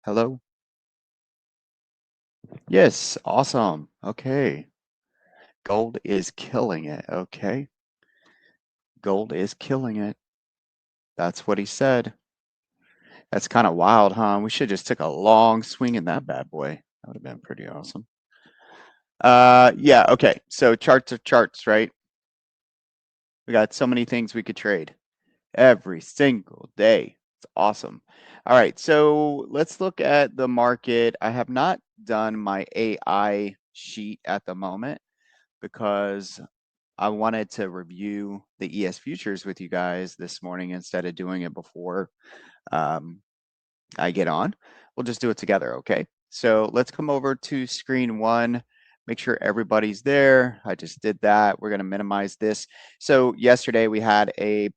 Hello? Yes, awesome. Okay. Gold is killing it. Okay. Gold is killing it. That's what he said. That's kind of wild, huh? We should just took a long swing in that bad boy. That would have been pretty awesome. Yeah, okay. So charts are charts, right? We got so many things we could trade every single day. It's awesome. All right, so let's look at the market. I have not done my AI sheet at the moment because I wanted to review the ES futures with you guys this morning instead of doing it before um, I get on. We'll just do it together, okay? So let's come over to screen one, make sure everybody's there. I just did that. We're going to minimize this. So yesterday we had a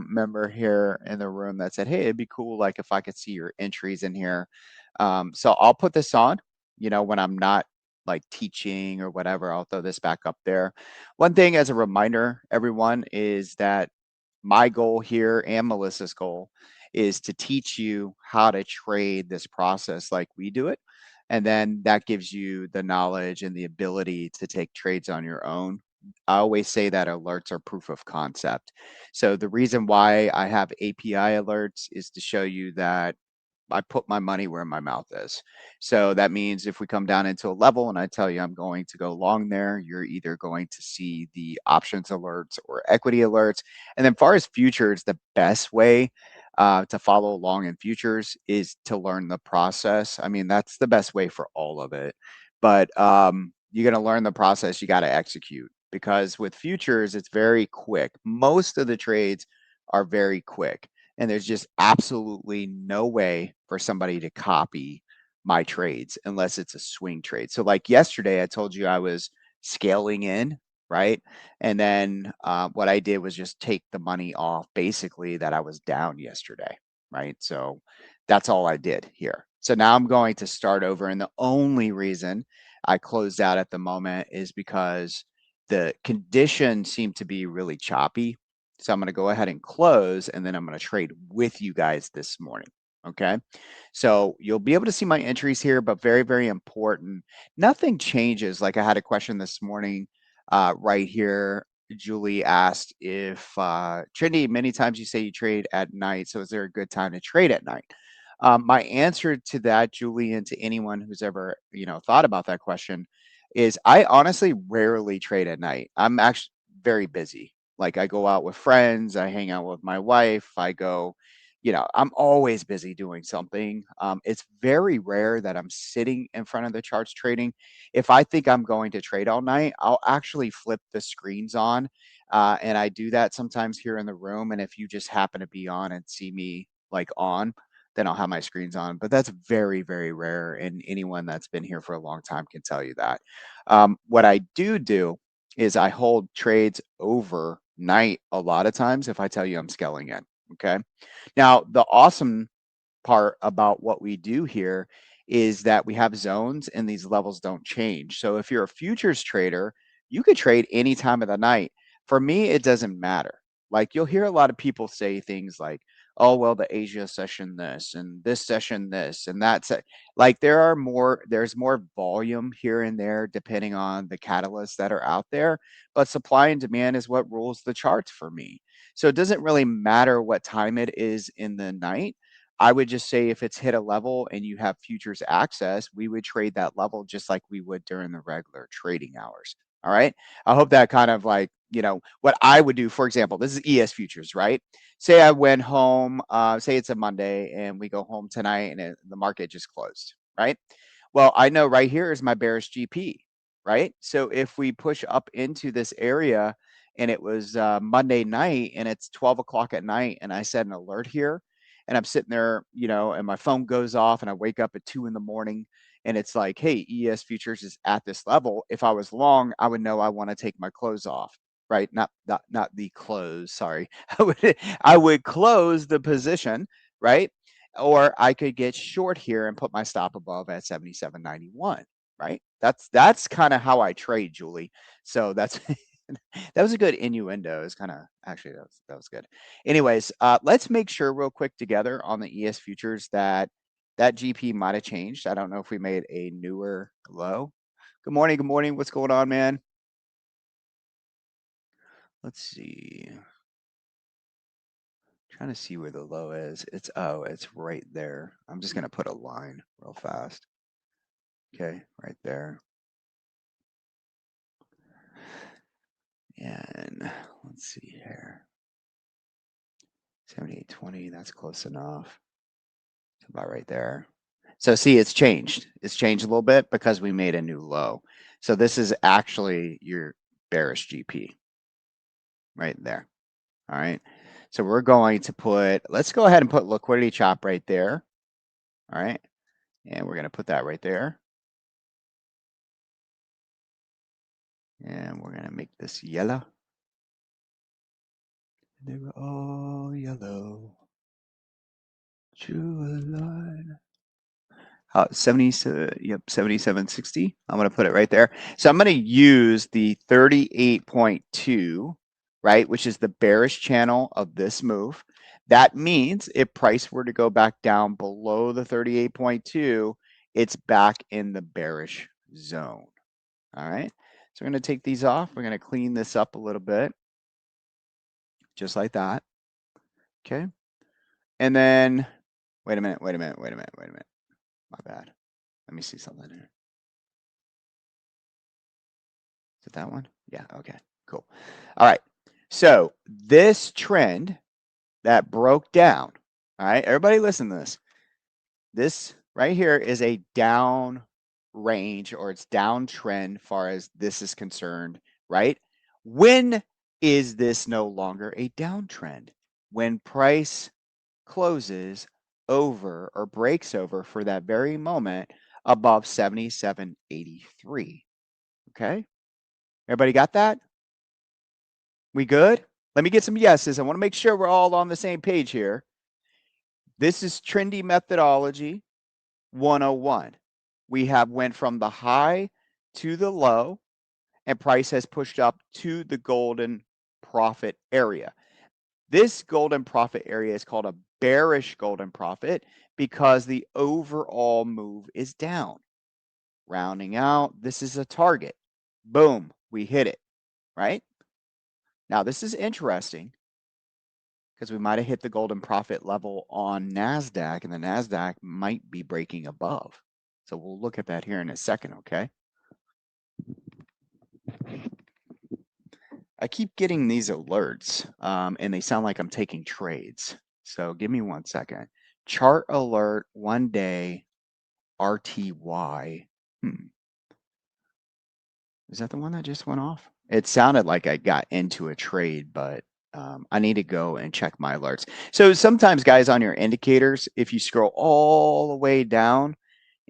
member here in the room that said, hey, it'd be cool like if I could see your entries in here. So I'll put this on, when I'm not like teaching or whatever, I'll throw this back up there. One thing as a reminder, everyone, is that my goal here and Melissa's goal is to teach you how to trade this process like we do it. And then that gives you the knowledge and the ability to take trades on your own. I always say that alerts are proof of concept. So the reason why I have API alerts is to show you that I put my money where my mouth is. So that means if we come down into a level and I tell you I'm going to go long there, you're either going to see the options alerts or equity alerts. And then far as futures, the best way to follow along in futures is to learn the process. I mean, that's the best way for all of it. But you're going to learn the process, you got to execute because with futures, it's very quick. Most of the trades are very quick and there's just absolutely no way for somebody to copy my trades unless it's a swing trade. So like yesterday, I told you I was scaling in, right? And then what I did was just take the money off basically that I was down yesterday, right? So that's all I did here. So now I'm going to start over. And the only reason I closed out at the moment is because the conditions seem to be really choppy. So I'm going to go ahead and close, and then I'm going to trade with you guys this morning. Okay. So you'll be able to see my entries here, but very, very important. Nothing changes. Like I had a question this morning right here. Julie asked if Trinity, many times you say you trade at night. So is there a good time to trade at night? My answer to that, Julie, and to anyone who's ever, thought about that question is I honestly rarely trade at night. I'm actually very busy. Like I go out with friends, I hang out with my wife, I go, I'm always busy doing something. It's very rare that I'm sitting in front of the charts trading. If I think I'm going to trade all night, I'll actually flip the screens on. And I do that sometimes here in the room. And if you just happen to be on and see me like on, then I'll have my screens on. But that's very, very rare. And anyone that's been here for a long time can tell you that. What I do is I hold trades overnight a lot of times if I tell you I'm scaling in. Okay. Now, the awesome part about what we do here is that we have zones and these levels don't change. So if you're a futures trader, you could trade any time of the night. For me, it doesn't matter. Like you'll hear a lot of people say things like, oh, well, the Asia session this session this, and that's it. Like there's more volume here and there depending on the catalysts that are out there. But supply and demand is what rules the charts for me. So it doesn't really matter what time it is in the night. I would just say if it's hit a level and you have futures access, we would trade that level just like we would during the regular trading hours. All right. I hope that kind of like, what I would do, for example, this is ES futures, right? Say I went home, say it's a Monday and we go home tonight and the market just closed, right? Well, I know right here is my bearish GP, right? So if we push up into this area and it was Monday night and it's 12 o'clock at night and I set an alert here, and I'm sitting there, and my phone goes off and I wake up at 2 in the morning and it's like, hey, ES futures is at this level. If I was long, I would know I want to take my clothes off, right? Not the clothes, sorry. I would close the position, right? Or I could get short here and put my stop above at 77.91, right? That's kind of how I trade, Julie. So that's that was a good innuendo. It's kind of actually that was good. Anyways, let's make sure real quick together on the ES futures that that GP might have changed. I don't know if we made a newer low. Good morning. Good morning. What's going on, man? Let's see. Trying to see where the low is. It's right there. I'm just gonna put a line real fast. Okay, right there. And let's see here. 78.20, that's close enough. It's about right there. So see, it's changed. It's changed a little bit because we made a new low. So this is actually your bearish GP right there. All right. So we're going to put, let's go ahead and put liquidity chop right there. All right. And we're going to put that right there. And we're going to make this yellow. They were all yellow. True line. 77.60. I'm going to put it right there. So I'm going to use the 38.2, right, which is the bearish channel of this move. That means if price were to go back down below the 38.2, it's back in the bearish zone. All right. So we're going to take these off. We're going to clean this up a little bit, just like that. Okay. And then, wait a minute. My bad. Let me see something here. Is it that one? Yeah, okay, cool. All right, so this trend that broke down, all right, everybody listen to this. This right here is a down range, or it's downtrend far as this is concerned, right? When is this no longer a downtrend? When price closes over or breaks over for that very moment above 77.83. Okay, everybody got that? We good? Let me get some yeses. I want to make sure we're all on the same page here. This is trendy methodology 101. We have went from the high to the low, and price has pushed up to the golden profit area. This golden profit area is called a bearish golden profit because the overall move is down. Rounding out, this is a target. Boom, we hit it, right? Now, this is interesting because we might have hit the golden profit level on NASDAQ, and the NASDAQ might be breaking above. So we'll look at that here in a second, okay? I keep getting these alerts, and they sound like I'm taking trades. So give me 1 second. Chart alert, 1 day, RTY. Is that the one that just went off? It sounded like I got into a trade, but I need to go and check my alerts. So sometimes, guys, on your indicators, if you scroll all the way down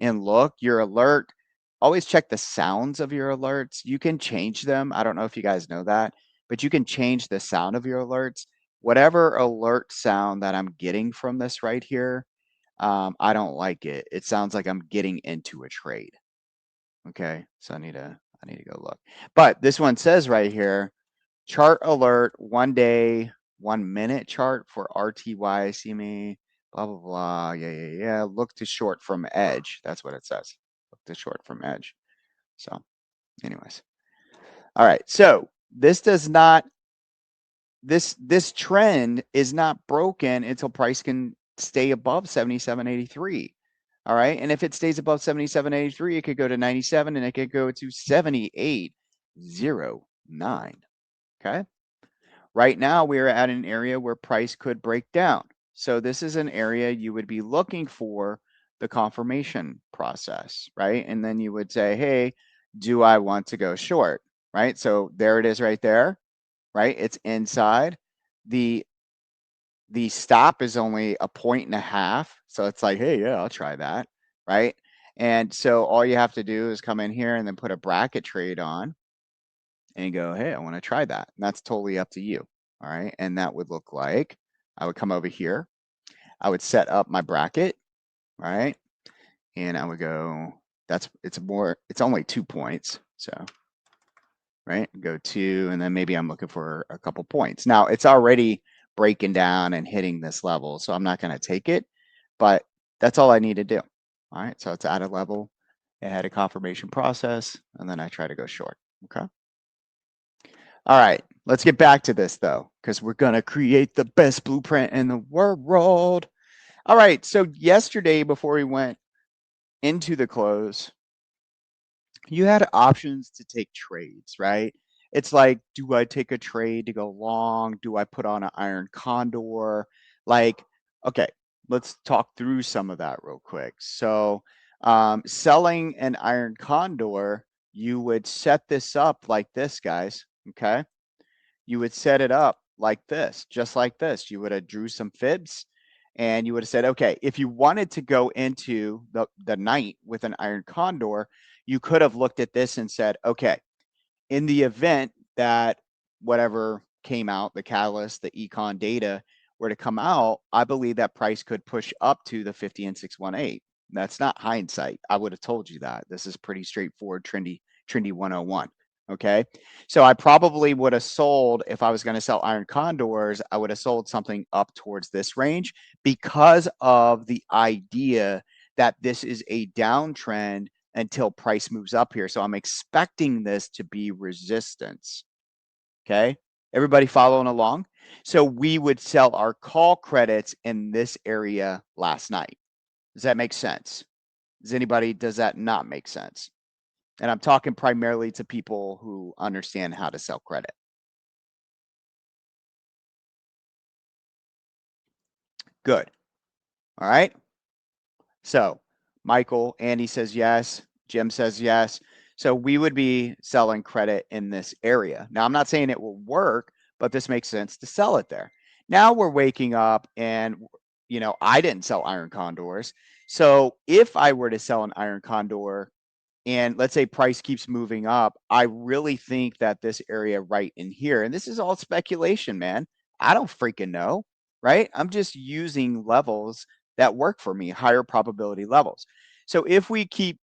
and look, your alert, always check the sounds of your alerts. You can change them. I don't know if you guys know that, but you can change the sound of your alerts. Whatever alert sound that I'm getting from this right here, I don't like it. It sounds like I'm getting into a trade. Okay, so I need to go look. But this one says right here, chart alert, 1 day, 1 minute chart for RTY, CME, blah, blah, blah. Yeah. Look to short from edge. That's what it says. Look to short from edge. So anyways. All right. So this does not, this trend is not broken until price can stay above 77.83. All right. And if it stays above 77.83, it could go to 97 and it could go to 78.09. Okay. Right now, we are at an area where price could break down. So this is an area you would be looking for the confirmation process, right? And then you would say, hey, do I want to go short, right? So there it is right there, right? It's inside. The stop is only 1.5 points. So it's like, hey, yeah, I'll try that, right? And so all you have to do is come in here and then put a bracket trade on and go, hey, I want to try that. And that's totally up to you. All right. And that would look like I would come over here. I would set up my bracket, right? And I would go, it's only 2 points. So, right, go 2, and then maybe I'm looking for a couple points. Now it's already breaking down and hitting this level, so I'm not going to take it. But That's all I need to do. All right, so it's at a level, it had a confirmation process, and then I try to go short, okay? All right, let's get back to this though, because we're gonna create the best blueprint in the world. All right, so yesterday before we went into the close, you had options to take trades, right? It's like, do I take a trade to go long? Do I put on an iron condor? Like, okay, let's talk through some of that real quick. So, selling an iron condor, you would set this up like this, guys. Okay, you would set it up like this, just like this. You would have drew some fibs and you would have said, okay, if you wanted to go into the night with an iron condor, you could have looked at this and said, okay, in the event that whatever came out, the catalyst, the econ data were to come out, I believe that price could push up to the 50 and 618. That's not hindsight. I would have told you that. This is pretty straightforward, trendy 101. Okay. So I probably would have sold, if I was going to sell iron condors, I would have sold something up towards this range because of the idea that this is a downtrend until price moves up here. So I'm expecting this to be resistance. Okay. Everybody following along? So we would sell our call credits in this area last night. Does that make sense? Does that not make sense? And I'm talking primarily to people who understand how to sell credit. Good. All right. So Michael, Andy says yes. Jim says yes. So we would be selling credit in this area. Now, I'm not saying it will work, but this makes sense to sell it there. Now we're waking up and, I didn't sell iron condors. So if I were to sell an iron condor and let's say price keeps moving up, I really think that this area right in here, and this is all speculation, man. I don't freaking know, right? I'm just using levels that work for me, higher probability levels. So if we keep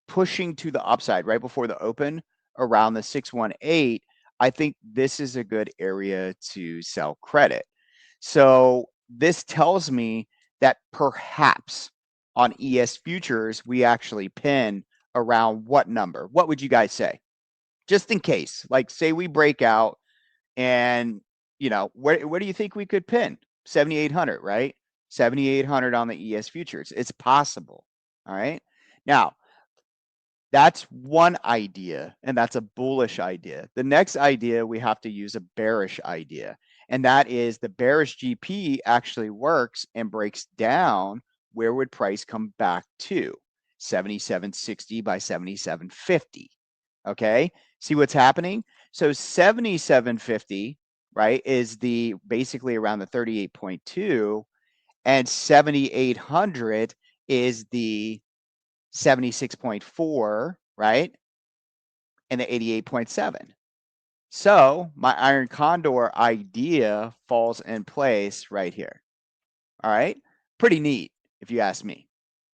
pushing to the upside right before the open around the 618, I think this is a good area to sell credit. So this tells me that perhaps on ES futures, we actually pin around what number? What would you guys say? Just in case, like say we break out and where do you think we could pin? 7,800, right? 7,800 on the ES futures. It's possible. All right. Now, that's one idea, and that's a bullish idea. The next idea, we have to use a bearish idea, and that is the bearish GP actually works and breaks down where would price come back to 77.60 by 77.50. Okay, see what's happening? So 77.50, right, is the basically around the 38.2, and 7,800 is the 76.4, right? And the 88.7. So my iron condor idea falls in place right here. All right. Pretty neat, if you ask me.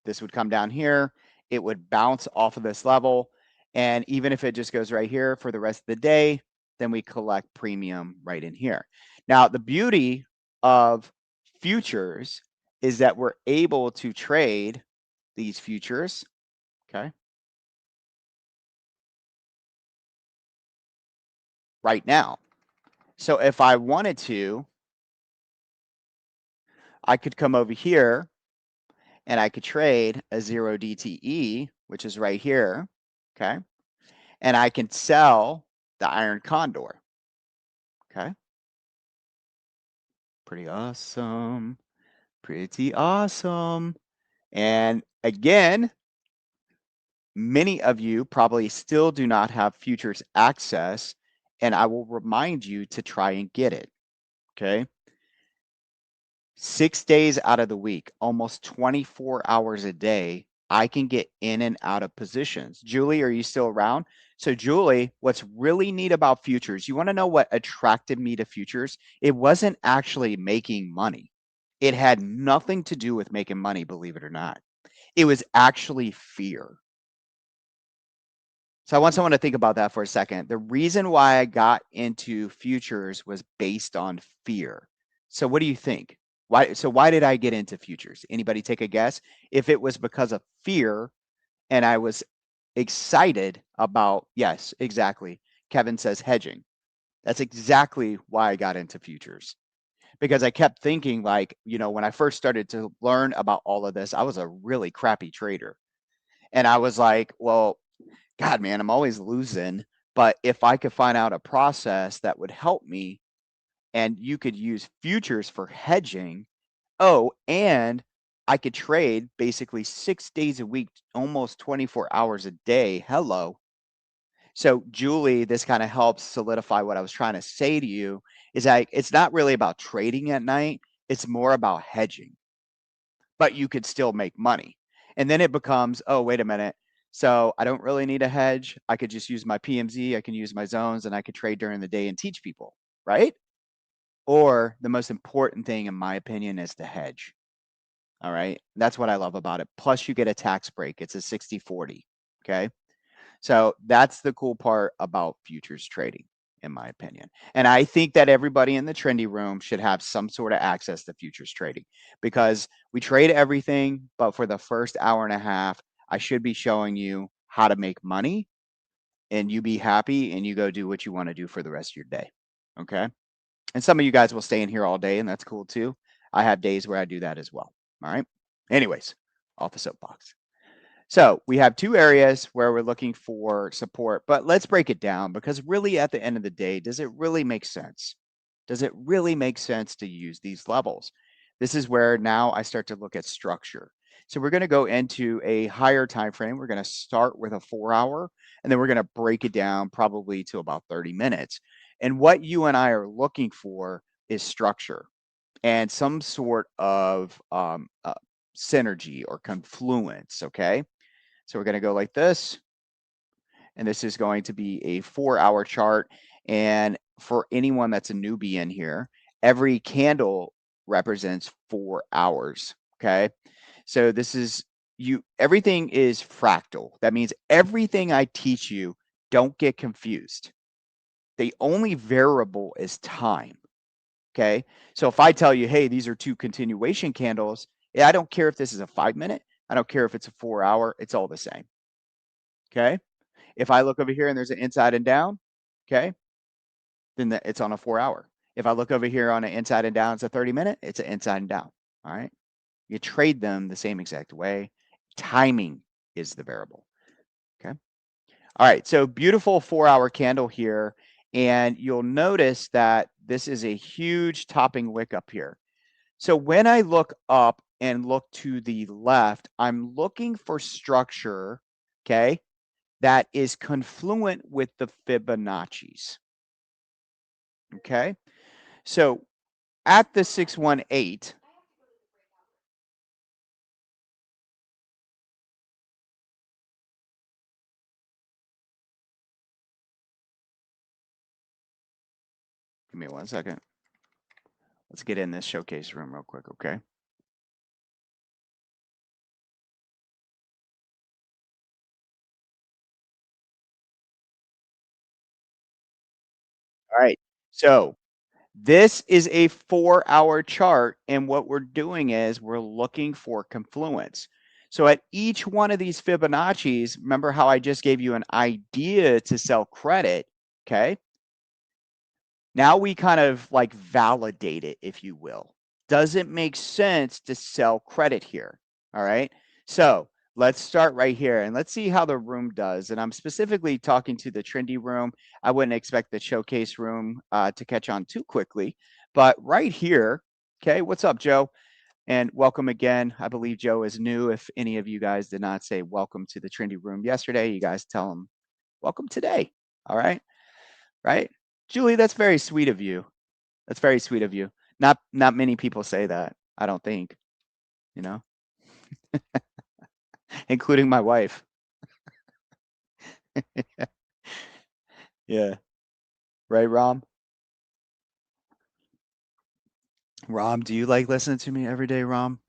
This would come down here. It would bounce off of this level. And even if it just goes right here for the rest of the day, then we collect premium right in here. Now, the beauty of futures is that we're able to trade these futures. Okay. Right now. So if I wanted to, I could come over here and I could trade a 0 DTE, which is right here, okay? And I can sell the iron condor, okay? Pretty awesome. Pretty awesome. And again, many of you probably still do not have futures access, and I will remind you to try and get it, okay? 6 days out of the week, almost 24 hours a day, I can get in and out of positions. Julie, are you still around? So, Julie, what's really neat about futures, you want to know what attracted me to futures? It wasn't actually making money. It had nothing to do with making money, believe it or not. It was actually fear. So, I want someone to think about that for a second. The reason why I got into futures was based on fear. So, what do you think? Why did I get into futures? Anybody take a guess? If it was because of fear and I was excited about, yes, exactly. Kevin says hedging. That's exactly why I got into futures. Because I kept thinking, like, when I first started to learn about all of this, I was a really crappy trader. And I was like, well, God, man, I'm always losing. But if I could find out a process that would help me and you could use futures for hedging, oh, and I could trade basically 6 days a week, almost 24 hours a day. Hello. So, Julie, this kind of helps solidify what I was trying to say to you is like it's not really about trading at night, it's more about hedging, but you could still make money. And then it becomes, oh, wait a minute. So, I don't really need a hedge. I could just use my PMZ, I can use my zones, and I could trade during the day and teach people, right? Or the most important thing, in my opinion, is to hedge. All right. That's what I love about it. Plus, you get a tax break. It's a 60/40. Okay. So that's the cool part about futures trading, in my opinion. And I think that everybody in the trendy room should have some sort of access to futures trading because we trade everything, but for the first hour and a half, I should be showing you how to make money and you be happy and you go do what you want to do for the rest of your day. Okay. And some of you guys will stay in here all day, and that's cool too. I have days where I do that as well. All right. Anyways, off the soapbox. So we have two areas where we're looking for support, but let's break it down because really at the end of the day, does it really make sense? Does it really make sense to use these levels? This is where now I start to look at structure. So we're going to go into a higher time frame. We're going to start with a 4 hour, and then we're going to break it down probably to about 30 minutes. And what you and I are looking for is structure and some sort of synergy or confluence. Okay. So we're going to go like this, and this is going to be a 4 hour chart. And for anyone that's a newbie in here, every candle represents 4 hours. Okay. So this is everything is fractal. That means everything I teach you, don't get confused. The only variable is time. Okay. So if I tell you, hey, these are two continuation candles, yeah, I don't care if this is a 5 minute, I don't care if it's a 4 hour, it's all the same. Okay. If I look over here and there's an inside and down, okay, then it's on a 4 hour. If I look over here on an inside and down, it's a 30 minute, it's an inside and down. All right. You trade them the same exact way. Timing is the variable. Okay. All right. So beautiful 4 hour candle here. And you'll notice that this is a huge topping wick up here. So when I look up and look to the left, I'm looking for structure. Okay. That is confluent with the Fibonacci's. Okay. So at the 618, give me 1 second. Let's get in this showcase room real quick. Okay. All right. So this is a 4 hour chart. And what we're doing is we're looking for confluence. So at each one of these Fibonacci's, remember how I just gave you an idea to sell credit. Okay. Now we kind of like validate it, if you will. Does it make sense to sell credit here? All right. So let's start right here and let's see how the room does. And I'm specifically talking to the trendy room. I wouldn't expect the showcase room to catch on too quickly. But right here, okay, what's up, Joe? And welcome again. I believe Joe is new. If any of you guys did not say welcome to the trendy room yesterday, you guys tell him welcome today. All right. Right. Julie, that's very sweet of you. That's very sweet of you. Not many people say that, I don't think, you know, including my wife. Yeah. Right, Rom? Rom, do you like listening to me every day, Rom?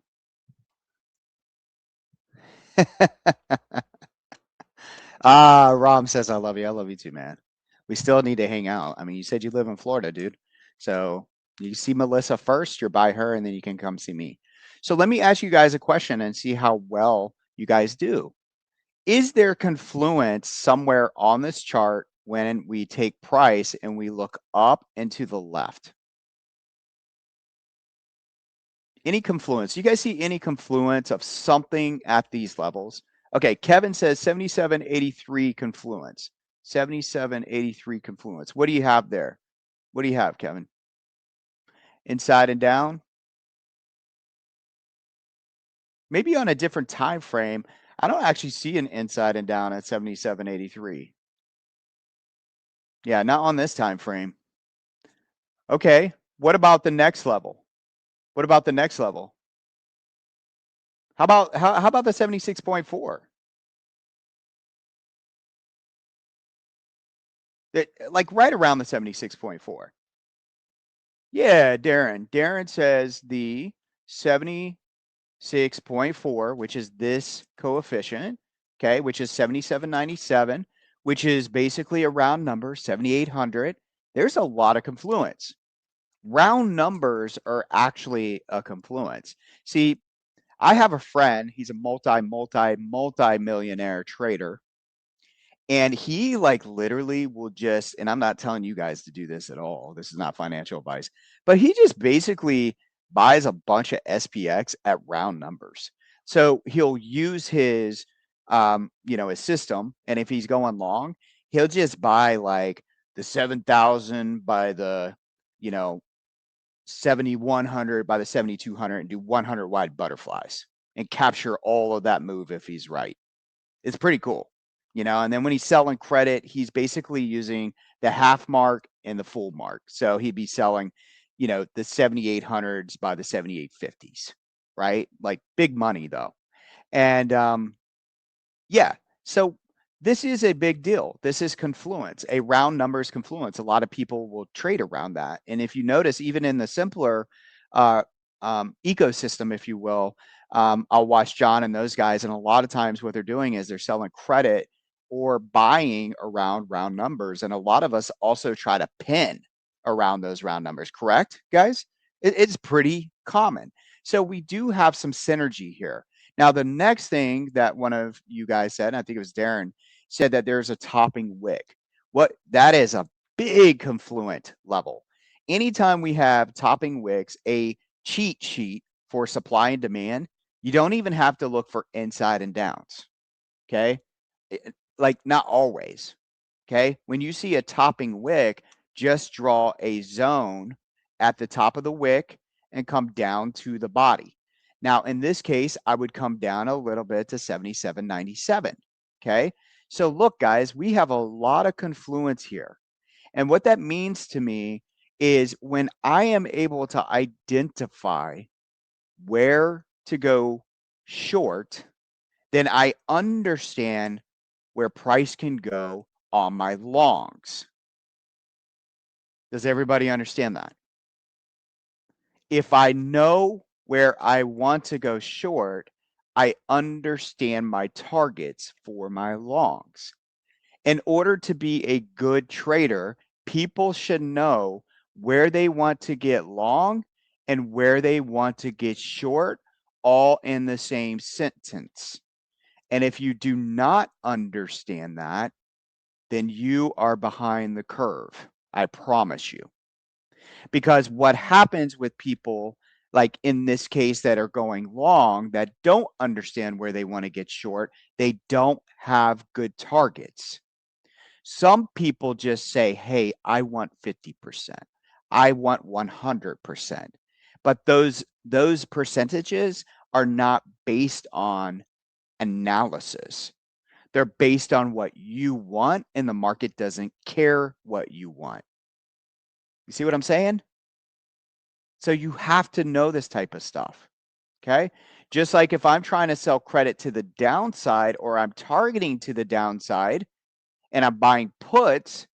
Rom says I love you. I love you too, man. We still need to hang out. I mean, you said you live in Florida, dude. So You see Melissa first, you're by her, and then you can come see me. So let me ask you guys a question and see how well you guys do. Is there confluence somewhere on this chart when we take price and we look up and to the left? Any confluence? You guys see any confluence of something at these levels? Okay, Kevin says 7783 confluence. 7783 confluence. What do you have there? What do you have, Kevin? Inside and down? Maybe on a different time frame. I don't actually see an inside and down at 7783. Yeah, not on this time frame. Okay, what about the next level? What about the next level? How about the 76.4? Like right around the 76.4. Yeah, Darren. Darren says the 76.4, which is this coefficient, okay, which is 7797, which is basically a round number, 7800. There's a lot of confluence. Round numbers are actually a confluence. See, I have a friend, he's a multi-millionaire trader. And he like literally will just, and I'm not telling you guys to do this at all. This is not financial advice, but he just basically buys a bunch of SPX at round numbers. So he'll use his, his system. And if he's going long, he'll just buy like the 7,000 by the, you know, 7,100 by the 7,200 and do 100 wide butterflies and capture all of that move if he's right. It's pretty cool, and then when he's selling credit, he's basically using the half mark and the full mark. So he'd be selling, the 7,800s by the 7,850s, right? Like big money though. And yeah, so this is a big deal. This is confluence, a round numbers confluence. A lot of people will trade around that. And if you notice, even in the simpler uh, ecosystem, if you will, I'll watch John and those guys, and a lot of times what they're doing is they're selling credit or buying around round numbers. And a lot of us also try to pin around those round numbers, correct, guys? It's pretty common. So we do have some synergy here. Now, the next thing that one of you guys said, and I think it was Darren, said that there's a topping wick. What that is a big confluent level. Anytime we have topping wicks, a cheat sheet for supply and demand, you don't even have to look for inside and downs. Okay. Like not always. Okay. When you see a topping wick, just draw a zone at the top of the wick and come down to the body. Now, in this case, I would come down a little bit to 77.97. Okay. So look, guys, we have a lot of confluence here. And what that means to me is when I am able to identify where to go short, then I understand where price can go on my longs. Does everybody understand that? If I know where I want to go short, I understand my targets for my longs. In order to be a good trader, people should know where they want to get long and where they want to get short, all in the same sentence. And if you do not understand that, then you are behind the curve. I promise you. Because what happens with people, like in this case, that are going long, that don't understand where they want to get short, they don't have good targets. Some people just say, hey, I want 50%. I want 100%. But those percentages are not based on analysis. They're based on what you want, and the market doesn't care what you want. You see what I'm saying? So you have to know this type of stuff. Okay. Just like if I'm trying to sell credit to the downside or I'm targeting to the downside and I'm buying puts,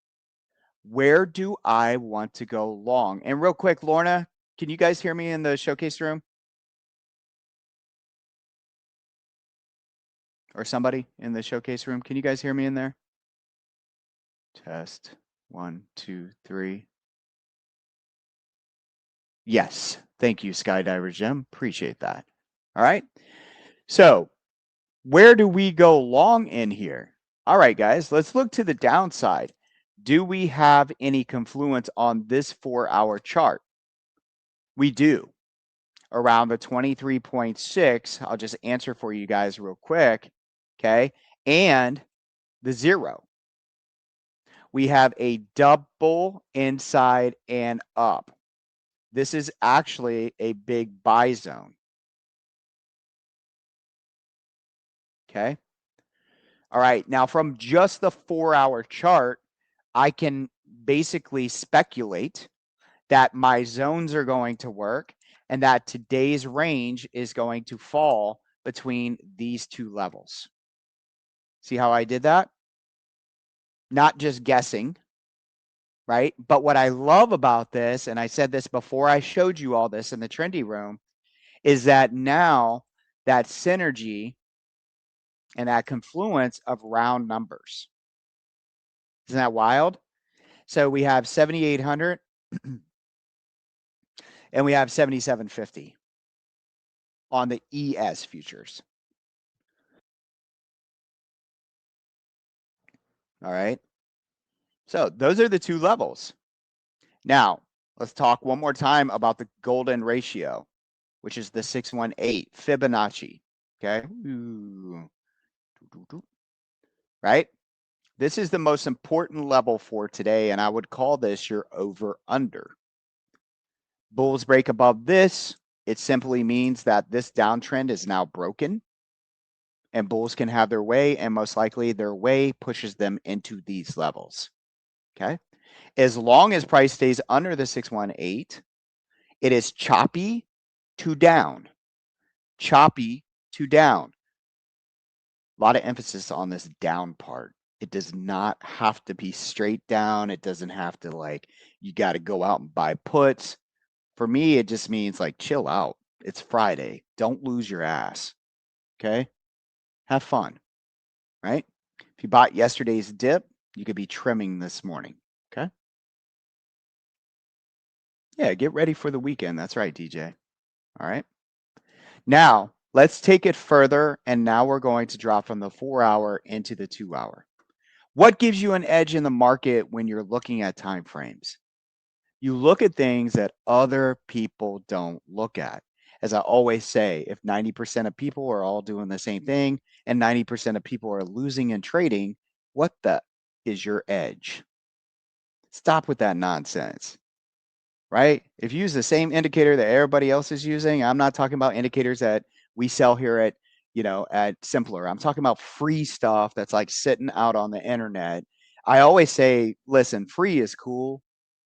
where do I want to go long? And real quick, Lorna, can you guys hear me in the showcase room? Or somebody in the showcase room? Can you guys hear me in there? Test 1, 2, 3. Yes. Thank you, Skydiver Jim. Appreciate that. All right. So where do we go long in here? All right, guys, let's look to the downside. Do we have any confluence on this 4-hour chart? We do. Around the 23.6, I'll just answer for you guys real quick, okay? And the 0. We have a double inside and up. This is actually a big buy zone. Okay. All right. Now, from just the 4-hour chart, I can basically speculate that my zones are going to work and that today's range is going to fall between these two levels. See how I did that? Not just guessing, right? But what I love about this, and I said this before I showed you all this in the trendy room, is that now that synergy and that confluence of round numbers. Isn't that wild? So we have 7,800 and we have 7,750 on the ES futures. All right. So those are the two levels. Now, let's talk one more time about the golden ratio, which is the 618 Fibonacci. Okay. Right? This is the most important level for today, and I would call this your over-under. Bulls break above this, it simply means that this downtrend is now broken, and bulls can have their way, and most likely their way pushes them into these levels. Okay? As long as price stays under the 618, it is choppy to down. Choppy to down. A lot of emphasis on this down part. It does not have to be straight down. It doesn't have to you got to go out and buy puts. For me, it just means chill out. It's Friday. Don't lose your ass. Okay? Have fun. Right? If you bought yesterday's dip, you could be trimming this morning. Okay? Yeah, get ready for the weekend. That's right, DJ. All right. Now, let's take it further. And now we're going to drop from the 4-hour into the 2-hour. What gives you an edge in the market when you're looking at time frames? You look at things that other people don't look at. As I always say, if 90% of people are all doing the same thing and 90% of people are losing and trading, what the is your edge? Stop with that nonsense, right? If you use the same indicator that everybody else is using, I'm not talking about indicators that we sell here at, at Simpler. I'm talking about free stuff that's sitting out on the internet. I always say, listen, free is cool,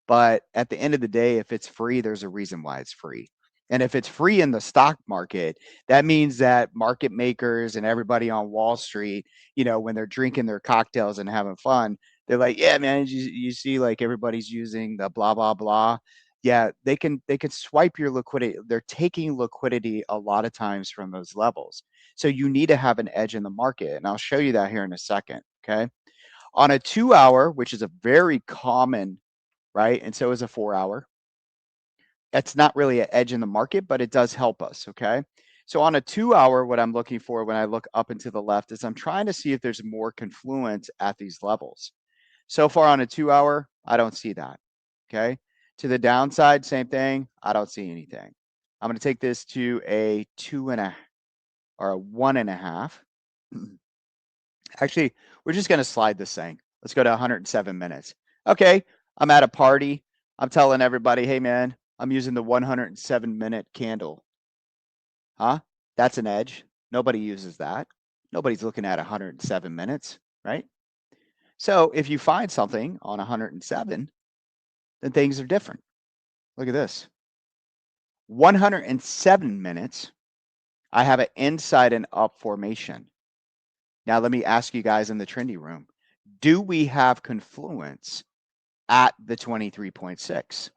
but at the end of the day, if it's free, there's a reason why it's free. And if it's free in the stock market, that means that market makers and everybody on Wall Street, when they're drinking their cocktails and having fun, they're like, yeah, man, you see everybody's using the blah, blah, blah. Yeah, they can swipe your liquidity. They're taking liquidity a lot of times from those levels. So you need to have an edge in the market. And I'll show you that here in a second. Okay. On a 2-hour, which is a very common, right? And so is a 4-hour. That's not really an edge in the market, but it does help us. Okay. So on a 2-hour, what I'm looking for when I look up and to the left is I'm trying to see if there's more confluence at these levels. So far on a 2-hour, I don't see that. Okay. To the downside, same thing. I don't see anything. I'm going to take this to a 2.5 or a 1.5. Actually, we're just going to slide this thing. Let's go to 107 minutes. Okay. I'm at a party. I'm telling everybody, hey, man, I'm using the 107-minute candle. Huh? That's an edge. Nobody uses that. Nobody's looking at 107 minutes, right? So if you find something on 107, then things are different. Look at this. 107 minutes, I have an inside and up formation. Now, let me ask you guys in the trendy room, do we have confluence at the 23.6?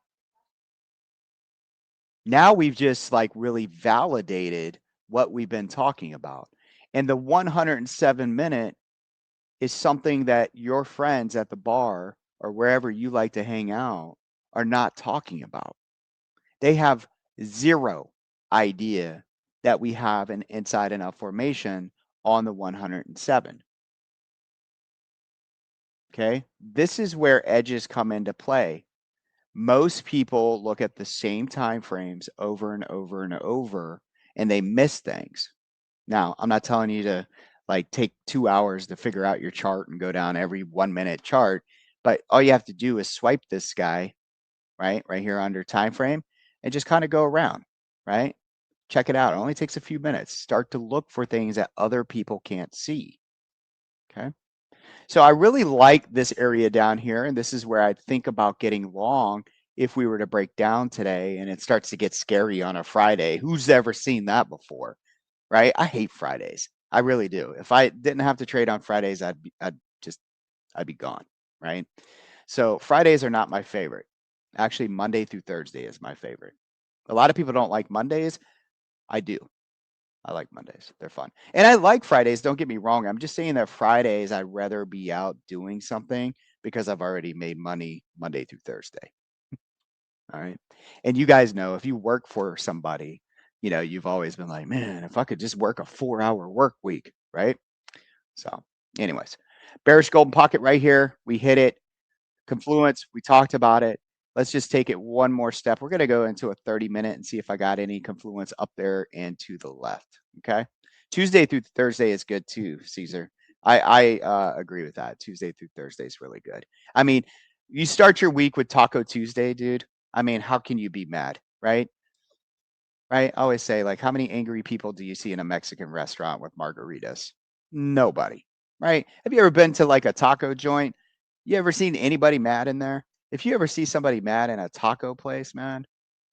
Now we've just really validated what we've been talking about. And the 107-minute is something that your friends at the bar or wherever you like to hang out are not talking about. They have zero idea that we have an inside and up formation on the 107. Okay. This is where edges come into play. Most people look at the same time frames over and over and over, and they miss things. Now, I'm not telling you to like take 2 hours to figure out your chart and go down every 1 minute chart, but all you have to do is swipe this guy, right here under time frame, and just kind of go around, right? Check it out. It only takes a few minutes. Start to look for things that other people can't see. Okay. So I really like this area down here, and this is where I'd think about getting long if we were to break down today and it starts to get scary on a Friday. Who's ever seen that before, right? I hate Fridays. I really do. If I didn't have to trade on Fridays, I'd be gone, right? So Fridays are not my favorite. Actually, Monday through Thursday is my favorite. A lot of people don't like Mondays. I do. I like Mondays. They're fun. And I like Fridays. Don't get me wrong. I'm just saying that Fridays, I'd rather be out doing something because I've already made money Monday through Thursday. All right. And you guys know if you work for somebody, you've always been like, man, if I could just work a 4-hour work week, right? So, anyways, bearish golden pocket right here. We hit it. Confluence, we talked about it. Let's just take it one more step. We're going to go into a 30-minute and see if I got any confluence up there and to the left. Okay. Tuesday through Thursday is good too, Caesar. I agree with that. Tuesday through Thursday is really good. I mean, you start your week with Taco Tuesday, dude. I mean, how can you be mad, right? Right? I always say, like, how many angry people do you see in a Mexican restaurant with margaritas? Nobody, right? Have you ever been to like a taco joint? You ever seen anybody mad in there? If you ever see somebody mad in a taco place, man,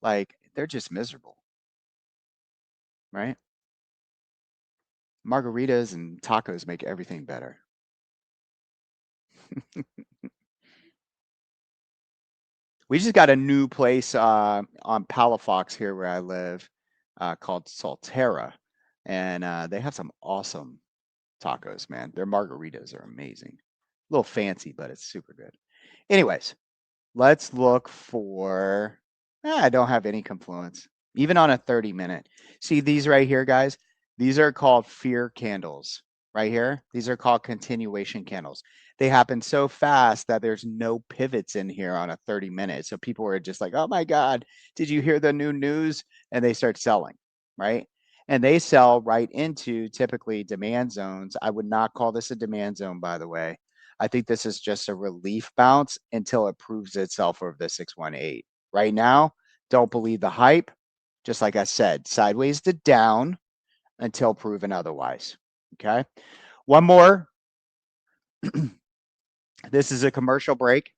like they're just miserable, right? Margaritas and tacos make everything better. We just got a new place on Palafox here where I live called Solterra, and they have some awesome tacos, man. Their margaritas are amazing. A little fancy, but it's super good. Anyways, let's look for, I don't have any confluence, even on a 30-minute. See these right here, guys? These are called fear candles right here. These are called continuation candles. They happen so fast that there's no pivots in here on a 30-minute. So people are just like, oh my God, did you hear the new news? And they start selling, right? And they sell right into typically demand zones. I would not call this a demand zone, by the way. I think this is just a relief bounce until it proves itself over the 618. Right now, don't believe the hype. Just like I said, sideways to down until proven otherwise. Okay. One more. This is a commercial break.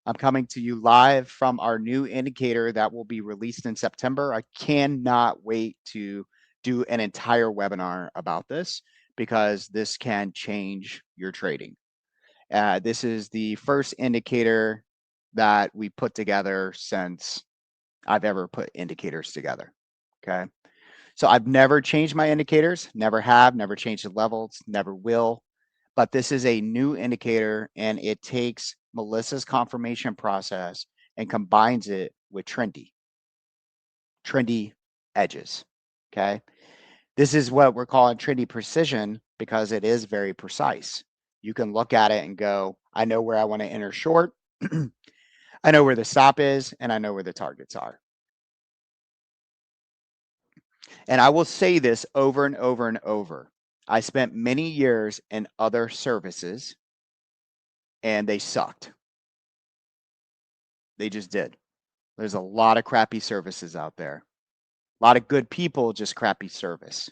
I'm coming to you live from our new indicator that will be released in September. I cannot wait to do an entire webinar about this because this can change your trading. This is the first indicator that we put together since I've ever put indicators together. Okay. So I've never changed my indicators, never have, never changed the levels, never will. But this is a new indicator and it takes Melissa's confirmation process and combines it with trendy edges. Okay. This is what we're calling trendy precision because it is very precise. You can look at it and go, I know where I want to enter short. I know where the stop is and I know where the targets are. And I will say this over and over and over. I spent many years in other services and they sucked. They just did. There's a lot of crappy services out there. A lot of good people, just crappy service.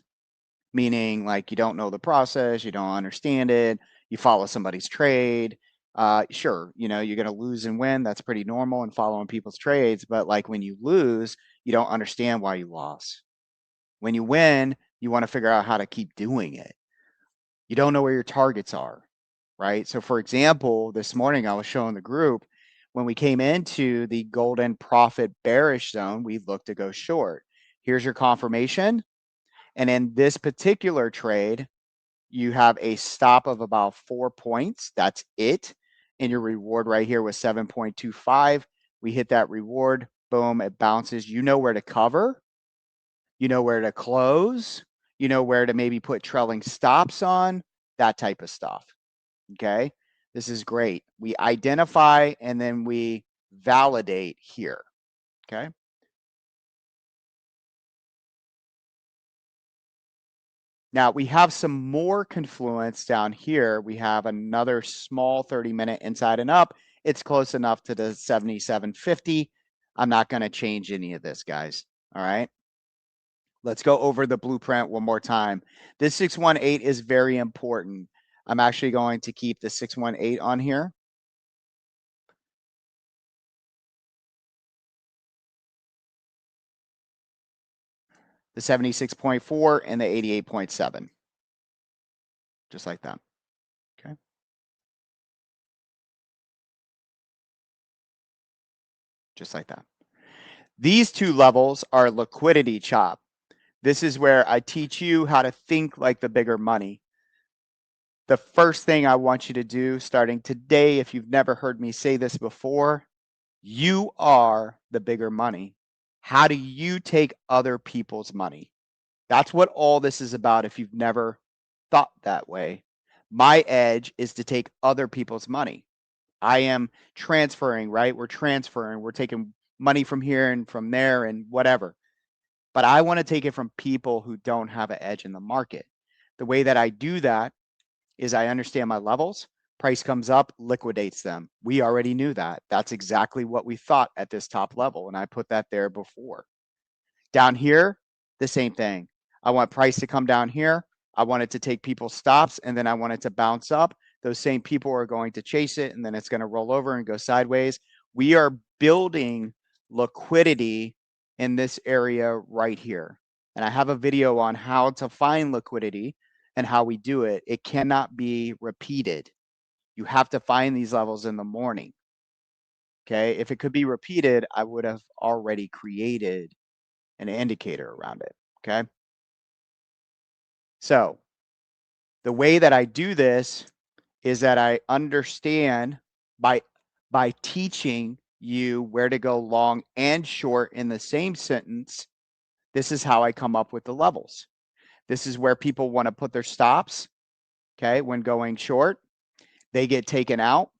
Meaning like you don't know the process, you don't understand it, you follow somebody's trade. Sure, you're going to lose and win. That's pretty normal in following people's trades. But like when you lose, you don't understand why you lost. When you win, you want to figure out how to keep doing it. You don't know where your targets are, right? So for example, this morning I was showing the group when we came into the golden profit bearish zone, we looked to go short. Here's your confirmation. And in this particular trade, you have a stop of about 4 points. That's it. And your reward right here was 7.25. We hit that reward. boom, it bounces. You know where to cover, you know where to close, you know where to maybe put trailing stops on, that type of stuff. Okay. This is great. We identify and then we validate here. Okay. Now we have some more confluence down here. We have another small 30-minute inside and up. It's close enough to the 77.50. I'm not going to change any of this, guys. All right. Let's go over the blueprint one more time. This 618 is very important. I'm actually going to keep the 618 on here. The 76.4 and the 88.7. Just like that. Okay. Just like that. These two levels are liquidity chop. This is where I teach you how to think like the bigger money. The first thing I want you to do starting today, if you've never heard me say this before, you are the bigger money. How do you take other people's money? That's what all this is about if you've never thought that way. My edge is to take other people's money. I am transferring, right? We're transferring, we're taking money from here and from there and whatever. But I want to take it from people who don't have an edge in the market. The way that I do that is I understand my levels. Price comes up, liquidates them. We already knew that. That's exactly what we thought at this top level. And I put that there before. Down here, the same thing. I want price to come down here. I want it to take people's stops and then I want it to bounce up. Those same people are going to chase it and then it's going to roll over and go sideways. We are building liquidity in this area right here. And I have a video on how to find liquidity and how we do it. It cannot be repeated. You have to find these levels in the morning. Okay. If it could be repeated, I would have already created an indicator around it. Okay. So the way that I do this is that I understand by teaching you where to go long and short in the same sentence. This is how I come up with the levels. This is where people want to put their stops. Okay. When going short, they get taken out,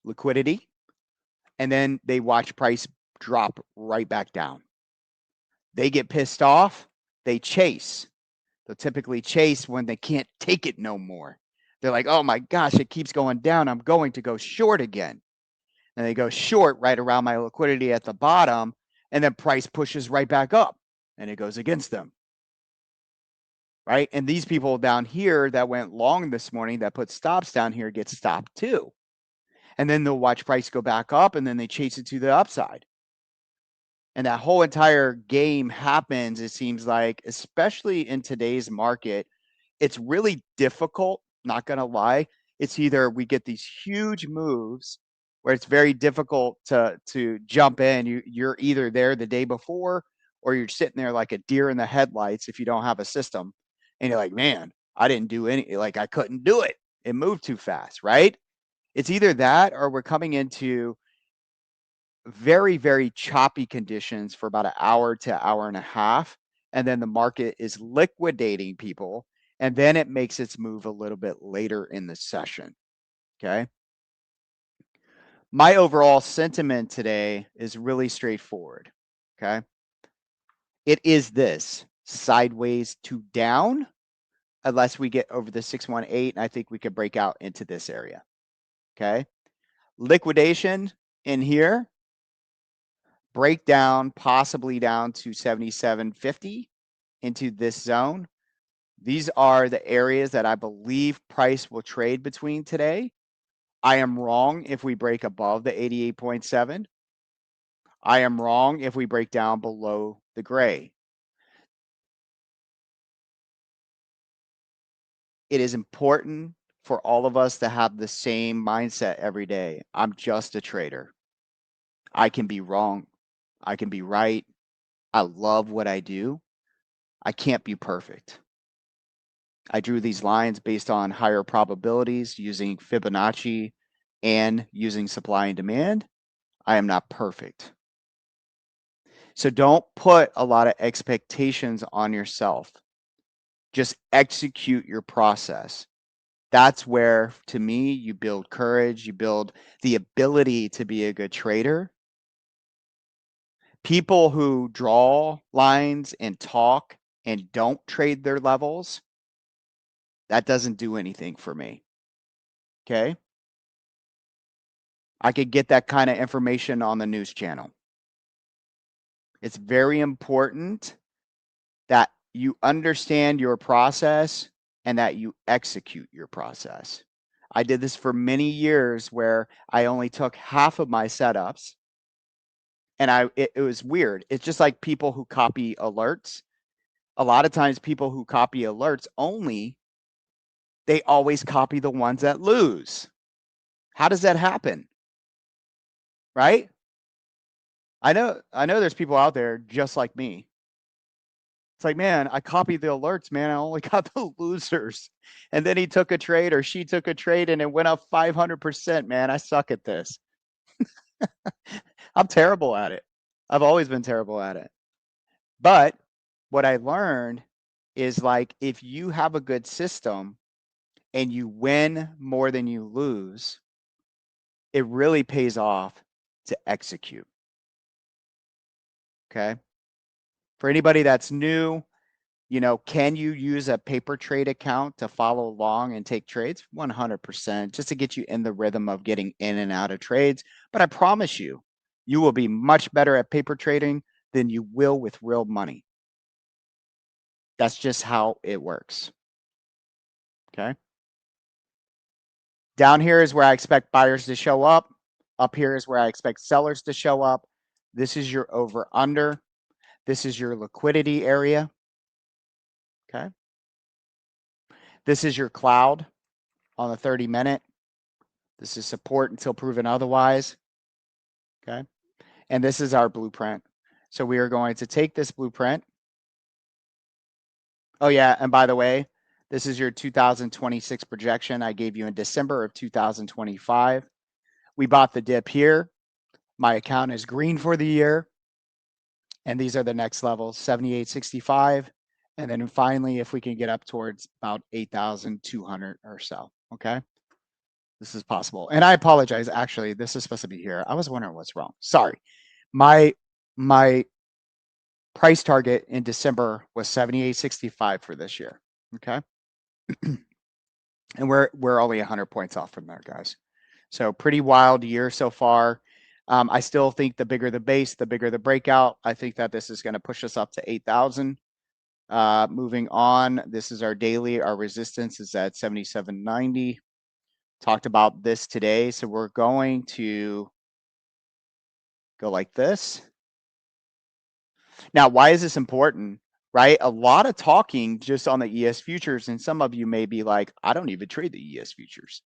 liquidity, and then they watch price drop right back down. They get pissed off, they chase. They'll typically chase when they can't take it no more. They're like, oh my gosh, it keeps going down. I'm going to go short again. And they go short right around my liquidity at the bottom, and then price pushes right back up and it goes against them. Right. And these people down here that went long this morning that put stops down here get stopped too. And then they'll watch price go back up and then they chase it to the upside. And that whole entire game happens, it seems like, especially in today's market. It's really difficult, not going to lie. It's either we get these huge moves where it's very difficult to jump in. You're either there the day before or you're sitting there like a deer in the headlights if you don't have a system. And you're like, man, I didn't do any, like I couldn't do it. It moved too fast, right? It's either that or we're coming into very, very choppy conditions for about an hour to hour and a half. And then the market is liquidating people. And then it makes its move a little bit later in the session. Okay. My overall sentiment today is really straightforward. Okay. It is this sideways to down, unless we get over the 618. And I think we could break out into this area. Okay. Liquidation in here. Breakdown possibly down to 77.50 into this zone. These are the areas that I believe price will trade between today. I am wrong if we break above the 88.7. I am wrong if we break down below the gray. It is important for all of us to have the same mindset every day. I'm just a trader. I can be wrong. I can be right. I love what I do. I can't be perfect. I drew these lines based on higher probabilities using Fibonacci and using supply and demand. I am not perfect. So don't put a lot of expectations on yourself. Just execute your process. That's where, to me, you build courage, you build the ability to be a good trader. People who draw lines and talk and don't trade their levels, that doesn't do anything for me. Okay? I could get that kind of information on the news channel. It's very important that you understand your process and that you execute your process. I did this for many years where I only took half of my setups, and it was weird. It's just like people who copy alerts. A lot of times people who copy alerts only, they always copy the ones that lose. How does that happen? Right? I know there's people out there just like me. It's like, man, I copied the alerts, man. I only got the losers. And then he took a trade or she took a trade and it went up 500%, man. I suck at this. I'm terrible at it. I've always been terrible at it. But what I learned is like if you have a good system and you win more than you lose, it really pays off to execute. Okay. For anybody that's new, can you use a paper trade account to follow along and take trades? 100%, just to get you in the rhythm of getting in and out of trades. But I promise you, you will be much better at paper trading than you will with real money. That's just how it works. Okay. Down here is where I expect buyers to show up. Up here is where I expect sellers to show up. This is your over under. This is your liquidity area. Okay. This is your cloud on the 30-minute. This is support until proven otherwise. Okay. And this is our blueprint. So we are going to take this blueprint. Oh, yeah. And by the way, this is your 2026 projection I gave you in December of 2025. We bought the dip here. My account is green for the year. And these are the next levels, 78.65. And then finally, if we can get up towards about 8,200 or so. Okay. This is possible. And I apologize. Actually, this is supposed to be here. I was wondering what's wrong. Sorry. My price target in December was 78.65 for this year. Okay. And we're only 100 points off from there, guys. So pretty wild year so far. I still think the bigger the base, the bigger the breakout. I think that this is going to push us up to 8,000. Moving on, this is our daily. Our resistance is at 77.90. Talked about this today. So we're going to go like this. Now, why is this important? Right? A lot of talking just on the ES futures. And some of you may be like, I don't even trade the ES futures.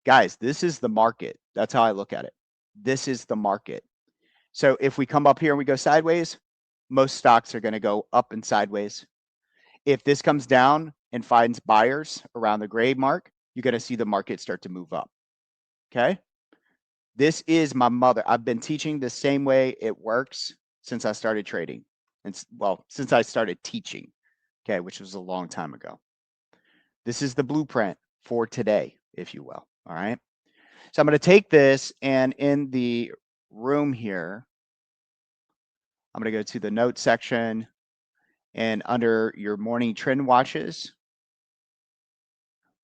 Guys, this is the market. That's how I look at it. This is the market. So if we come up here and we go sideways, most stocks are going to go up and sideways. If this comes down and finds buyers around the gray mark, you're going to see the market start to move up. Okay. This is my mother. I've been teaching the same way it works since I started trading. And since I started teaching, okay, which was a long time ago. This is the blueprint for today, if you will. All right. So I'm going to take this, and in the room here, I'm going to go to the notes section, and under your morning trend watches,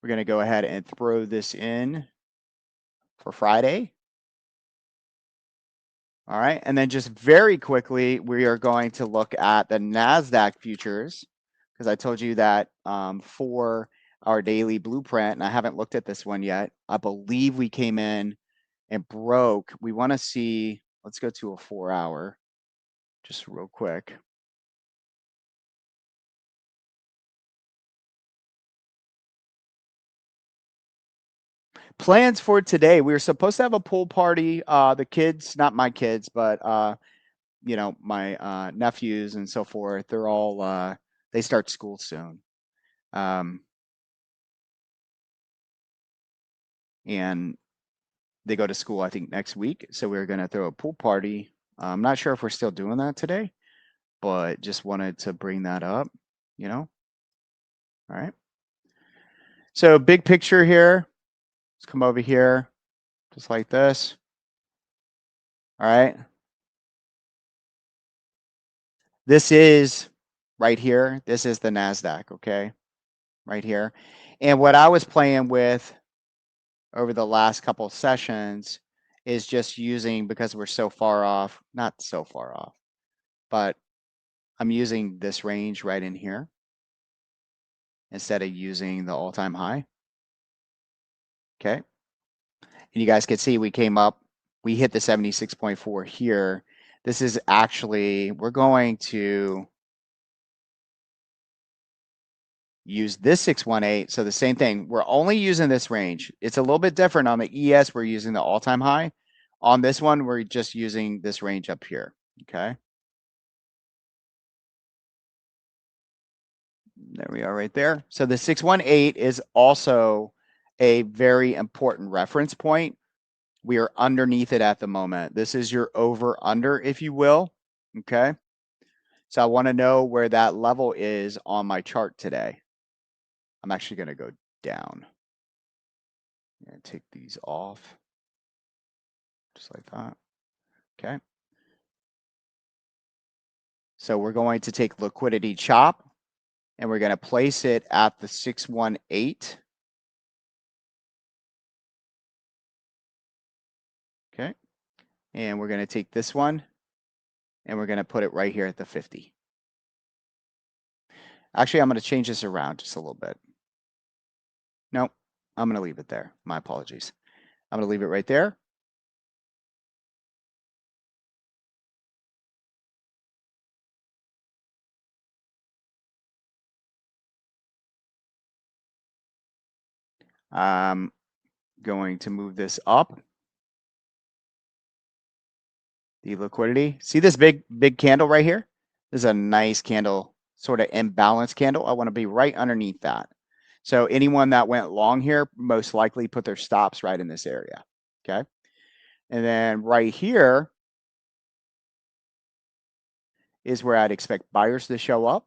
we're going to go ahead and throw this in for Friday. All right. And then just very quickly, we are going to look at the NASDAQ futures, because I told you that for our daily blueprint, and I haven't looked at this one yet. I believe we came in and broke. We want to see, let's go to a 4-hour just real quick. Plans for today. We were supposed to have a pool party. The kids, not my kids, but my nephews and so forth, they're all they start school soon. And they go to school, I think, next week. So we're going to throw a pool party I'm not sure if we're still doing that today, but just wanted to bring that up, you know? All right. So big picture here. Let's come over here, just like this. All right. This is right here. This is the NASDAQ, okay? Right here. And what I was playing with over the last couple of sessions is just using, because we're so far off, not so far off, but I'm using this range right in here instead of using the all-time high. Okay. And you guys can see we came up, we hit the 76.4 here. This is actually, we're going to use this 618. So the same thing, we're only using this range. It's a little bit different on the ES. We're using the all-time high. On this one, we're just using this range up here. Okay. There we are right there. So the 618 is also a very important reference point. We are underneath it at the moment. This is your over under, if you will. Okay. So I want to know where that level is on my chart today. I'm actually going to go down and take these off just like that. Okay. So we're going to take liquidity chop and we're going to place it at the 618. Okay. And we're going to take this one and we're going to put it right here at the 50. Actually, I'm going to change this around just a little bit. Nope, I'm going to leave it there. My apologies. I'm going to leave it right there. I'm going to move this up. The liquidity. See this big candle right here? This is a nice candle, sort of imbalanced candle. I want to be right underneath that. So anyone that went long here most likely put their stops right in this area. Okay. And then right here is where I'd expect buyers to show up.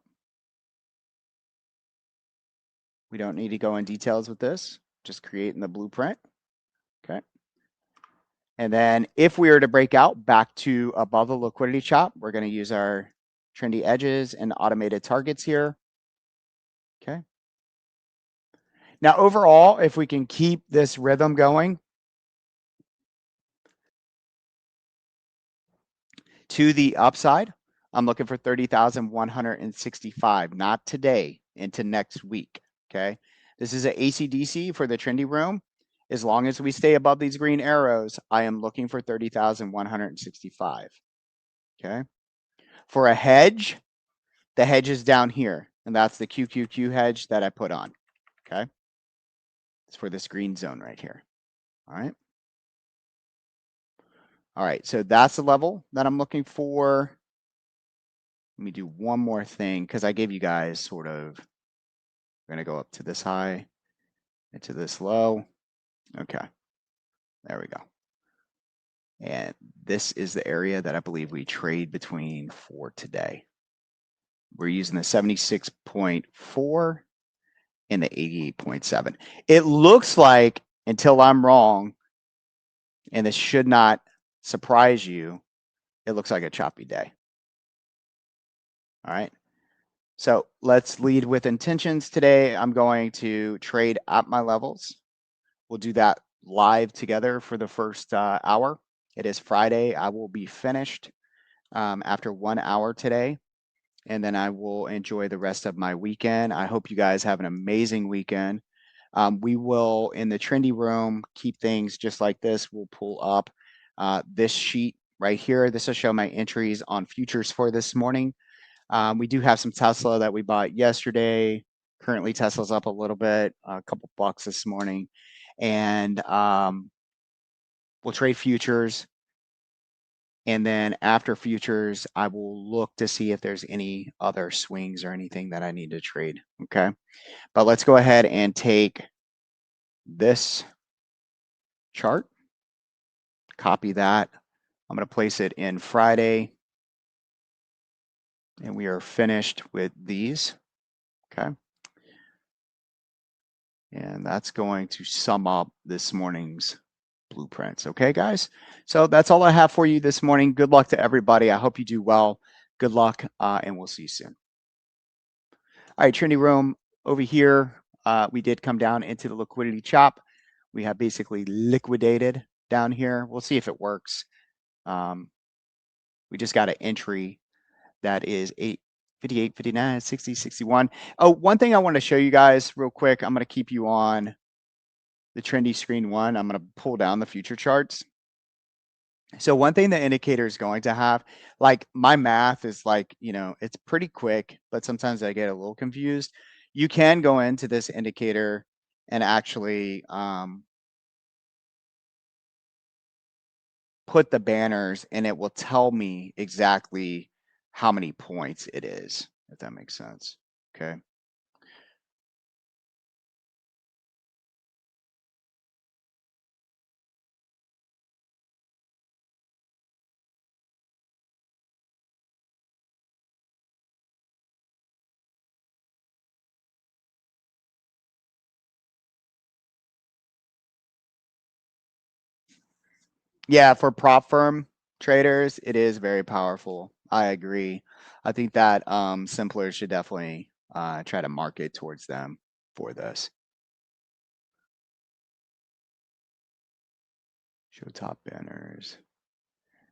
We don't need to go in details with this, just creating the blueprint. Okay. And then if we were to break out back to above the liquidity chop, we're going to use our trendy edges and automated targets here. Okay. Now, overall, if we can keep this rhythm going to the upside, I'm looking for 30,165, not today, into next week. Okay. This is an ACDC for the trendy room. As long as we stay above these green arrows, I am looking for 30,165. Okay. For a hedge, the hedge is down here, and that's the QQQ hedge that I put on. Okay. It's for this green zone right here. All right. All right. So that's the level that I'm looking for. Let me do one more thing because I gave you guys sort of, we're going to go up to this high and to this low. Okay. There we go. And this is the area that I believe we trade between for today. We're using the 76.4 and the 88.7. It looks like, until I'm wrong, and this should not surprise you, it looks like a choppy day. All right. So let's lead with intentions today. I'm going to trade at my levels. We'll do that live together for the first hour. It is Friday. I will be finished after 1 hour today, and then I will enjoy the rest of my weekend. I hope you guys have an amazing weekend. We will, in the trendy room, keep things just like this. We'll pull up this sheet right here. This will show my entries on futures for this morning. We do have some Tesla that we bought yesterday. Currently, Tesla's up a little bit, a couple bucks this morning. And we'll trade futures. And then after futures, I will look to see if there's any other swings or anything that I need to trade. Okay. But let's go ahead and take this chart, copy that I'm going to place it in Friday. And we are finished with these. Okay. And that's going to sum up this morning's blueprints. Okay, guys? So that's all I have for you this morning. Good luck to everybody. I hope you do well. Good luck, and we'll see you soon. All right, Trinity Room over here. We did come down into the liquidity chop. We have basically liquidated down here. We'll see if it works. We just got an entry that is 58, 59, 60, 61. Oh, one thing I want to show you guys real quick. I'm going to keep you on the trendy screen one. I'm going to pull down the future charts. So one thing the indicator is going to have, like my math is like, it's pretty quick, but sometimes I get a little confused. You can go into this indicator and actually put the banners and it will tell me exactly how many points it is, if that makes sense. Okay. Yeah, for prop firm traders, it is very powerful. I agree. I think that simplers should definitely try to market towards them for this. Show top banners.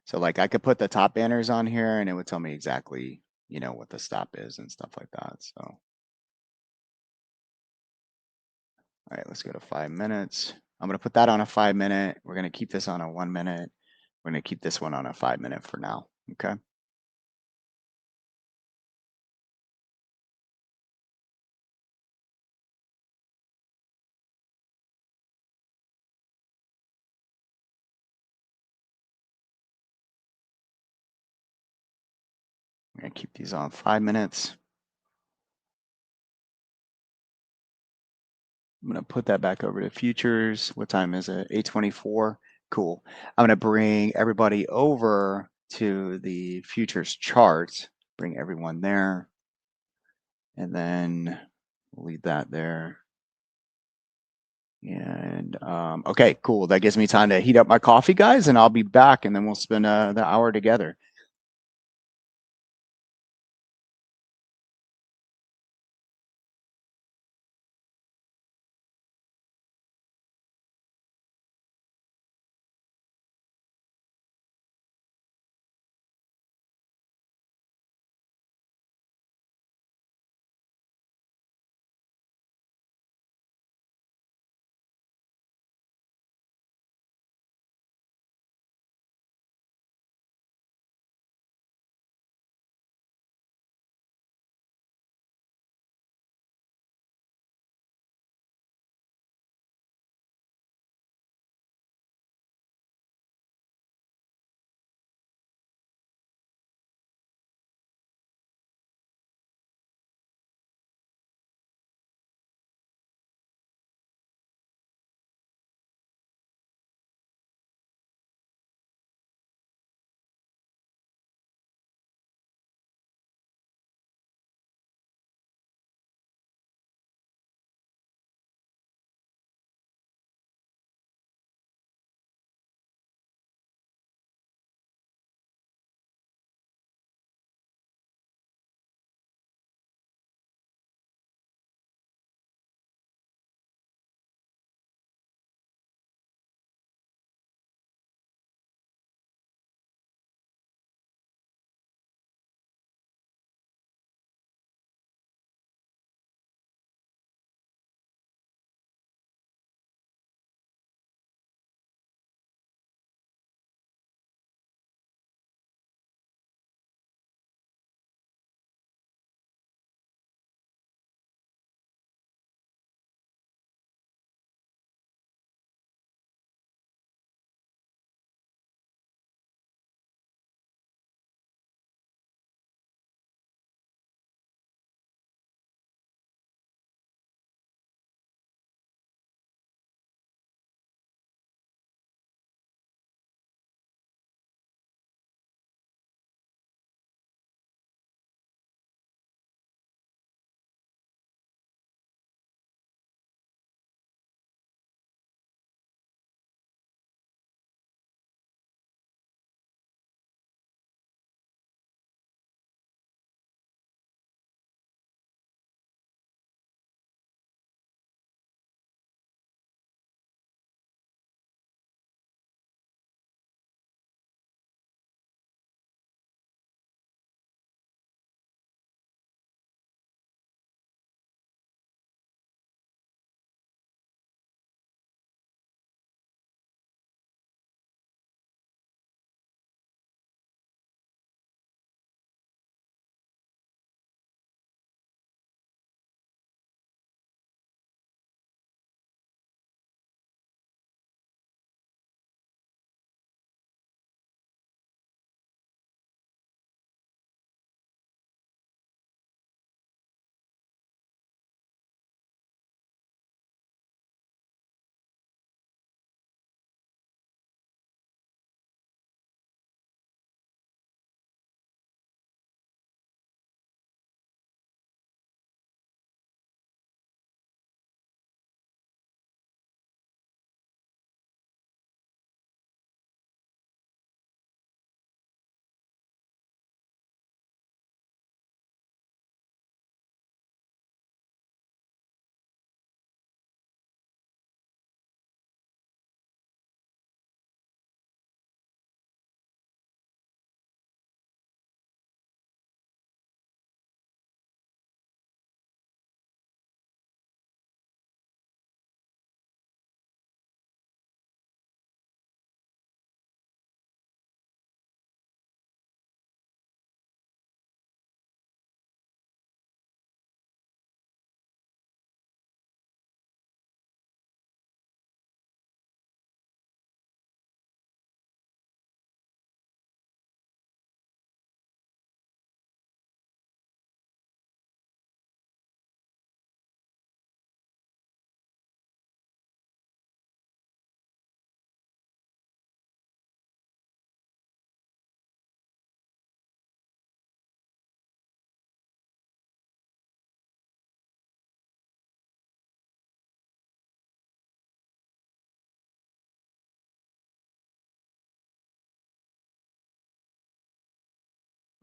So like I could put the top banners on here and it would tell me exactly, what the stop is and stuff like that. So, all right, let's go to 5 minutes. I'm going to put that on a 5 minute. We're going to keep this on a 1 minute. We're going to keep this one on a 5 minute for now. Okay. We're going to keep these on 5 minutes. I'm going to put that back over to futures. What time is it? 8:24. Cool. I'm going to bring everybody over to the futures charts. Bring everyone there. And then we'll leave that there. And okay, cool. That gives me time to heat up my coffee, guys, and I'll be back and then we'll spend the hour together.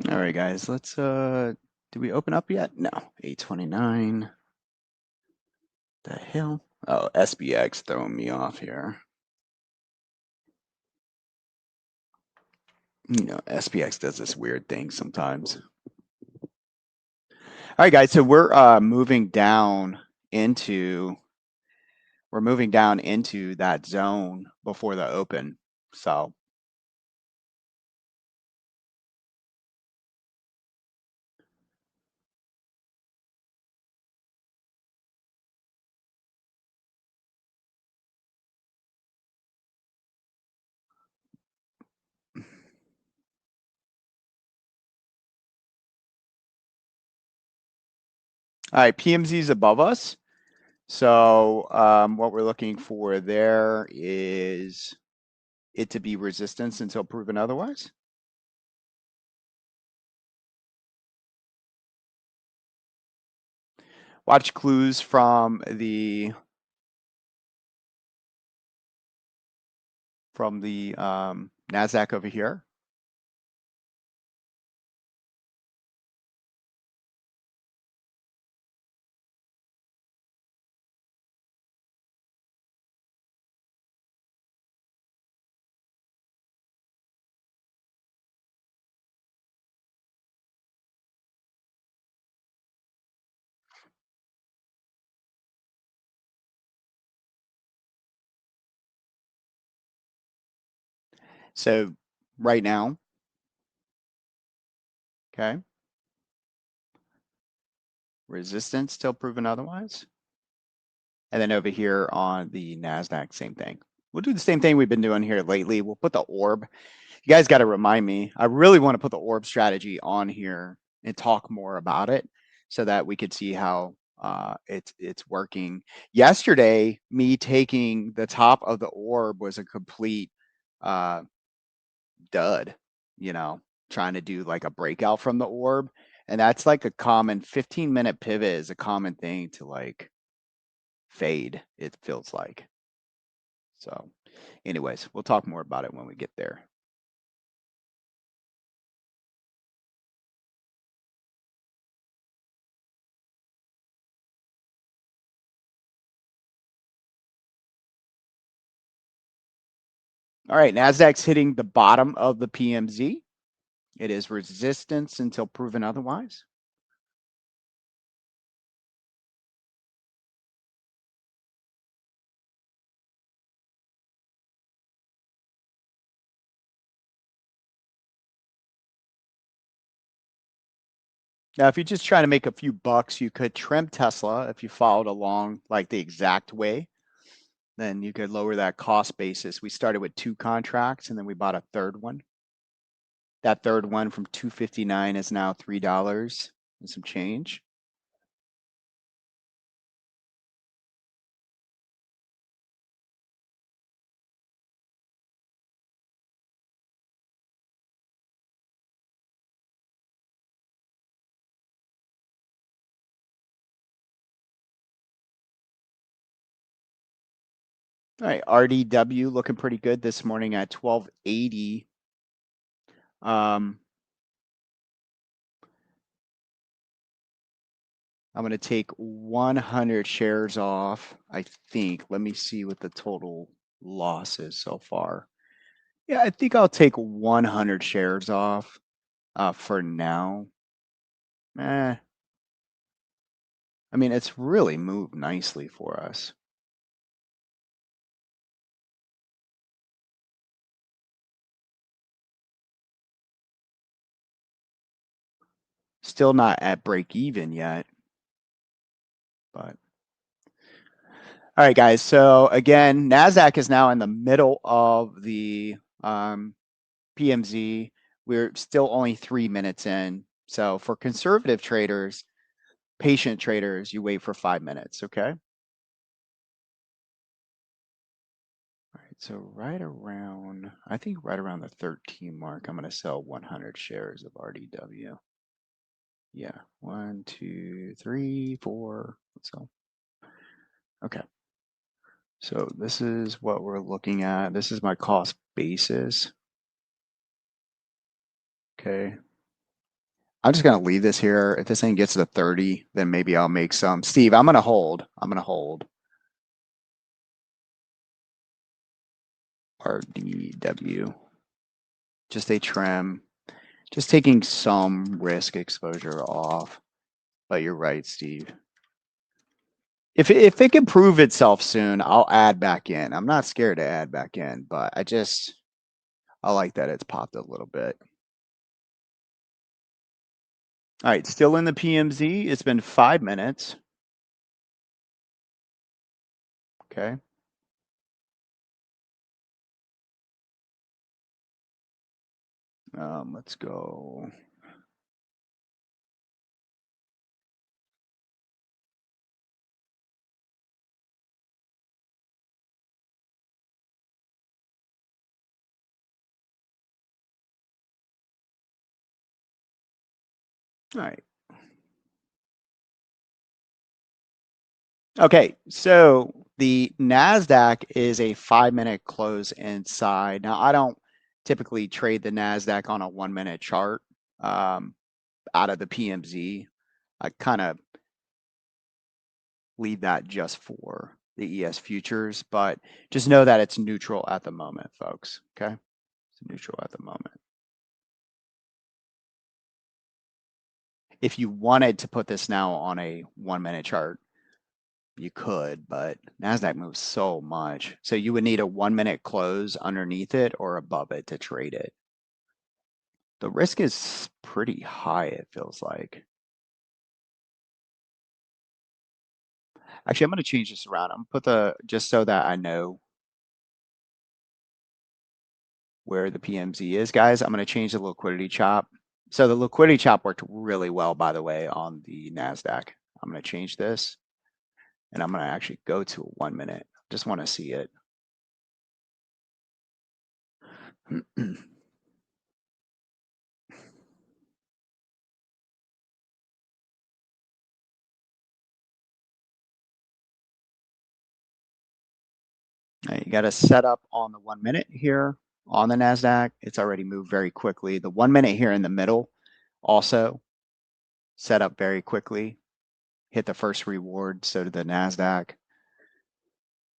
All right, guys, let's, did we open up yet? No, 829. The hell? Oh, SBX throwing me off here. You know, SPX does this weird thing sometimes. All right, guys, so we're moving down into that zone before the open. So all right, PMZ is above us. So what we're looking for there is it to be resistance until proven otherwise. Watch clues from the NASDAQ over here. So right now, okay, resistance till proven otherwise. And then over here on the NASDAQ, same thing. We'll do the same thing we've been doing here lately. We'll put the orb. You guys got to remind me. I really want to put the orb strategy on here and talk more about it so that we could see how it's working. Yesterday, me taking the top of the orb was a complete uh, dud, you know, trying to do like a breakout from the orb. And that's like a common 15-minute pivot is a common thing to like fade, it feels like. So anyways, we'll talk more about it when we get there. All right, NASDAQ's hitting the bottom of the PMZ. It is resistance until proven otherwise. Now, if you're just trying to make a few bucks, you could trim Tesla if you followed along like the exact way. Then you could lower that cost basis. We started with 2 contracts and then we bought a third one. That third one from 259 is now $3 and some change. All right, RDW looking pretty good this morning at 1280. I'm going to take 100 shares off, I think. Let me see what the total loss is so far. Yeah, I think I'll take 100 shares off for now. I mean, it's really moved nicely for us. Still not at break even yet, but all right, guys. So again, NASDAQ is now in the middle of the PMZ. We're still only 3 minutes in. So for conservative traders, patient traders, you wait for 5 minutes, okay? All right, so I think right around the 13 mark, I'm going to sell 100 shares of RDW. Yeah, 1, 2, 3, 4. So, okay. So this is what we're looking at. This is my cost basis. Okay. I'm just gonna leave this here. If this thing gets to 30, then maybe I'll make some. Steve, I'm gonna hold. I'm gonna hold. RDW. Just a trim. Just taking some risk exposure off. But you're right, Steve. If it can prove itself soon, I'll add back in. I'm not scared to add back in, but I like that it's popped a little bit. All right, still in the PMZ. It's been 5 minutes. Okay. Let's go. All right. Okay, so the NASDAQ is a 5-minute close inside. Now, I don't typically trade the NASDAQ on a 1-minute chart out of the PMZ. I kind of leave that just for the ES futures, but just know that it's neutral at the moment, folks. Okay, it's neutral at the moment. If you wanted to put this now on a 1-minute chart, you could, but NASDAQ moves so much. So you would need a 1-minute close underneath it or above it to trade it. The risk is pretty high, it feels like. Actually, I'm going to change this around. I'm going to put just so that I know where the PMZ is, guys. I'm going to change the liquidity chop. So the liquidity chop worked really well, by the way, on the NASDAQ. I'm going to change this and I'm going to actually go to a 1-minute. Just want to see it. You got to set up on the 1-minute here on the NASDAQ. It's already moved very quickly. The 1-minute here in the middle also set up very quickly. Hit the first reward, so did the NASDAQ.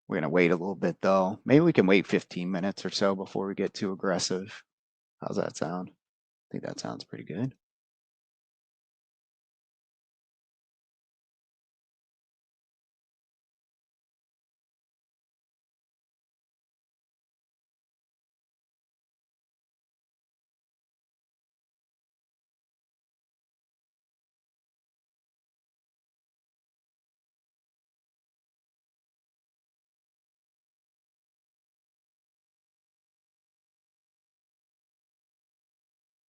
We're going to wait a little bit though. Maybe we can wait 15 minutes or so before we get too aggressive. How's that sound? I think that sounds pretty good.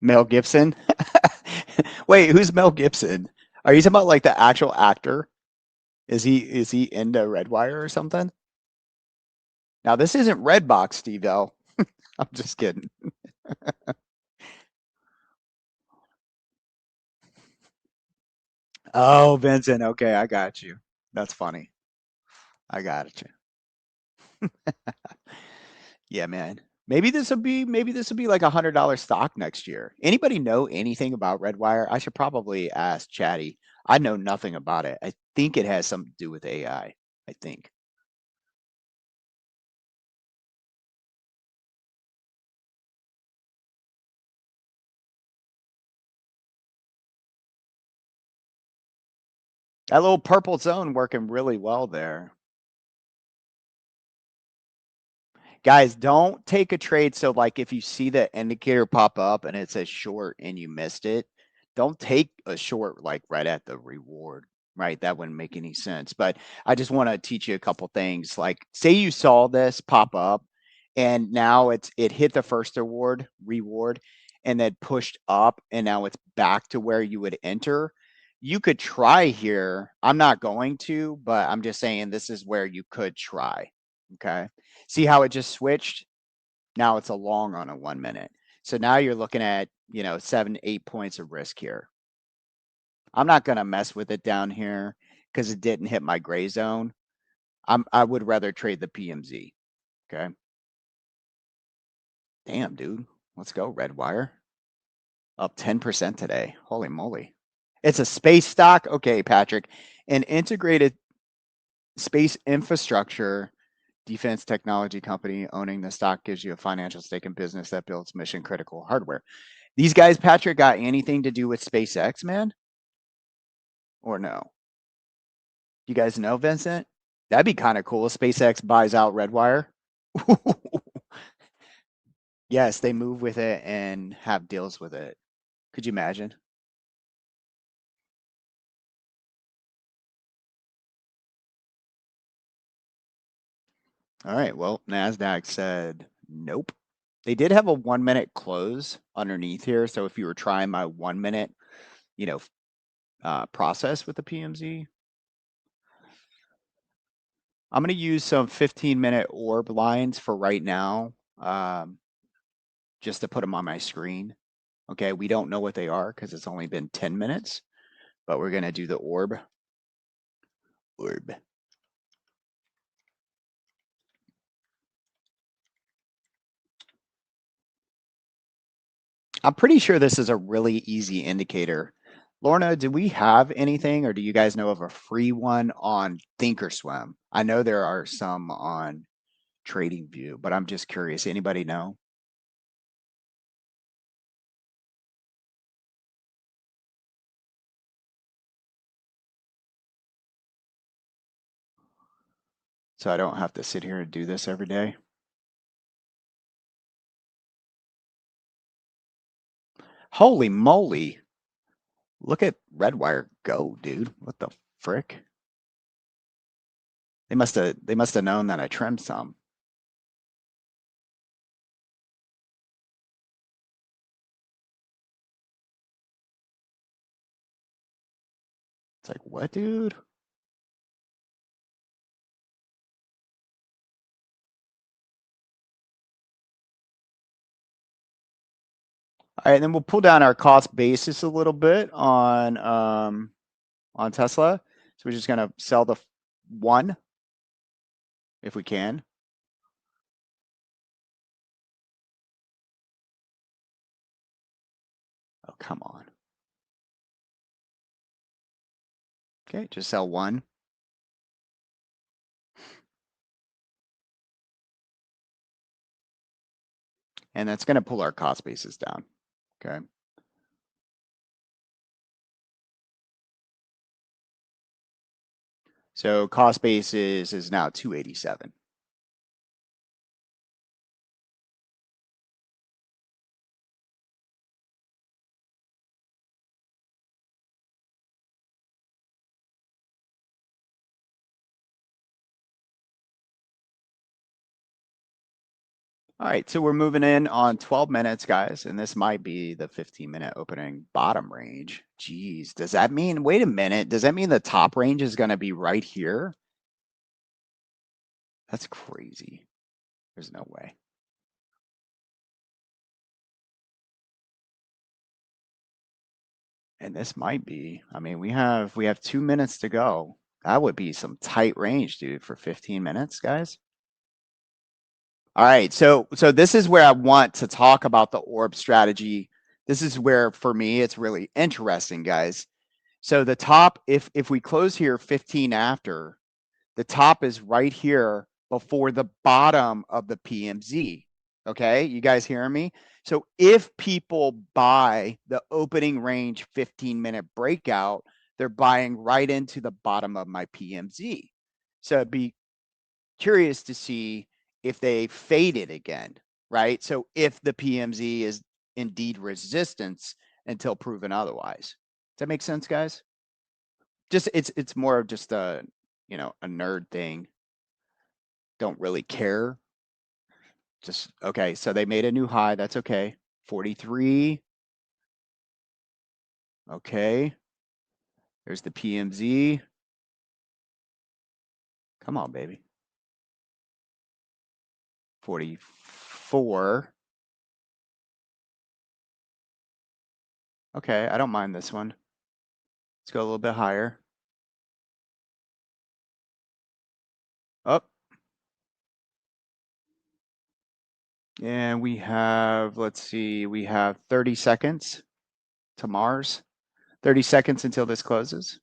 Mel Gibson. Wait, who's Mel Gibson? Are you talking about like the actual actor? Is he into Redwire or something? Now this isn't Redbox, Steve L. I'm just kidding. Oh, Vincent. Okay, I got you. That's funny. I got you. Yeah, man. Maybe this will be like $100 stock next year. Anybody know anything about Redwire? I should probably ask Chatty. I know nothing about it. I think it has something to do with AI. I think. That little purple zone working really well there. Guys, don't take a trade. So, like, if you see the indicator pop up and it says short and you missed it, don't take a short like right at the reward, right? That wouldn't make any sense. But I just want to teach you a couple things. Like, say you saw this pop up and now it hit the first reward and then pushed up and now it's back to where you would enter. You could try here. I'm not going to, but I'm just saying this is where you could try. Okay. See how it just switched? Now it's a long on a 1-minute. So now you're looking at, 7, 8 points of risk here. I'm not going to mess with it down here because it didn't hit my gray zone. I would rather trade the PMZ. Okay. Damn, dude. Let's go, Redwire. Up 10% today. Holy moly. It's a space stock. Okay, Patrick. An integrated space infrastructure defense technology company. Owning the stock gives you a financial stake in business that builds mission critical hardware. These guys, Patrick, got anything to do with SpaceX, man? Or no? You guys know, Vincent? That'd be kind of cool. SpaceX buys out Redwire. Yes, they move with it and have deals with it. Could you imagine? All right. Well, NASDAQ said nope. They did have a 1 minute close underneath here. So if you were trying my 1 minute, process with the PMZ, I'm going to use some 15-minute orb lines for right now, just to put them on my screen. Okay. We don't know what they are because it's only been 10 minutes, but we're going to do the orb. Orb. I'm pretty sure this is a really easy indicator. Lorna, do we have anything or do you guys know of a free one on Thinkorswim? I know there are some on TradingView, but I'm just curious. Anybody know? So I don't have to sit here and do this every day. Holy moly. Look at Redwire go, dude. What the frick? They must have known that I trimmed some. It's like, what, dude? All right, and then we'll pull down our cost basis a little bit on Tesla. So we're just gonna sell the 1 if we can. Oh, come on. Okay, just sell 1. And that's gonna pull our cost basis down. Okay. So cost basis is now 287. All right, so we're moving in on 12 minutes, guys, and this might be the 15-minute opening bottom range. Geez, does that mean, wait a minute, does that mean the top range is going to be right here? That's crazy. There's no way. And this might be, I mean, we have 2 minutes to go. That would be some tight range, dude, for 15 minutes, guys. All right, so this is where I want to talk about the orb strategy. This is where, for me, it's really interesting, guys. So the top, if we close here 15 after, the top is right here before the bottom of the PMZ. Okay, you guys hearing me? So if people buy the opening range 15-minute breakout, they're buying right into the bottom of my PMZ. So it'd be curious to see if they fade it again, right? So if the PMZ is indeed resistance until proven otherwise. Does that make sense, guys? Just it's more of just a a nerd thing. Don't really care. Just okay, so they made a new high. That's okay. 43. Okay. There's the PMZ. Come on, baby. 44. Okay, I don't mind this one. Let's go a little bit higher. Up. And we have, let's see, we have 30 seconds. to Mars. 30 seconds until this closes.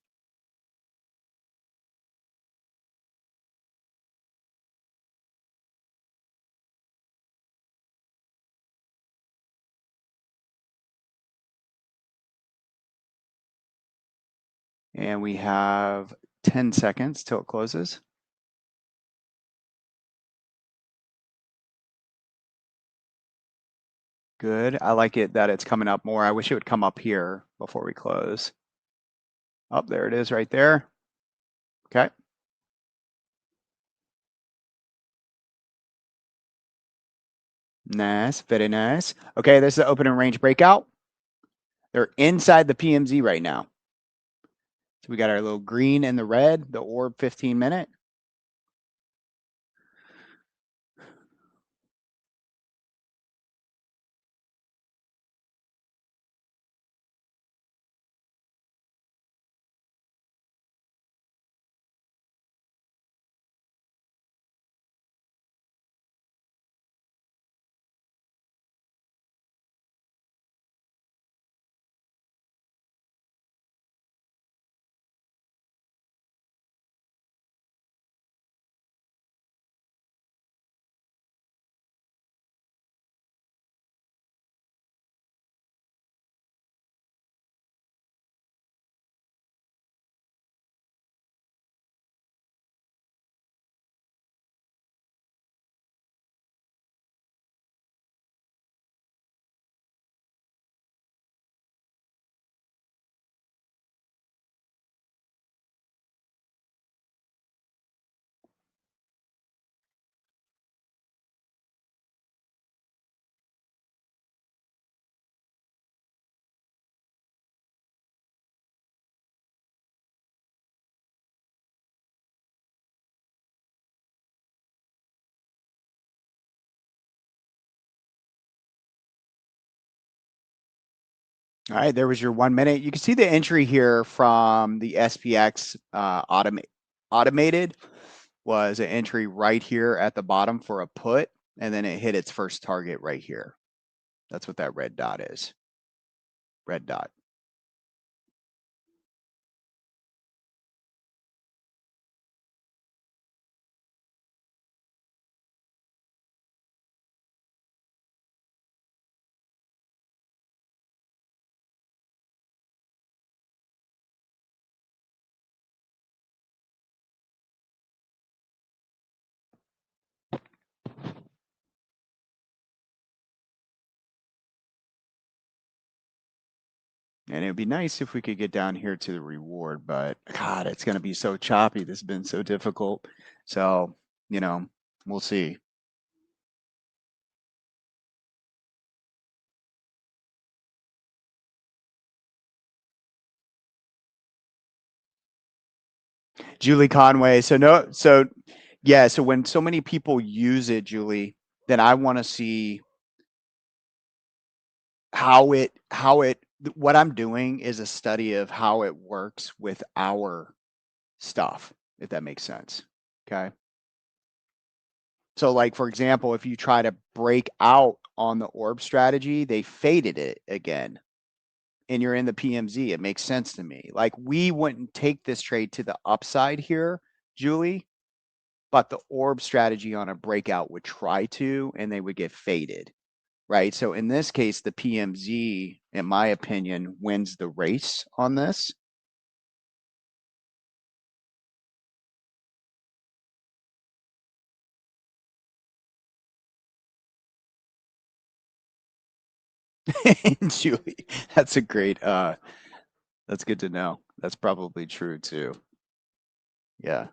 And we have 10 seconds till it closes. Good. I like it that it's coming up more. I wish it would come up here before we close. Oh, there it is right there. Okay. Nice. Very nice. Okay, this is the open and range breakout. They're inside the PMZ right now. So we got our little green and the red, the orb 15-minute. All right, there was your 1 minute. You can see the entry here from the SPX automated was an entry right here at the bottom for a put, and then it hit its first target right here. That's what that red dot is. Red dot. And it would be nice if we could get down here to the reward, but God, it's going to be so choppy. This has been so difficult. So, you know, we'll see. Julie Conway. So yeah, so when so many people use it, Julie, then I want to see what I'm doing is a study of how it works with our stuff, if that makes sense. Okay. So like for example, if you try to break out on the orb strategy, they faded it again. And you're in the PMZ. It makes sense to me. Like we wouldn't take this trade to the upside here, Julie, but the orb strategy on a breakout would try to, and they would get faded. Right. So in this case, the PMZ, in my opinion, wins the race on this. Julie, that's a great that's good to know. That's probably true too. Yeah.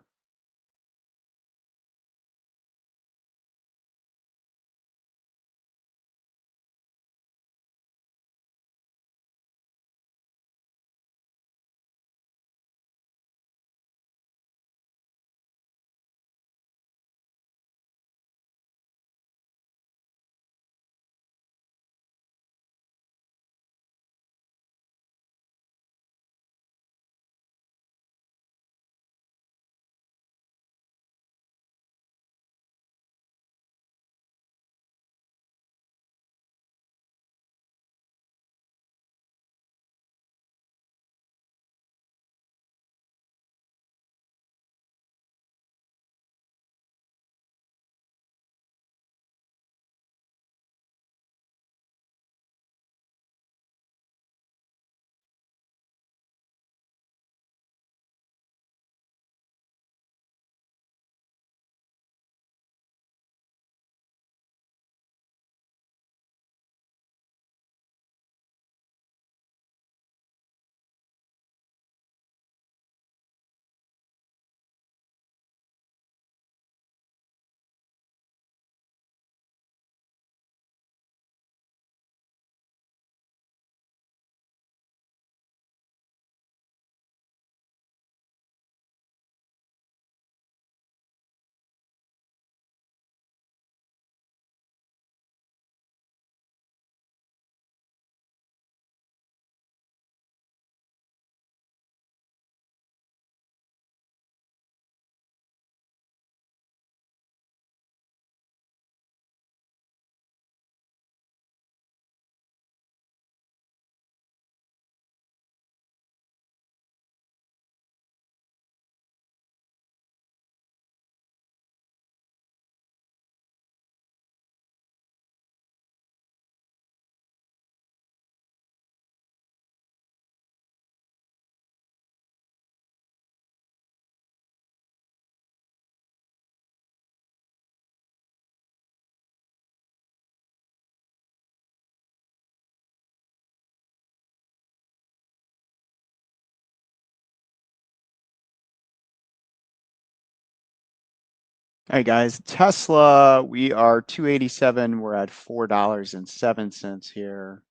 All right, guys. Tesla, we are 287. We're at $4.07 here.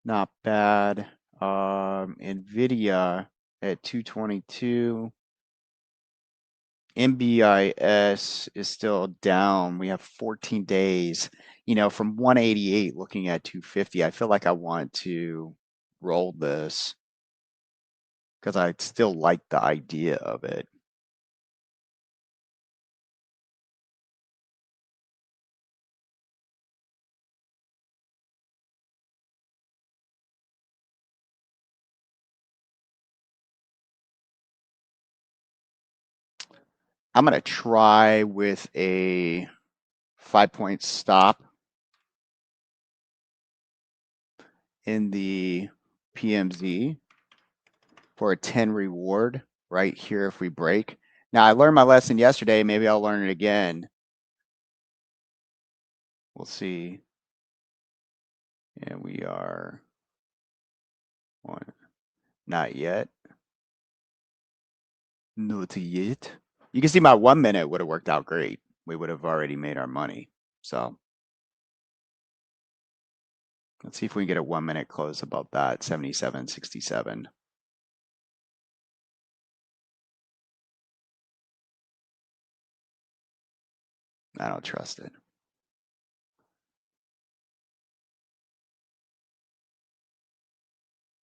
Not bad. Nvidia at 222. MBIS is still down. We have 14 days, from 188 looking at 250. I feel like I want to roll this because I still like the idea of it. I'm going to try with a 5-point stop in the PMZ for a 10 reward right here if we break. Now, I learned my lesson yesterday. Maybe I'll learn it again. We'll see. And we are one. Not yet. Not yet. You can see my 1 minute would have worked out great. We would have already made our money. So let's see if we can get a 1 minute close above that, 77.67. I don't trust it.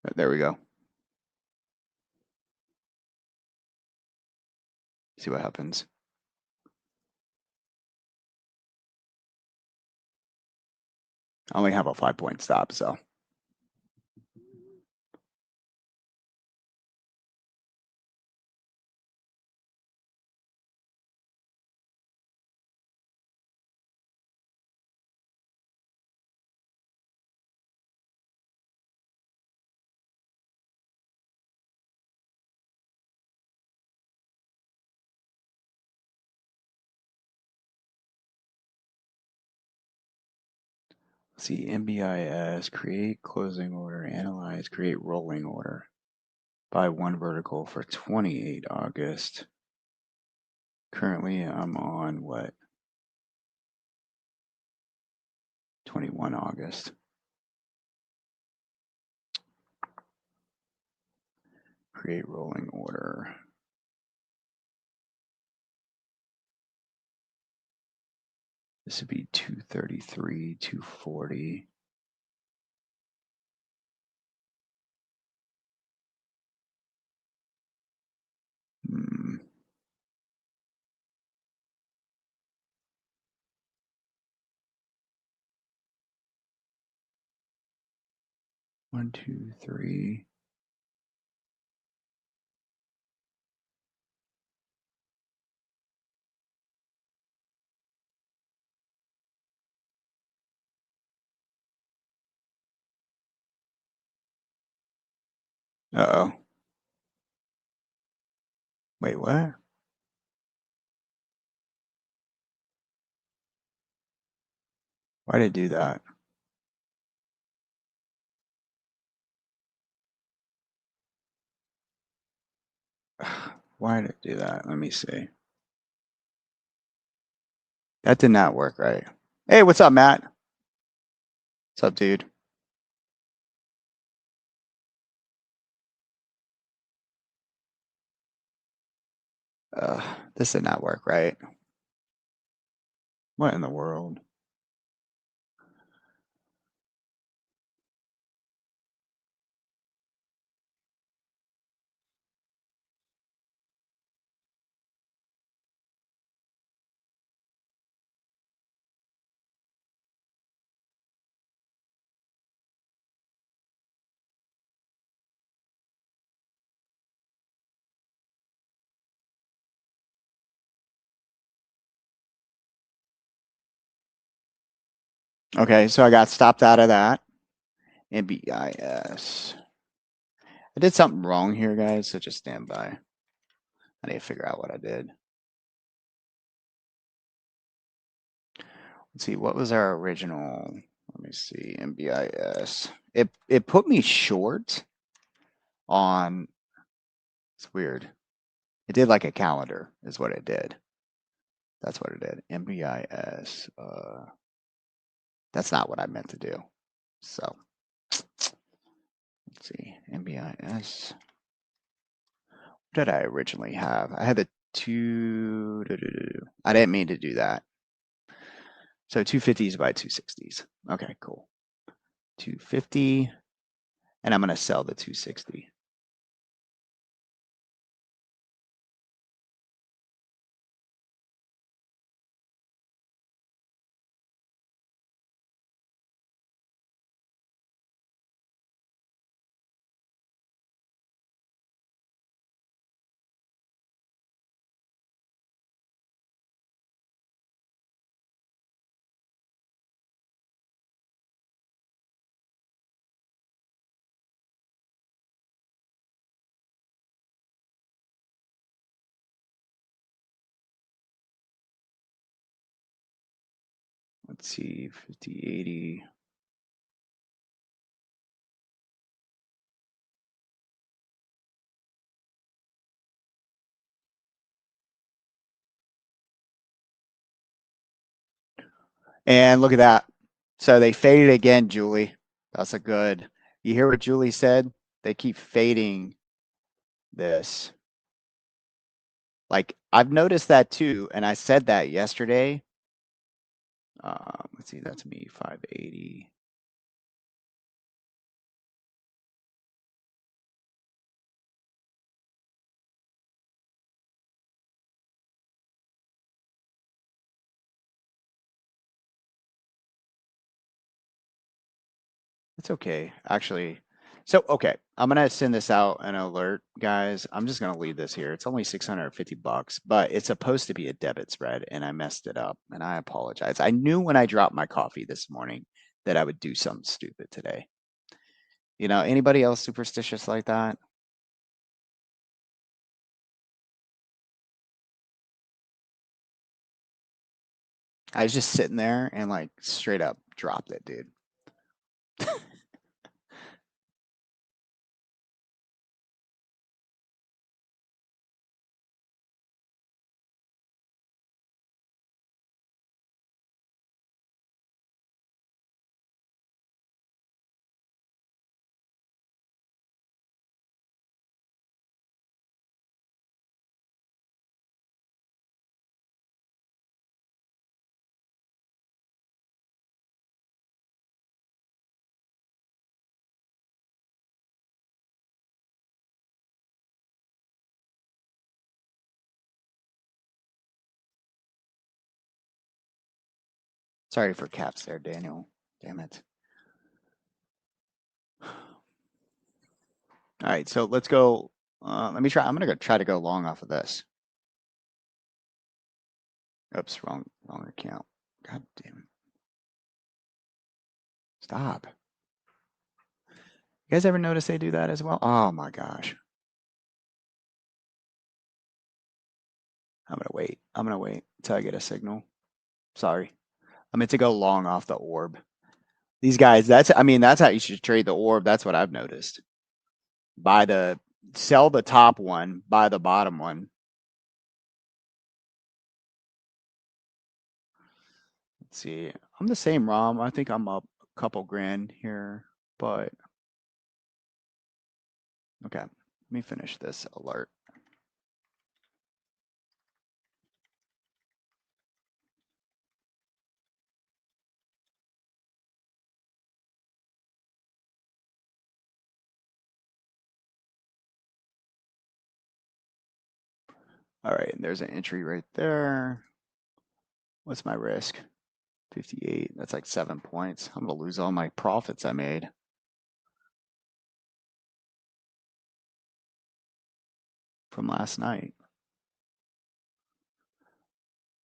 But there we go. See what happens. I only have a 5-point stop, so. See, MBIS, create closing order, analyze, create rolling order. Buy one vertical for 28 August. Currently, I'm on what? 21 August. Create rolling order. This would be 233, 240. Hmm. One, two, three. Uh-oh. Wait, what? Why did it do that? Why did it do that? Let me see. That did not work right. Hey, what's up, Matt? What's up, dude? This did not work right. What in the world? Okay, so I got stopped out of that. MBIS. I did something wrong here, guys, so just stand by. I need to figure out what I did. Let's see, what was our original? Let me see, MBIS. It put me short on, it's weird. It did like a calendar is what it did. That's what it did. MBIS. That's not what I meant to do. So let's see. MBIS. What did I originally have? I had the two. I didn't mean to do that. So 250s by 260s. Okay, cool. 250. And I'm going to sell the 260. Let's see, 50, 80. And look at that. So they faded again, Julie. That's a good. You hear what Julie said? They keep fading this. Like I've noticed that too, and I said that yesterday. Let's see, that's me, 580. It's okay, actually. So, okay, I'm gonna send this out an alert, guys. I'm just gonna leave this here. It's only 650 bucks, but it's supposed to be a debit spread, and I messed it up, and I apologize. I knew when I dropped my coffee this morning that I would do something stupid today. You know, anybody else superstitious like that? I was just sitting there and like straight up dropped it, dude. Sorry for caps there, Daniel. Damn it. All right, so let's go. Let me try. I'm gonna go try to go long off of this. Oops, wrong account. God damn it. Stop. You guys ever notice they do that as well? Oh my gosh. I'm gonna wait. I'm gonna wait until I get a signal. Sorry. I meant to go long off the orb. These guys, I mean, that's how you should trade the orb. That's what I've noticed. Sell the top one, buy the bottom one. Let's see. I'm the same ROM. I think I'm up a couple grand here, but okay. Let me finish this alert. All right, and there's an entry right there. What's my risk? 58. That's like 7 points. I'm gonna lose all my profits I made from last night.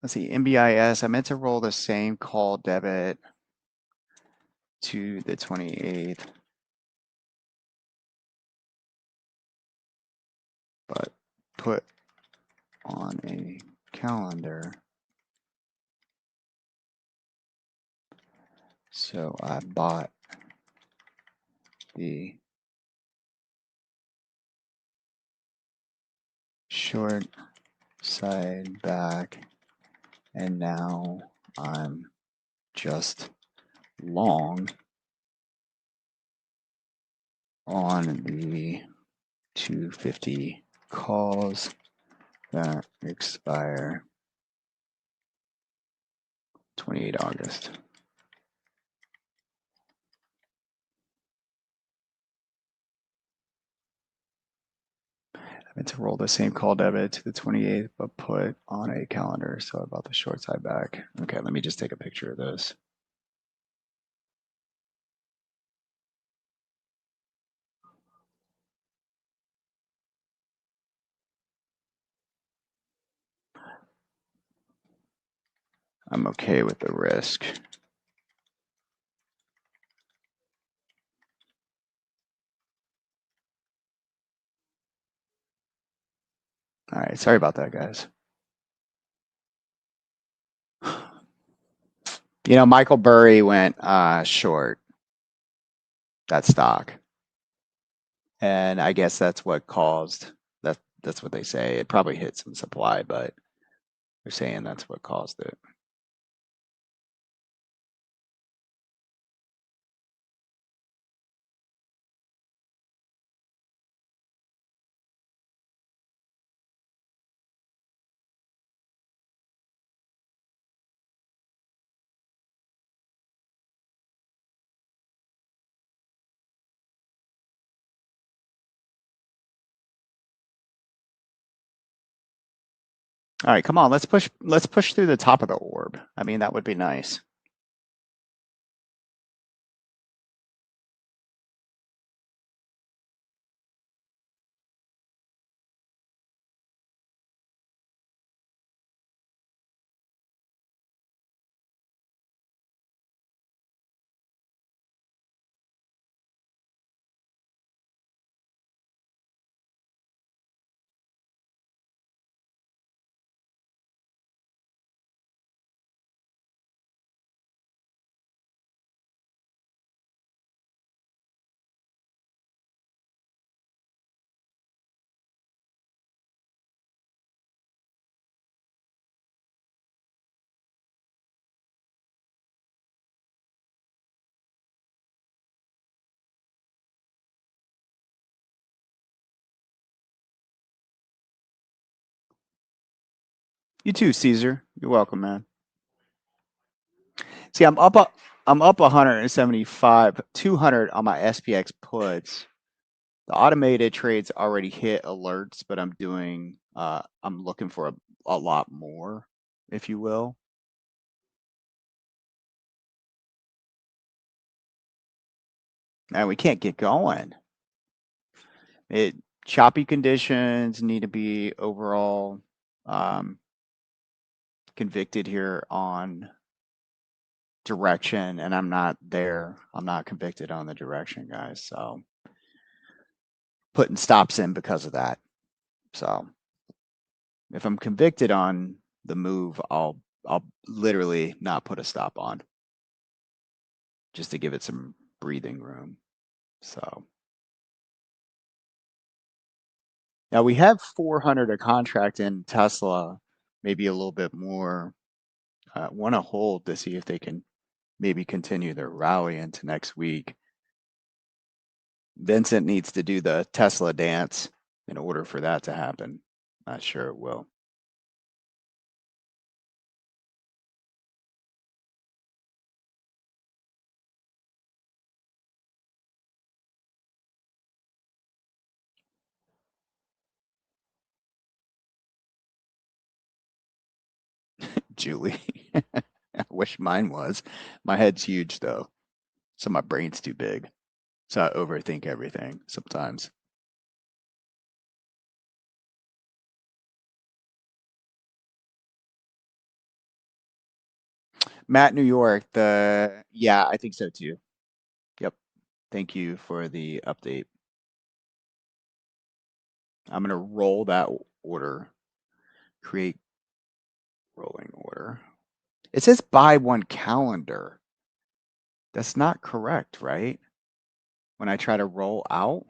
Let's see, MBIS. I meant to roll the same call debit to the 28th, but put on a calendar. So I bought the short side back And now I'm just long on the 250 calls that expire 28 August. I meant to roll the same call debit to the 28th, but put on a calendar. So about the short side back. Okay, let me just take a picture of this. I'm okay with the risk. All right, sorry about that, guys. You know, Michael Burry went short that stock. And I guess that's what caused that's what they say. It probably hit some supply, but they're saying that's what caused it. All right, come on, let's push through the top of the orb. I mean, that would be nice. You too, Caesar. You're welcome, man. See, I'm up 175, 200 on my SPX puts. The automated trades already hit alerts, but I'm looking for a lot more, if you will. And we can't get going. Choppy conditions need to be overall convicted here on direction, and I'm not there. I'm not convicted on the direction, guys. So putting stops in because of that. So if I'm convicted on the move, I'll literally not put a stop on just to give it some breathing room. So now we have 400 a contract in Tesla, maybe a little bit more. Want to hold to see if they can maybe continue their rally into next week. Vincent needs to do the Tesla dance in order for that to happen. Not sure it will. Julie. I wish mine was. My head's huge though, so my brain's too big. So I overthink everything sometimes. Matt, New York. Yeah, I think so too. Yep. Thank you for the update. I'm gonna roll that order. Create rolling order. It says buy one calendar. That's not correct, right? When I try to roll out.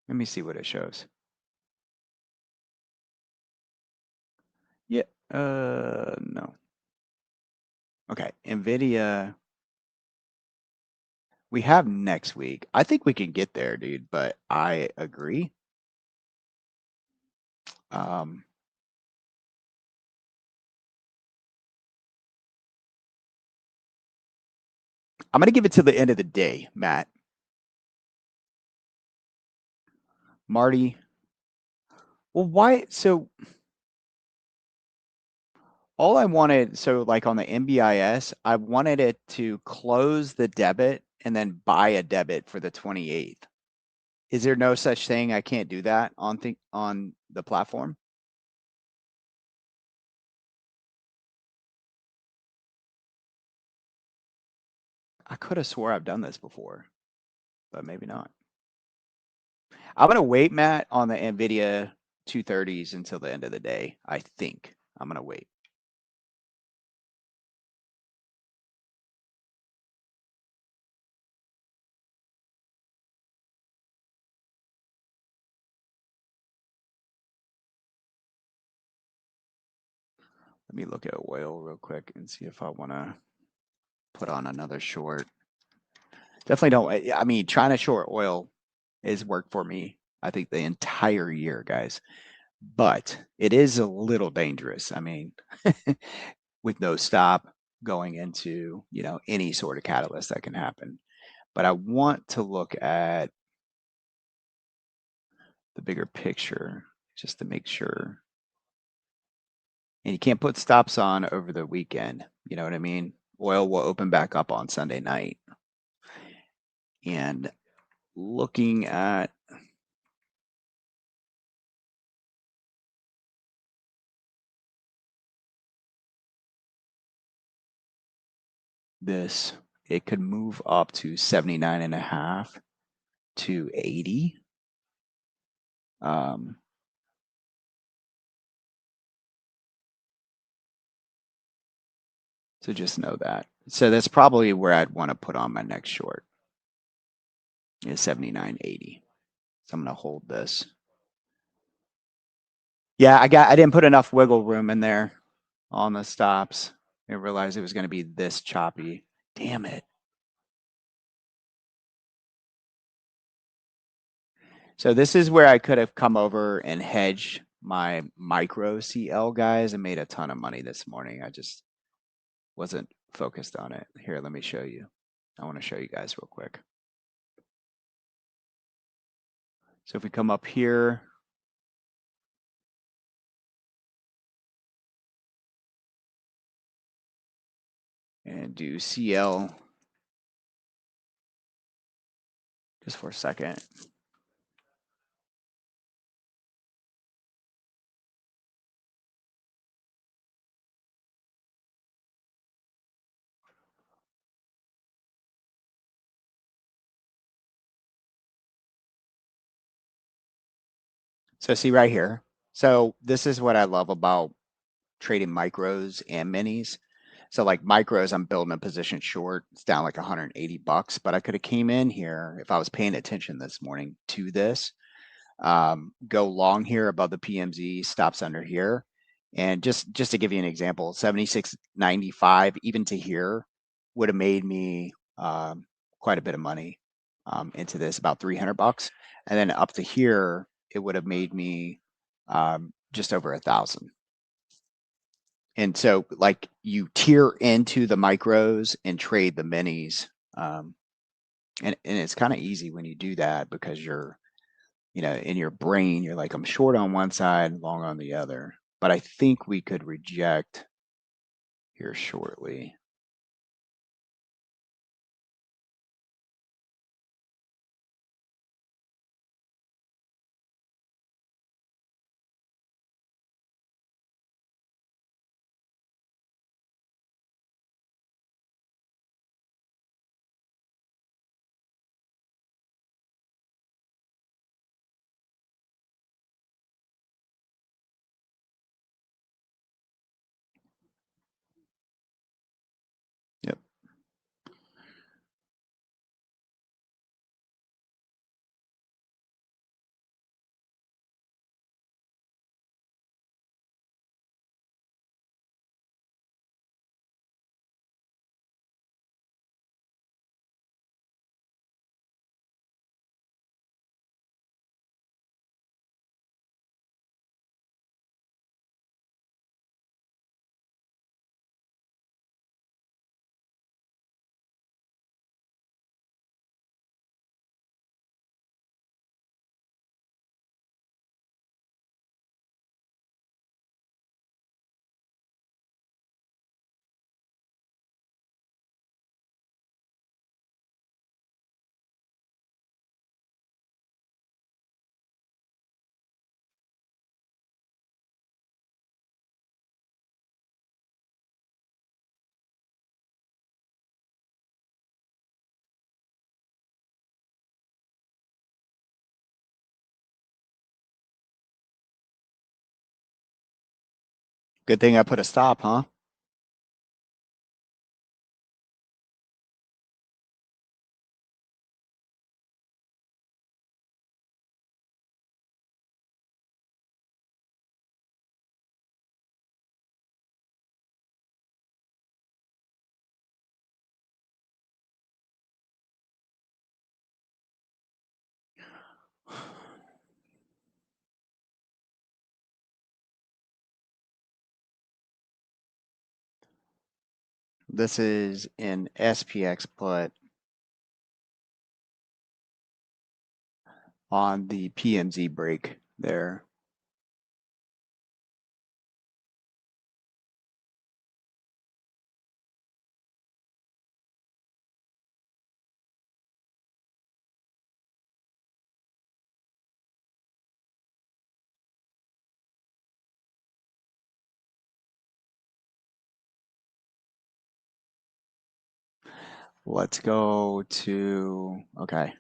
Let me see what it shows. Yeah, no. Okay, NVIDIA, we have next week. I think we can get there, dude, but I agree. Um, I'm gonna give it to the end of the day, Matt. Marty, well, why? So all I wanted, so like on the NBIS, I wanted it to close the debit and then buy a debit for the 28th. Is there no such thing? I can't do that on the platform? I could have swore I've done this before, but maybe not. I'm gonna wait, Matt, on the NVIDIA 230s until the end of the day. I think I'm gonna wait. Let me look at oil real quick and see if I want to put on another short. Definitely don't. I mean, trying to short oil is work for me. I think the entire year, guys. But it is a little dangerous. I mean, with no stop going into any sort of catalyst that can happen. But I want to look at the bigger picture just to make sure. And you can't put stops on over the weekend. You know what I mean? Oil will open back up on Sunday night. And looking at this, it could move up to 79.5 to 80. Um, so just know that. So that's probably where I'd want to put on my next short is 79.80. So I'm going to hold this. Yeah, I didn't put enough wiggle room in there on the stops. I realized it was going to be this choppy. Damn it. So this is where I could have come over and hedged my micro CL guys and made a ton of money this morning. I just wasn't focused on it. Here, let me show you. I want to show you guys real quick. So if we come up here, and do CL just for a second. So see right here. So this is what I love about trading micros and minis. So like micros, I'm building a position short. It's down like 180 bucks, but I could have came in here if I was paying attention this morning to this. Go long here above the PMZ, stops under here. And just to give you an example, 76.95 even to here would have made me quite a bit of money into this, about 300 bucks. And then up to here, it would have made me just over 1,000. And so like you tier into the micros and trade the minis. And it's kind of easy when you do that because you're in your brain, you're like, I'm short on one side, long on the other. But I think we could reject here shortly. Good thing I put a stop, huh? This is an SPX put on the PMZ break there. Let's go to, okay.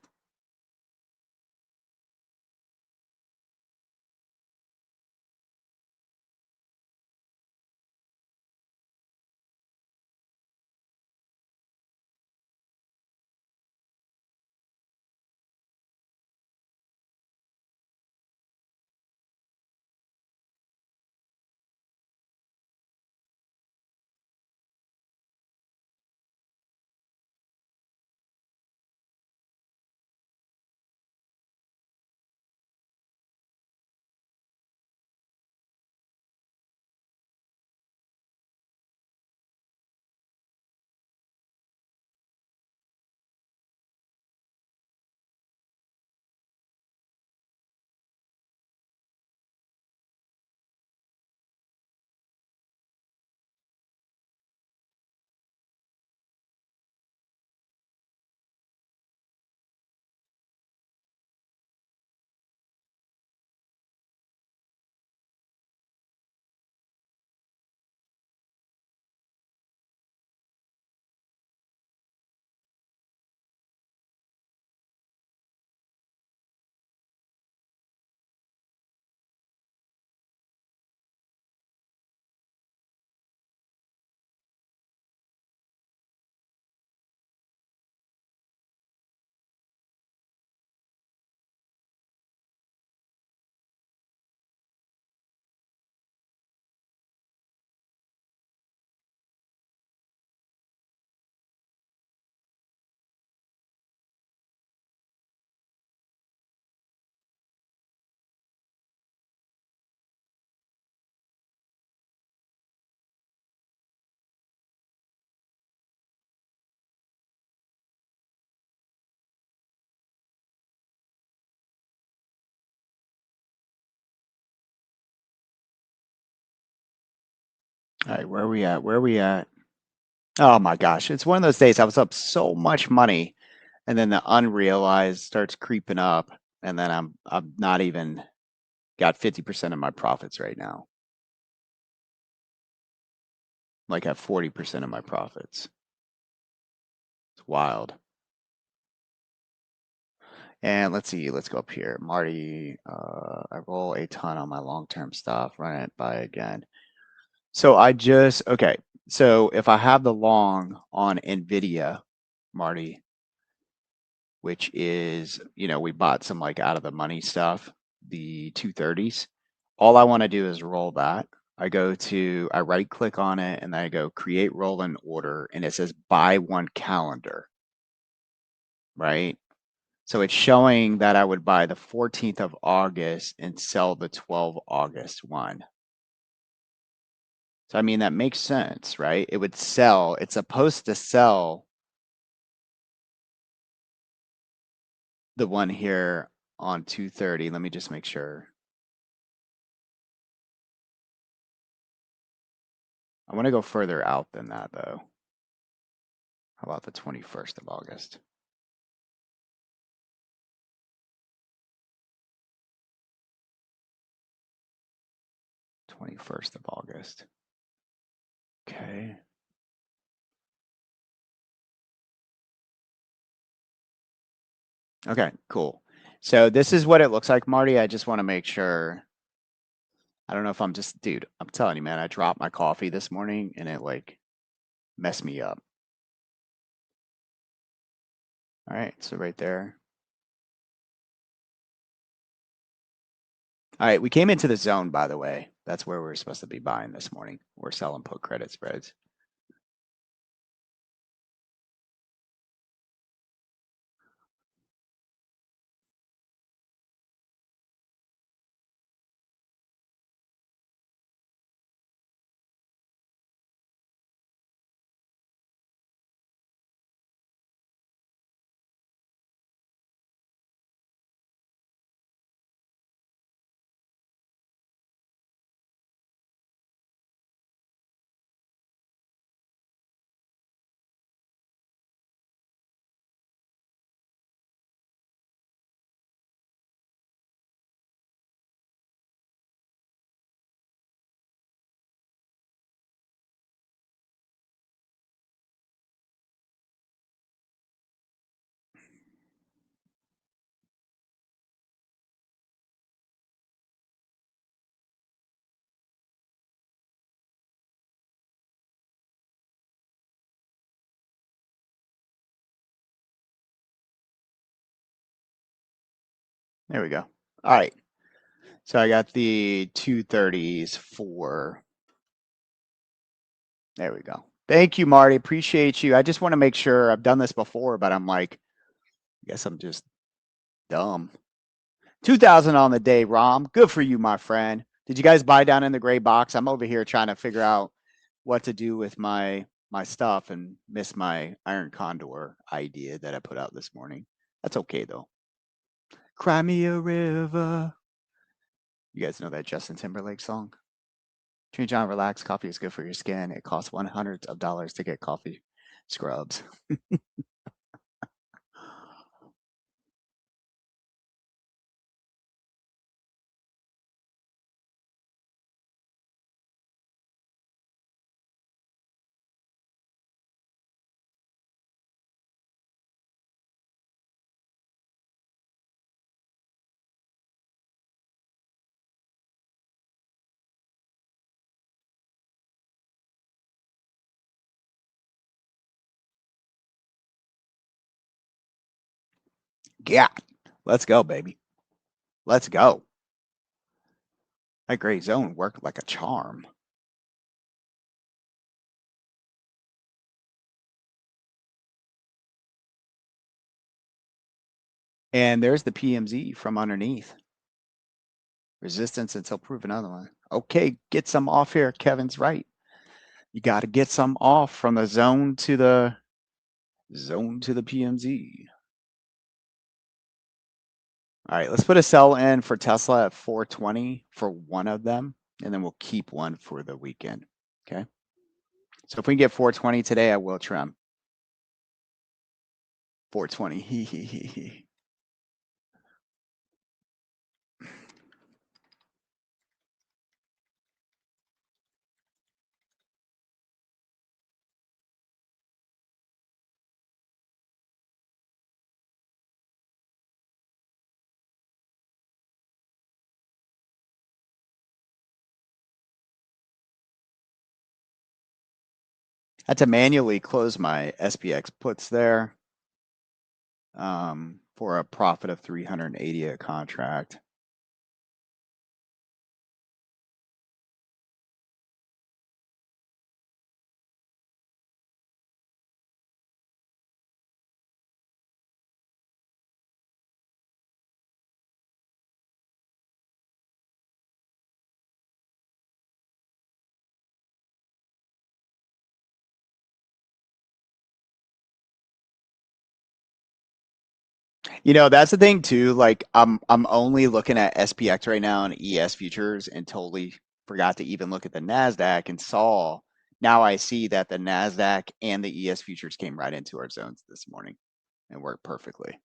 All right, where are we at? Where are we at? Oh my gosh, it's one of those days I was up so much money and then the unrealized starts creeping up and then I'm not even got 50% of my profits right now. Like at 40% of my profits. It's wild. And let's see, let's go up here. Marty, I roll a ton on my long-term stuff, run it by again. So okay. So if I have the long on NVIDIA, Marty, which is, we bought some like out of the money stuff, the 230s. All I want to do is roll that. I right click on it and then I go create roll in order and it says buy one calendar, right? So it's showing that I would buy the 14th of August and sell the 12 August one. So I mean, that makes sense, right? It would sell, it's supposed to sell the one here on 230. Let me just make sure. I want to go further out than that though. How about the 21st of August? 21st of August. Okay. Okay, cool. So this is what it looks like, Marty. I just want to make sure I don't know if I'm just, dude, I'm telling you, man, I dropped my coffee this morning and it like messed me up. All right, so right there. All right, we came into the zone, by the way. That's where we're supposed to be buying this morning. We're selling put credit spreads. There we go. All right. So I got the 230s for. There we go. Thank you, Marty. Appreciate you. I just want to make sure I've done this before, but I'm like, I guess I'm just dumb. 2000 on the day, Rom. Good for you, my friend. Did you guys buy down in the gray box? I'm over here trying to figure out what to do with my stuff and miss my Iron Condor idea that I put out this morning. That's okay though. Cry me a river. You guys know that Justin Timberlake song? Change on, relax. Coffee is good for your skin. It costs $100 to get coffee scrubs. Yeah. Let's go, baby. Let's go. That gray zone worked like a charm. And there's the PMZ from underneath. Resistance until proven otherwise. Okay, get some off here. Kevin's right. You got to get some off from the zone to the PMZ. All right, let's put a sell in for Tesla at 420 for one of them, and then we'll keep one for the weekend. Okay. So if we can get 420 today, I will trim. 420. I had to manually close my SPX puts there for a profit of 380 a contract. You know, that's the thing too. Like I'm only looking at SPX right now and ES futures and totally forgot to even look at the NASDAQ and saw now I see that the NASDAQ and the ES futures came right into our zones this morning and worked perfectly.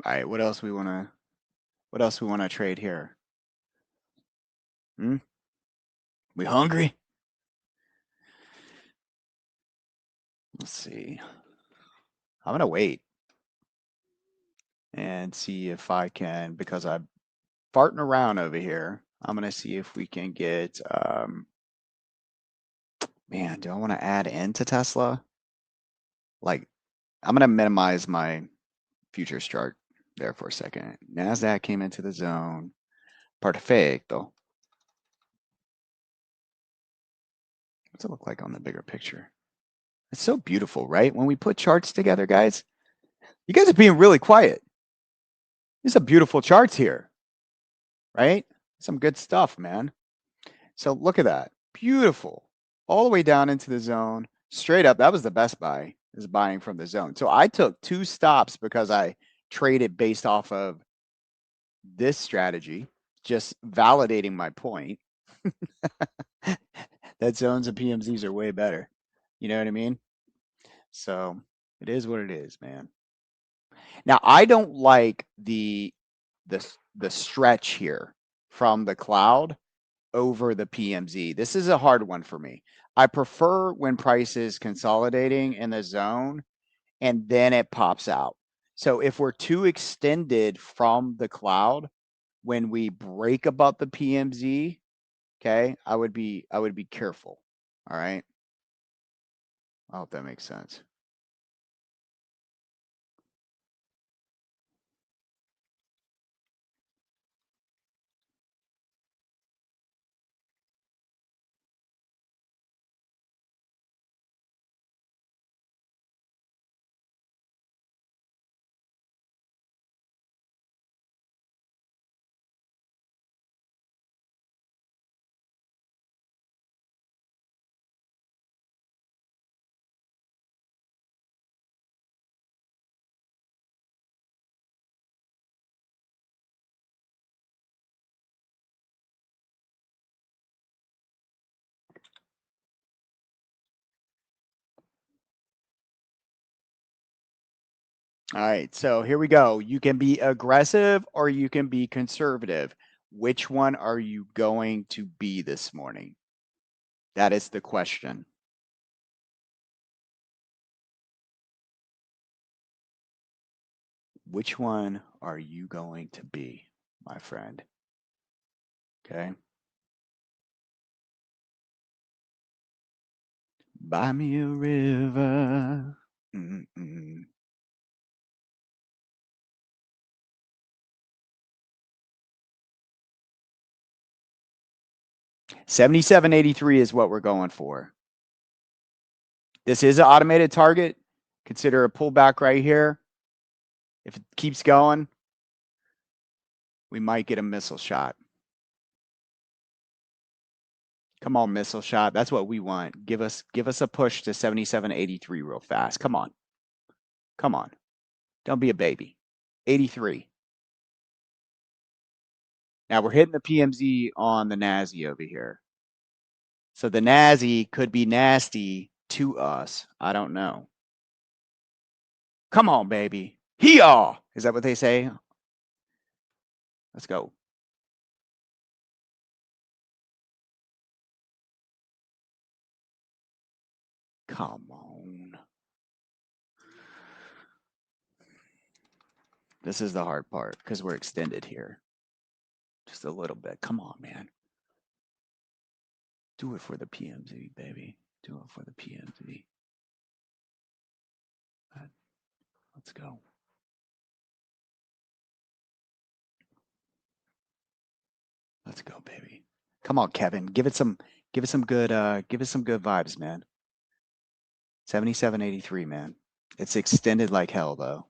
All right, what else we wanna trade here? Hmm? We hungry? Let's see. I'm gonna wait and see if I can, because I'm farting around over here. I'm gonna see if we can get man, do I want to add into Tesla? Like, I'm gonna minimize my futures chart there for a second. NASDAQ came into the zone. Perfecto. What's it look like on the bigger picture? It's so beautiful, right? When we put charts together, guys, you guys are being really quiet. These are beautiful charts here, right? Some good stuff, man. So look at that. Beautiful. All the way down into the zone, straight up. That was the best buy, is buying from the zone. So I took 2 stops because I traded based off of this strategy, just validating my point that zones and PMZs are way better. You know what I mean? So it is what it is, man. Now I don't like the stretch here from the cloud over the PMZ. This is a hard one for me. I prefer when price is consolidating in the zone and then it pops out. So if we're too extended from the cloud when we break above the PMZ, okay, I would be careful. All right. I hope that makes sense. All right, so here we go. You can be aggressive or you can be conservative. Which one are you going to be this morning? That is the question. Which one are you going to be, my friend? Okay. Buy me a river. Mm-mm. 77.83 is what we're going for. This is an automated target. Consider a pullback right here. If it keeps going, we might get a missile shot. Come on, missile shot. That's what we want. Give us a push to 77.83 real fast. Come on. Come on. Don't be a baby. 83. Now we're hitting the PMZ on the NASI over here. So the NASI could be nasty to us. I don't know. Come on, baby. Hee-haw! Is that what they say? Let's go. Come on. This is the hard part because we're extended here. Just a little bit. Come on, man. Do it for the PMZ, baby. Do it for the PMZ. Let's go. Let's go, baby. Come on, Kevin. Give it some good vibes, man. 77.83, man. It's extended like hell though.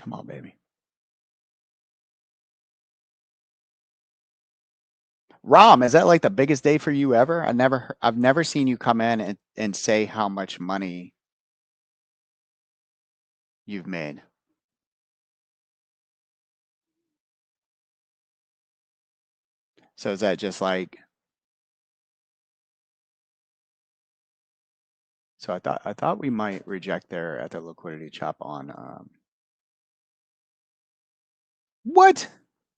Come on, baby. Rom, is that like the biggest day for you ever? I've never seen you come in and say how much money you've made. So is that just like, so I thought we might reject there at the liquidity chop on what?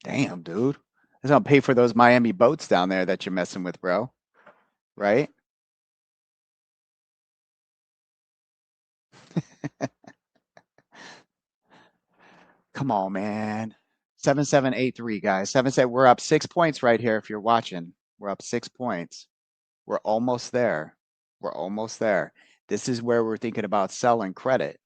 Damn, dude. That's gonna pay for those Miami boats down there that you're messing with, bro. Right? Come on, man. 7783, guys. 7 we're up 6 points right here if you're watching. We're up 6 points. We're almost there. We're almost there. This is where we're thinking about selling credit.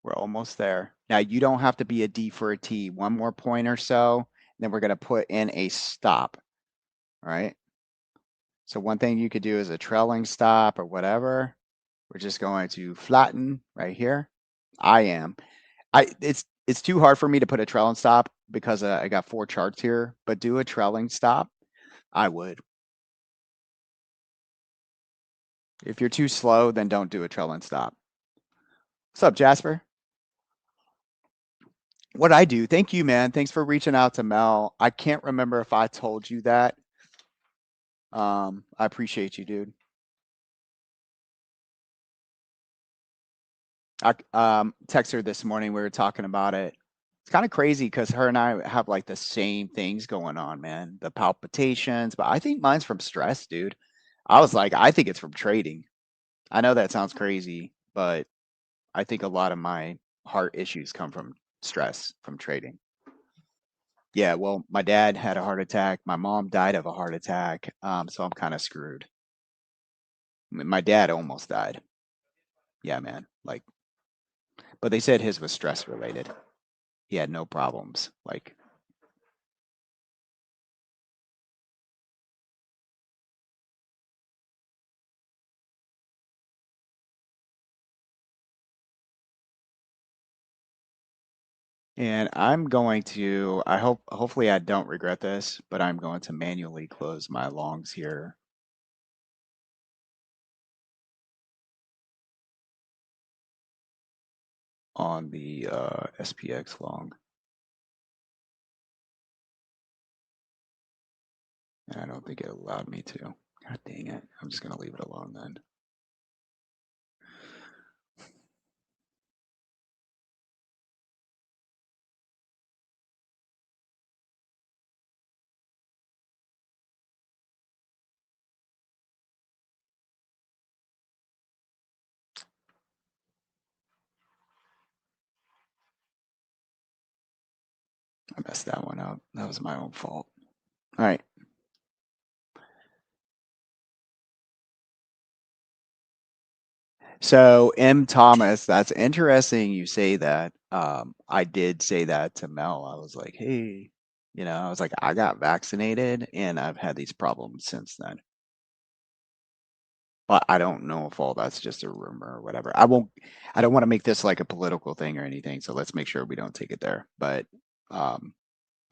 We're almost there. Now you don't have to be a D for a T. One more point or so, then we're gonna put in a stop. All right. So one thing you could do is a trailing stop or whatever. We're just going to flatten right here. I am. It's too hard for me to put a trailing stop because I got 4 charts here, but do a trailing stop. I would. If you're too slow, then don't do a trailing stop. What's up, Jasper? What I do? Thank you, man. Thanks for reaching out to Mel. I can't remember if I told you that. I appreciate you, dude. I text her this morning. We were talking about it. It's kind of crazy because her and I have like the same things going on, man. The palpitations, but I think mine's from stress, dude. I was like, I think it's from trading. I know that sounds crazy, but I think a lot of my heart issues come from stress from trading. Yeah, well, my dad had a heart attack. My mom died of a heart attack. So I'm kind of screwed. My dad almost died. Yeah, man. Like, but they said his was stress related. He had no problems. Like, and I'm going to, hopefully I don't regret this, but I'm going to manually close my longs here. On the SPX long. And I don't think it allowed me to. God dang it. I'm just going to leave it alone then. I messed that one up. That was my own fault. All right. So M. Thomas, that's interesting you say that. I did say that to Mel. I was like, hey, I was like, I got vaccinated and I've had these problems since then. But I don't know if all that's just a rumor or whatever. I don't want to make this like a political thing or anything. So let's make sure we don't take it there. But um,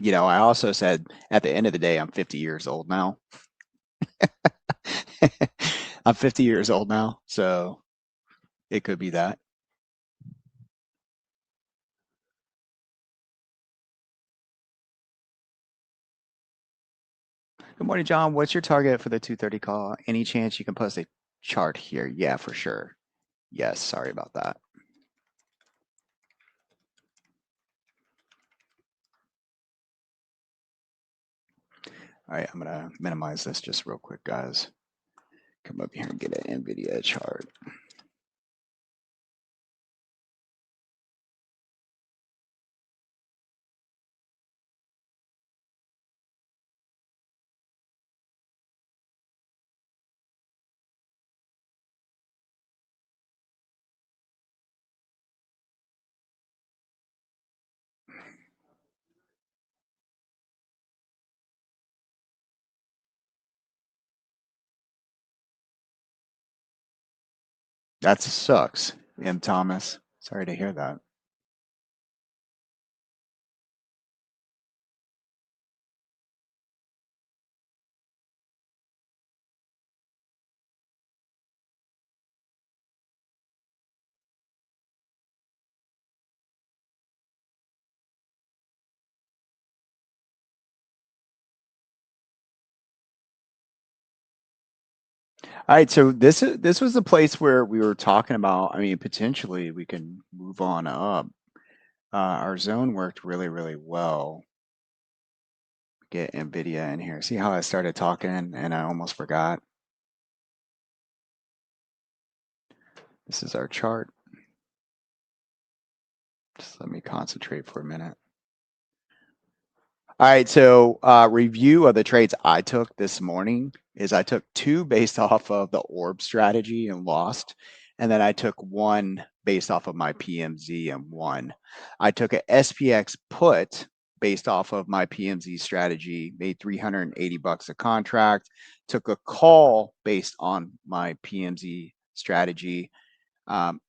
I also said at the end of the day, I'm 50 years old now. I'm 50 years old now, so it could be that. Good morning, John. What's your target for the 2:30 call? Any chance you can post a chart here? Yeah, for sure. Yes, sorry about that. All right, I'm gonna minimize this just real quick, guys. Come up here and get an NVIDIA chart. That sucks, M. Thomas. Sorry to hear that. All right, so this was the place where we were talking about. I mean, potentially we can move on up. Our zone worked really, really well. Get NVIDIA in here. See how I started talking and I almost forgot? This is our chart. Just let me concentrate for a minute. All right, so review of the trades I took this morning is I took 2 based off of the orb strategy and lost, and then I took 1 based off of my PMZ and won. I took a SPX put based off of my PMZ strategy, made $380 a contract, took a call based on my PMZ strategy,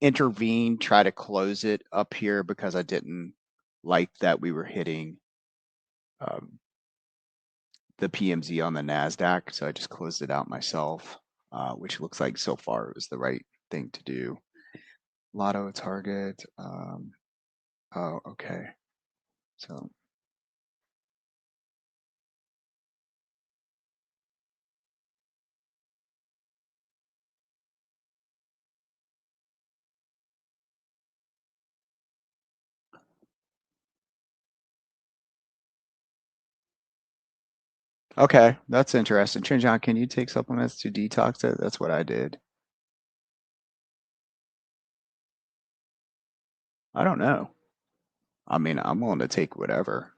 intervened, try to close it up here because I didn't like that we were hitting the PMZ on the NASDAQ. So I just closed it out myself, which looks like so far it was the right thing to do. Lotto target. Oh, okay. So okay, that's interesting. Trinjon, can you take supplements to detox it? That's what I did. I don't know. I mean, I'm willing to take whatever.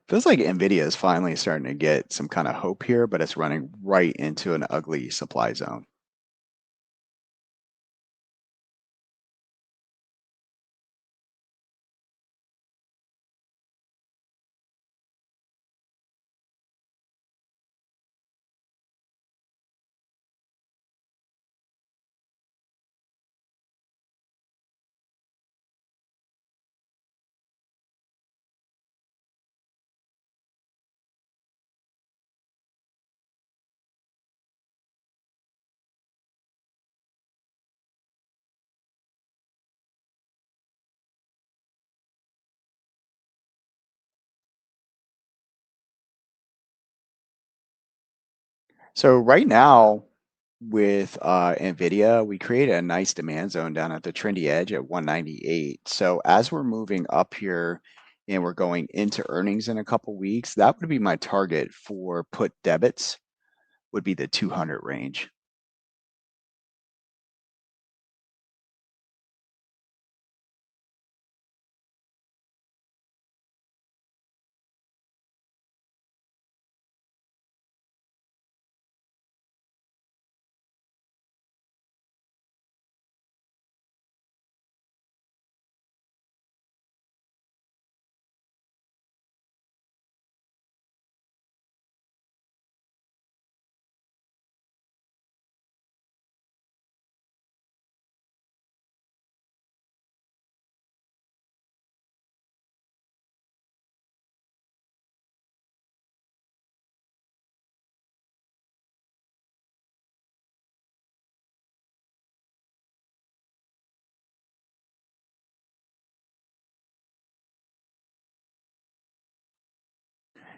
Feels like Nvidia is finally starting to get some kind of hope here, but it's running right into an ugly supply zone. So right now, with NVIDIA, we created a nice demand zone down at the trendy edge at 198. So as we're moving up here and we're going into earnings in a couple weeks, that would be my target for put debits would be the 200 range.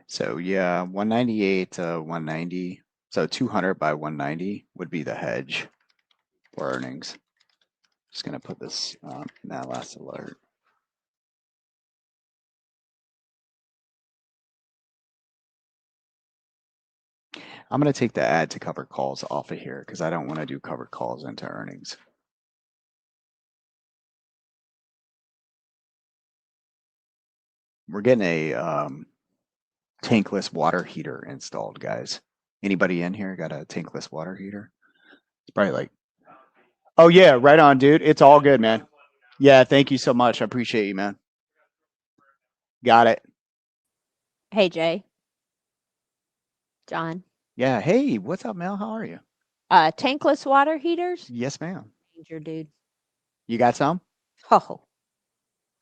So yeah, 198 to 190. So 200 by 190 would be the hedge for earnings. Just gonna put this in that last alert. I'm going to take the add to cover calls off of here because I don't want to do cover calls into earnings. We're getting a tankless water heater installed, guys. Anybody in here got a tankless water heater? It's probably like, oh yeah, right on, dude. It's all good, man. Yeah, thank you so much. I appreciate you, man. Got it. Hey, Jay. John. Yeah. Hey, what's up, Mel? How are you? Tankless water heaters? Yes, ma'am. Danger, dude. You got some? Oh,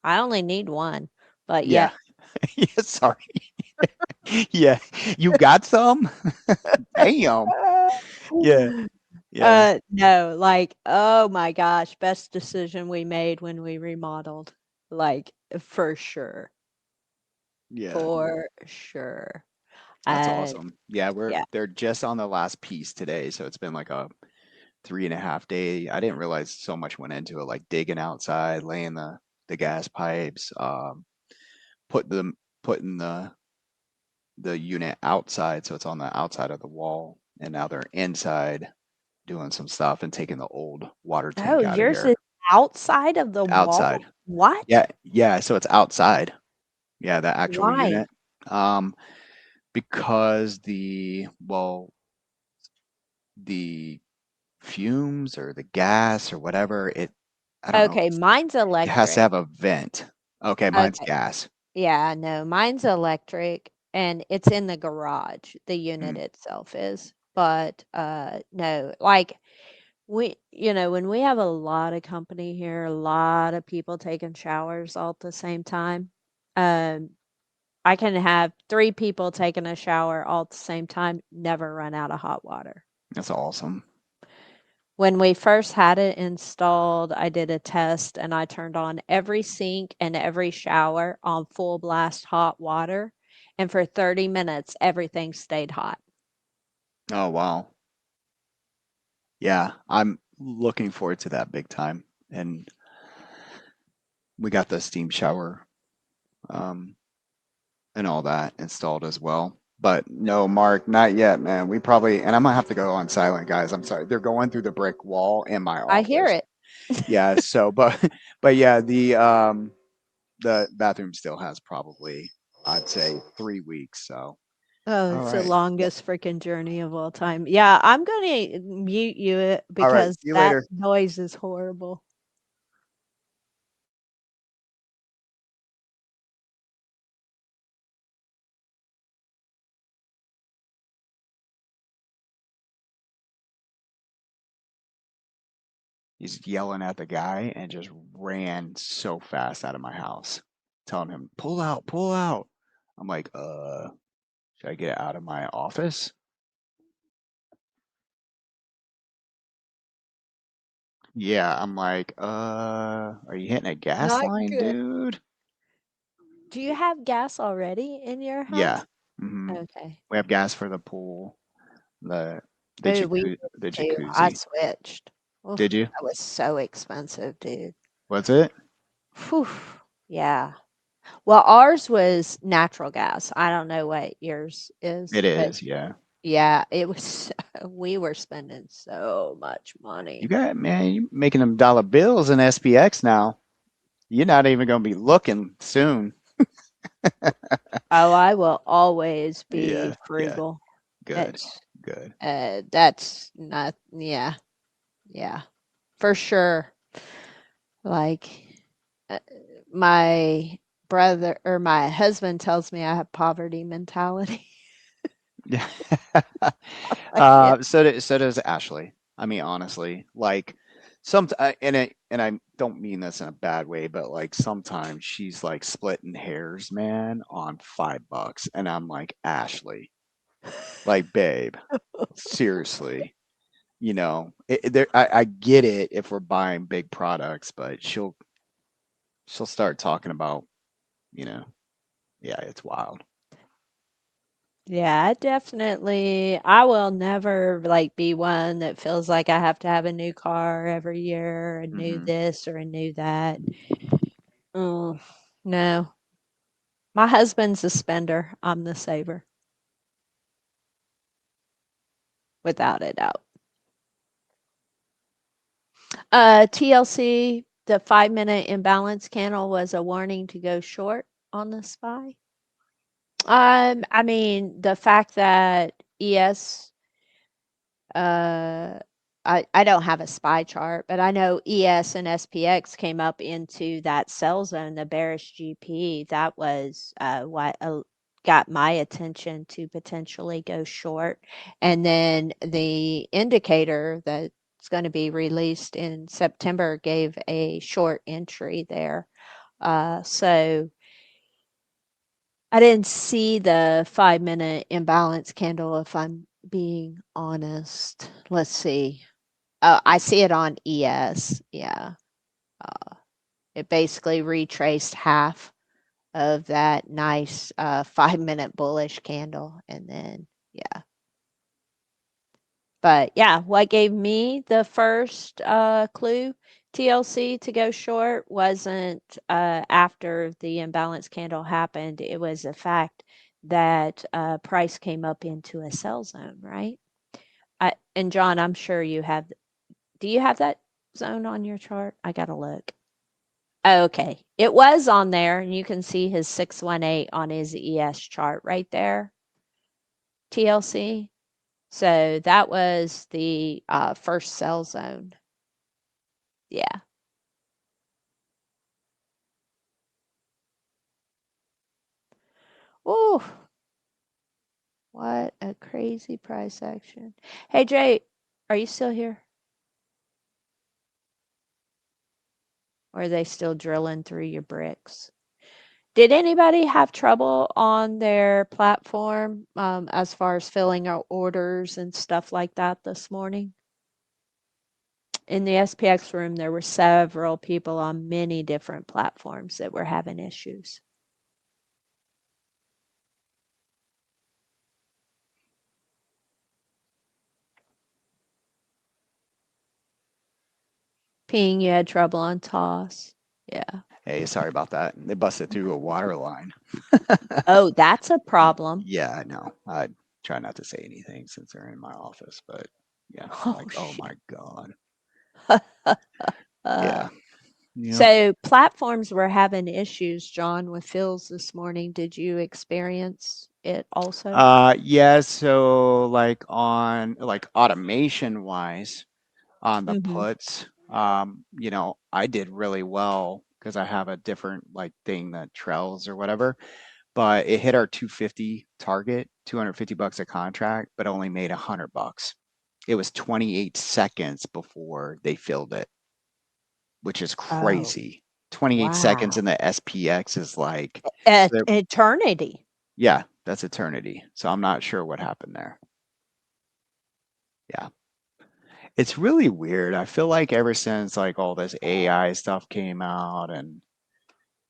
I only need one, but yeah. Yeah. Yeah. Sorry. Yeah. You got some? Damn. Yeah. Yeah. No, like, oh my gosh, best decision we made when we remodeled. Like, for sure. Yeah. For sure. That's Uh, awesome. Yeah, yeah. they're just on the last piece today, so it's been like a 3.5 day. I didn't realize so much went into it, like digging outside, laying the gas pipes, putting them putting the unit outside, so it's on the outside of the wall, and now they're inside doing some stuff and taking the old water Oh, tank out of yours is here. outside of the wall? Outside. What? Yeah, yeah, so it's outside. Yeah, the actual Why? unit. Um, because the fumes or the gas or whatever, I don't know, Okay, mine's it has to electric. have a vent. Okay, mine's Okay. gas. Yeah, no, mine's electric and it's in the garage, the unit Mm, itself is. But no, like when we have a lot of company here, a lot of people taking showers all at the same time. Um I can have 3 people taking a shower all at the same time, never run out of hot water. that's awesome. When we first had it installed, I did a test and I turned on every sink and every shower on full blast hot water. And for 30 minutes, everything stayed hot. Oh, wow. Yeah, I'm looking forward to that big time. And we got the steam shower um, and all that installed as well. But no, Mark, not yet, man. We probably, and I'm gonna have to go on silent, guys. I'm sorry. They're going through the brick wall in my I hear office. it. Yeah, so, but, but yeah, the bathroom still has probably, I'd say, 3 weeks. So, Oh, all it's the right. Well, longest freaking journey of all time. Yeah, I'm gonna mute you all right. because See you that later. noise is horrible. He's yelling at the guy and just ran so fast out of my house, telling him, pull out, pull out. I'm like, should I get out of my office? Yeah, I'm like, are you hitting a gas Not line, good. dude? Do you have gas already in your Yeah. house? hmm Okay. We have gas for the pool, the Oh, we did the too. I jacuzzi. switched. Oof, Did you? that was so expensive, dude. Was it? Whew. Yeah. Well, ours was natural gas. I don't know what yours is, It but is, yeah. yeah, it was we were spending so much You money. got, man, you making them dollar bills in SPX now. You're not even gonna be looking soon. Oh, I will always be Yeah, yeah. frugal. Good, It's good. that's not yeah, yeah. For sure. Like uh, my brother or my husband tells me I have poverty mentality. Yeah. Like, yeah. So does Ashley. I mean, honestly, like and I don't mean this in a bad way, but like sometimes she's like splitting hairs, man, on $5, and I'm like, Ashley, like, babe, seriously, I get it if we're buying big products, but she'll start talking about, you know, yeah, it's wild. Yeah, definitely. I will never like be one that feels like I have to have a new car every year, a new hmm this or a new that. Oh, no. My husband's a spender. I'm the saver, without a doubt. TLC, the 5-minute imbalance candle was a warning to go short on the SPY. I mean, the fact that ES, uh, I don't have a SPY chart, but I know ES and SPX came up into that sell zone, the bearish GP. That was what got my attention to potentially go short. And then the indicator that's going to be released in September gave a short entry there. So I didn't see the 5-minute imbalance candle, if I'm being honest. Let's see. I see it on ES. Yeah. It basically retraced half of that nice 5-minute bullish candle. And then, yeah. But yeah, what gave me the first clue TLC to go short wasn't after the imbalance candle happened. It was the fact that price came up into a sell zone, right? And John, I'm sure you have. Do you have that zone on your chart? I gotta look. Okay, it was on there, and you can see his 618 on his ES chart right there. TLC. So that was the first sell zone. Yeah. Ooh, what a crazy price action. Hey, Jay, are you still here? Or are they still drilling through your bricks? Did anybody have trouble on their platform as far as filling out orders and stuff like that this morning? In the SPX room, there were several people on many different platforms that were having issues. Ping, you had trouble on toss. Yeah. Hey, sorry about that. They busted through a water line. Oh, that's a problem. Yeah, I know. I try not to say anything since they're in my office, but yeah, Oh, like, oh shit. my God. Uh, Yeah. Yep. So platforms were having issues, John, with fills this morning. Did you experience it also? Yeah, so like on like automation wise on the Mhm. puts, I did really well because I have a different like thing that trails or whatever, but it hit our 250 target, $250 a contract, but only made $100. It was 28 seconds before they filled it, which is Oh, crazy. 28 seconds in wow. the SPX is like, so Eternity. yeah, that's eternity. So I'm not sure what happened there. Yeah. It's really weird. I feel like ever since like all this AI stuff came out and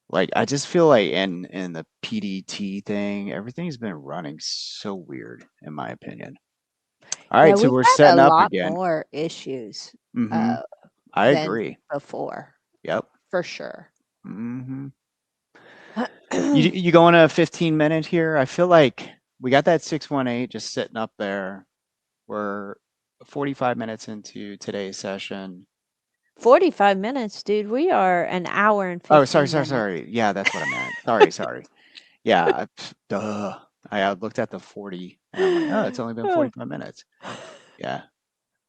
like I just feel like in the PDT thing, everything's been running so weird in my opinion. All Yeah, right, so we've we're had setting a up lot again. more issues Mm-hmm. I than agree. before, Yep. for sure. Mm-hmm. You going to a 15 minute here? I feel like we got that 618 just sitting up there. We're 45 minutes into today's session. 45 minutes, dude. We are an hour and Oh, 15 minutes. sorry. Yeah, that's what I meant. Sorry. Yeah, duh. I looked at the 40 and I'm like, oh, it's only been 45 minutes. Yeah,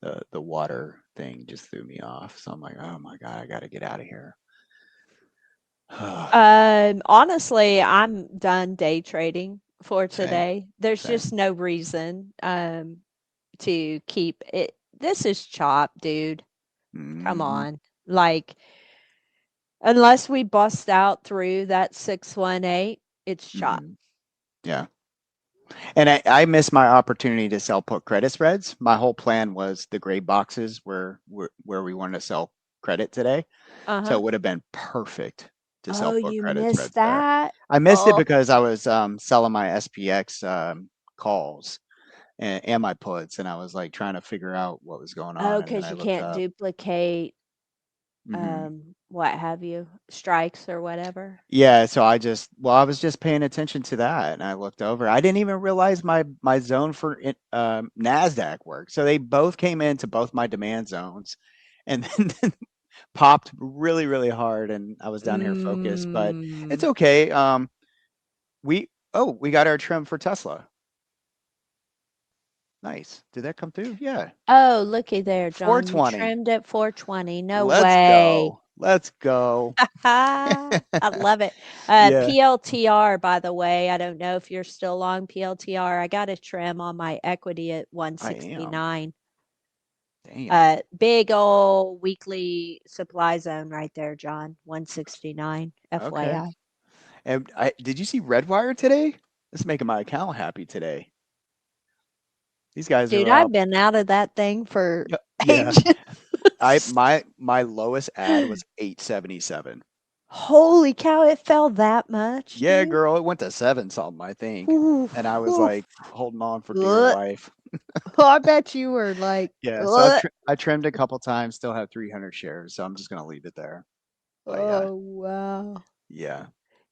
the water thing just threw me off. So I'm like, oh my God, I got to get out of here. Honestly, I'm done day trading for Same, today. There's same. just no reason to keep it. This is chop, dude. Come Hmm. on. Like, unless we bust out through that 618, it's chop. Hmm. Yeah. And I missed my opportunity to sell put credit spreads. My whole plan was the gray boxes where we wanted to sell credit today. So Uh-huh. it would have been perfect to sell Oh, put you credit missed spreads there. that? I missed it Oh, because I was selling my SPX calls and my puts, and I was like trying to figure out what was going oh, on. And then because I you looked can't up. duplicate Hmm. what have you, strikes or whatever. Yeah, so I was just paying attention to that, and I looked over. I didn't even realize my zone for Nasdaq worked. So they both came into both my demand zones, and then popped really hard, and I was down here focused. But it's Mm. okay. We got our trim for Tesla. Nice. Did that come through? Yeah, Oh, looky there, John. You 420. trimmed at 420. No Let's way. go. Let's go. I love it. Yeah, PLTR, by the way, I don't know if you're still long PLTR. I got a trim on my equity at I am. 169. Damn. Big old weekly supply zone right there, John. 169, Okay. FYI. And did you see Redwire today? It's making my account happy today. These guys Dude, are I've up. been out of that thing for Yeah. ages. My lowest ad was 877. Holy cow, it fell that much, Yeah, dude. girl, it went to 7 something, I think. Oof, And I was oof. like holding on for dear Ugh. life. I bet you were like, Yeah, so ugh. I trimmed a couple times, still have 300 shares, so I'm just gonna leave it there. But yeah, Oh, wow. yeah.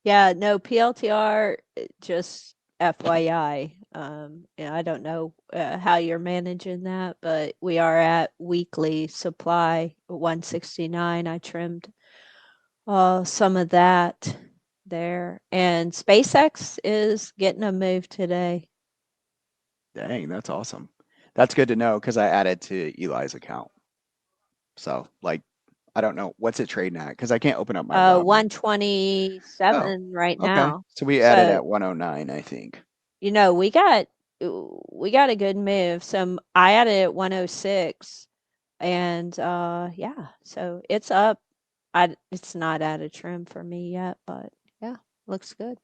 Yeah, no, PLTR, just FYI. Yeah, I don't know how you're managing that, but we are at weekly supply 169. I trimmed some of that there. And SpaceX is getting a move today. Dang, that's awesome. That's good to know because I added to Eli's account. So like, I don't know what's it trading at because I can't open up my Robin. Oh, 127 right okay. now. So we added So, at 109, I think. we got a good move. So I added at 106. And yeah, so it's up. It's not at a trim for me yet, but yeah, looks good.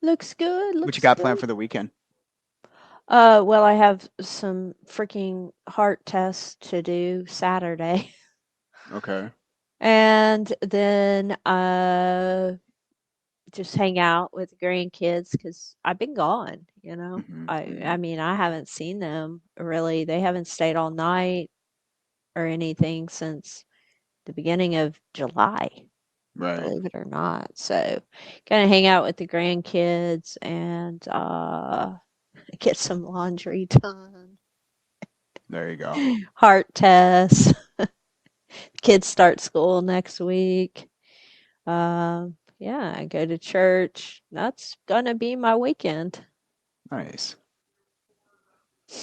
Looks good. What you Looks got planned good. for the weekend? Well, I have some freaking heart tests to do Saturday. Okay. And then just hang out with the grandkids because I've been gone, you know. Hmm. I mean, I haven't seen them really. They haven't stayed all night or anything since the beginning of July, Right. believe it or not. So, gonna hang out with the grandkids and get some laundry done. There you go. Heart tests. Kids start school next week. Yeah, I go to church. That's gonna be my weekend. Nice.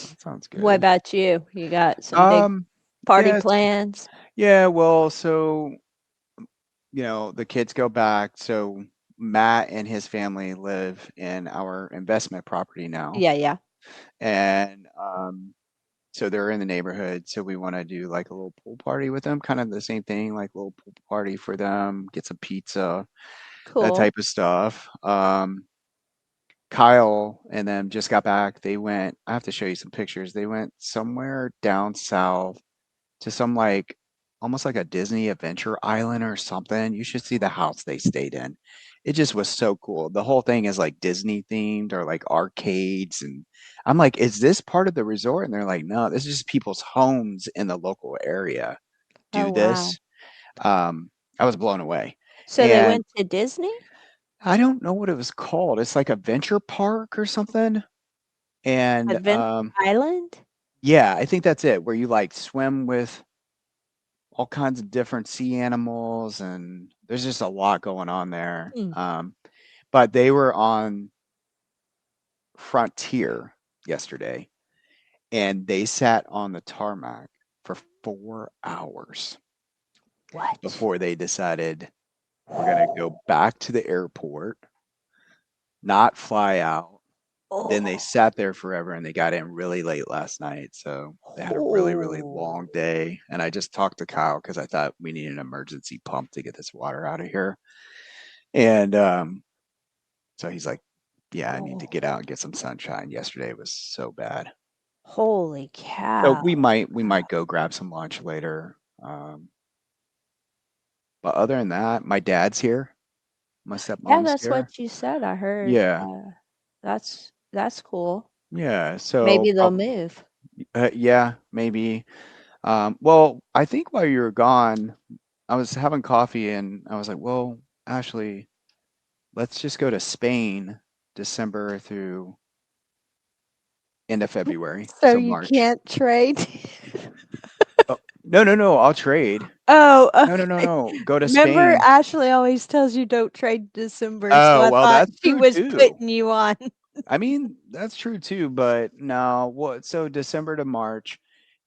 That sounds What good. about you? You got some big Um, party yeah, plans? yeah, well, so the kids go back. So Matt and his family live in our investment property now. Yeah, yeah. And so they're in the neighborhood. So we want to do like a little pool party with them, kind of the same thing, like a little pool party for them, get some pizza, that Cool. type of stuff. Kyle and them just got back. They went, I have to show you some pictures. They went somewhere down south to some like almost like a Disney adventure island or something. You should see the house they stayed in. It just was so cool. The whole thing is like Disney themed or like arcades. And I'm like, is this part of the resort? And they're like, no, this is just people's homes in the local area Oh, do wow. this. Um, I was blown away. So they And went to Disney? I don't know what it was called. It's like a venture park or something. And Adventure Island? yeah, I think that's it, where you like swim with all kinds of different sea animals, and there's just a lot going on there. Hmm. But they were on Frontier yesterday, and they sat on the tarmac for 4 hours What? before they decided we're going to go back to the airport, not fly out. Then they Oh. sat there forever and they got in really late last night. So they had a really, really Oh. long day. And I just talked to Kyle because I thought we need an emergency pump to get this water out of here. And so he's like, yeah, I need to Oh. get out and get some sunshine. Yesterday was so bad. Holy So cow. we might go grab some lunch later. But other than that, my dad's here. My Yeah, stepmom's that's here. what you said. I heard. Yeah. That's cool. Yeah. So Maybe they'll move. yeah, maybe. Well, I think while you were gone, I was having coffee and I was like, well, Ashley, let's just go to Spain December through end of February. So So you March. can't trade? Oh, no, no, no, I'll trade. Oh, No, no, no, okay. no. Go to Remember, Spain. Ashley always tells you don't trade December, so Oh, I well, thought that's she true was too. putting you on. I mean, that's true too, but no, what so December to March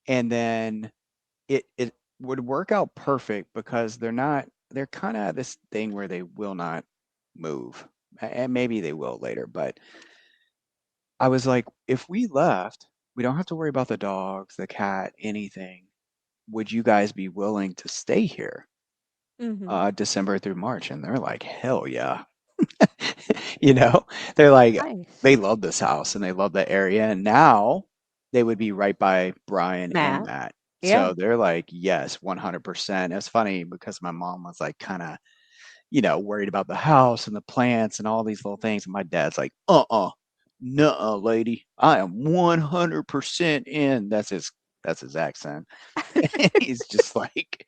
and then it would work out perfect because they're kind of this thing where they will not move. And maybe they will later, but I was like, if we left, we don't have to worry about the dogs, the cat, anything. Would you guys be willing to stay here Mhm. December through March? And they're like, hell yeah. You know, they're like, Nice. they love this house and they love the area. And now they would be right by Brian and Matt. Matt. Yeah. So they're like, yes, 100%. It's funny because my mom was like, kind of, worried about the house and the plants and all these little things. And my dad's like, nuh-uh, lady. I am 100% in. That's his accent. He's just like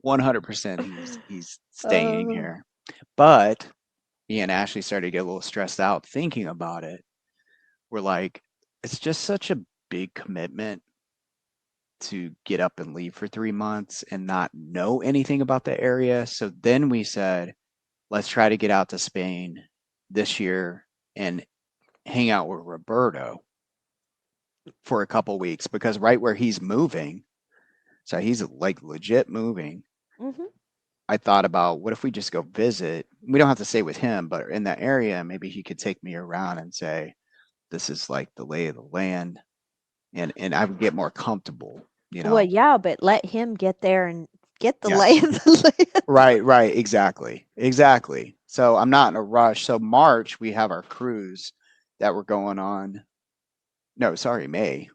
100% he's staying Oh. here. But me and Ashley started to get a little stressed out thinking about it. We're like, it's just such a big commitment to get up and leave for 3 months and not know anything about the area. So then we said, let's try to get out to Spain this year and hang out with Roberto for a couple weeks because right where he's moving, so he's like legit moving. Mhm. I thought about what if we just go visit? We don't have to stay with him, but in that area, maybe he could take me around and say, this is like the lay of the land. And I would get more comfortable, you Well, know? yeah, but let him get there and get the lay Yes. of the land. Right. Exactly. Exactly. So I'm not in a rush. So March, we have our cruise that we're going on. No, sorry, May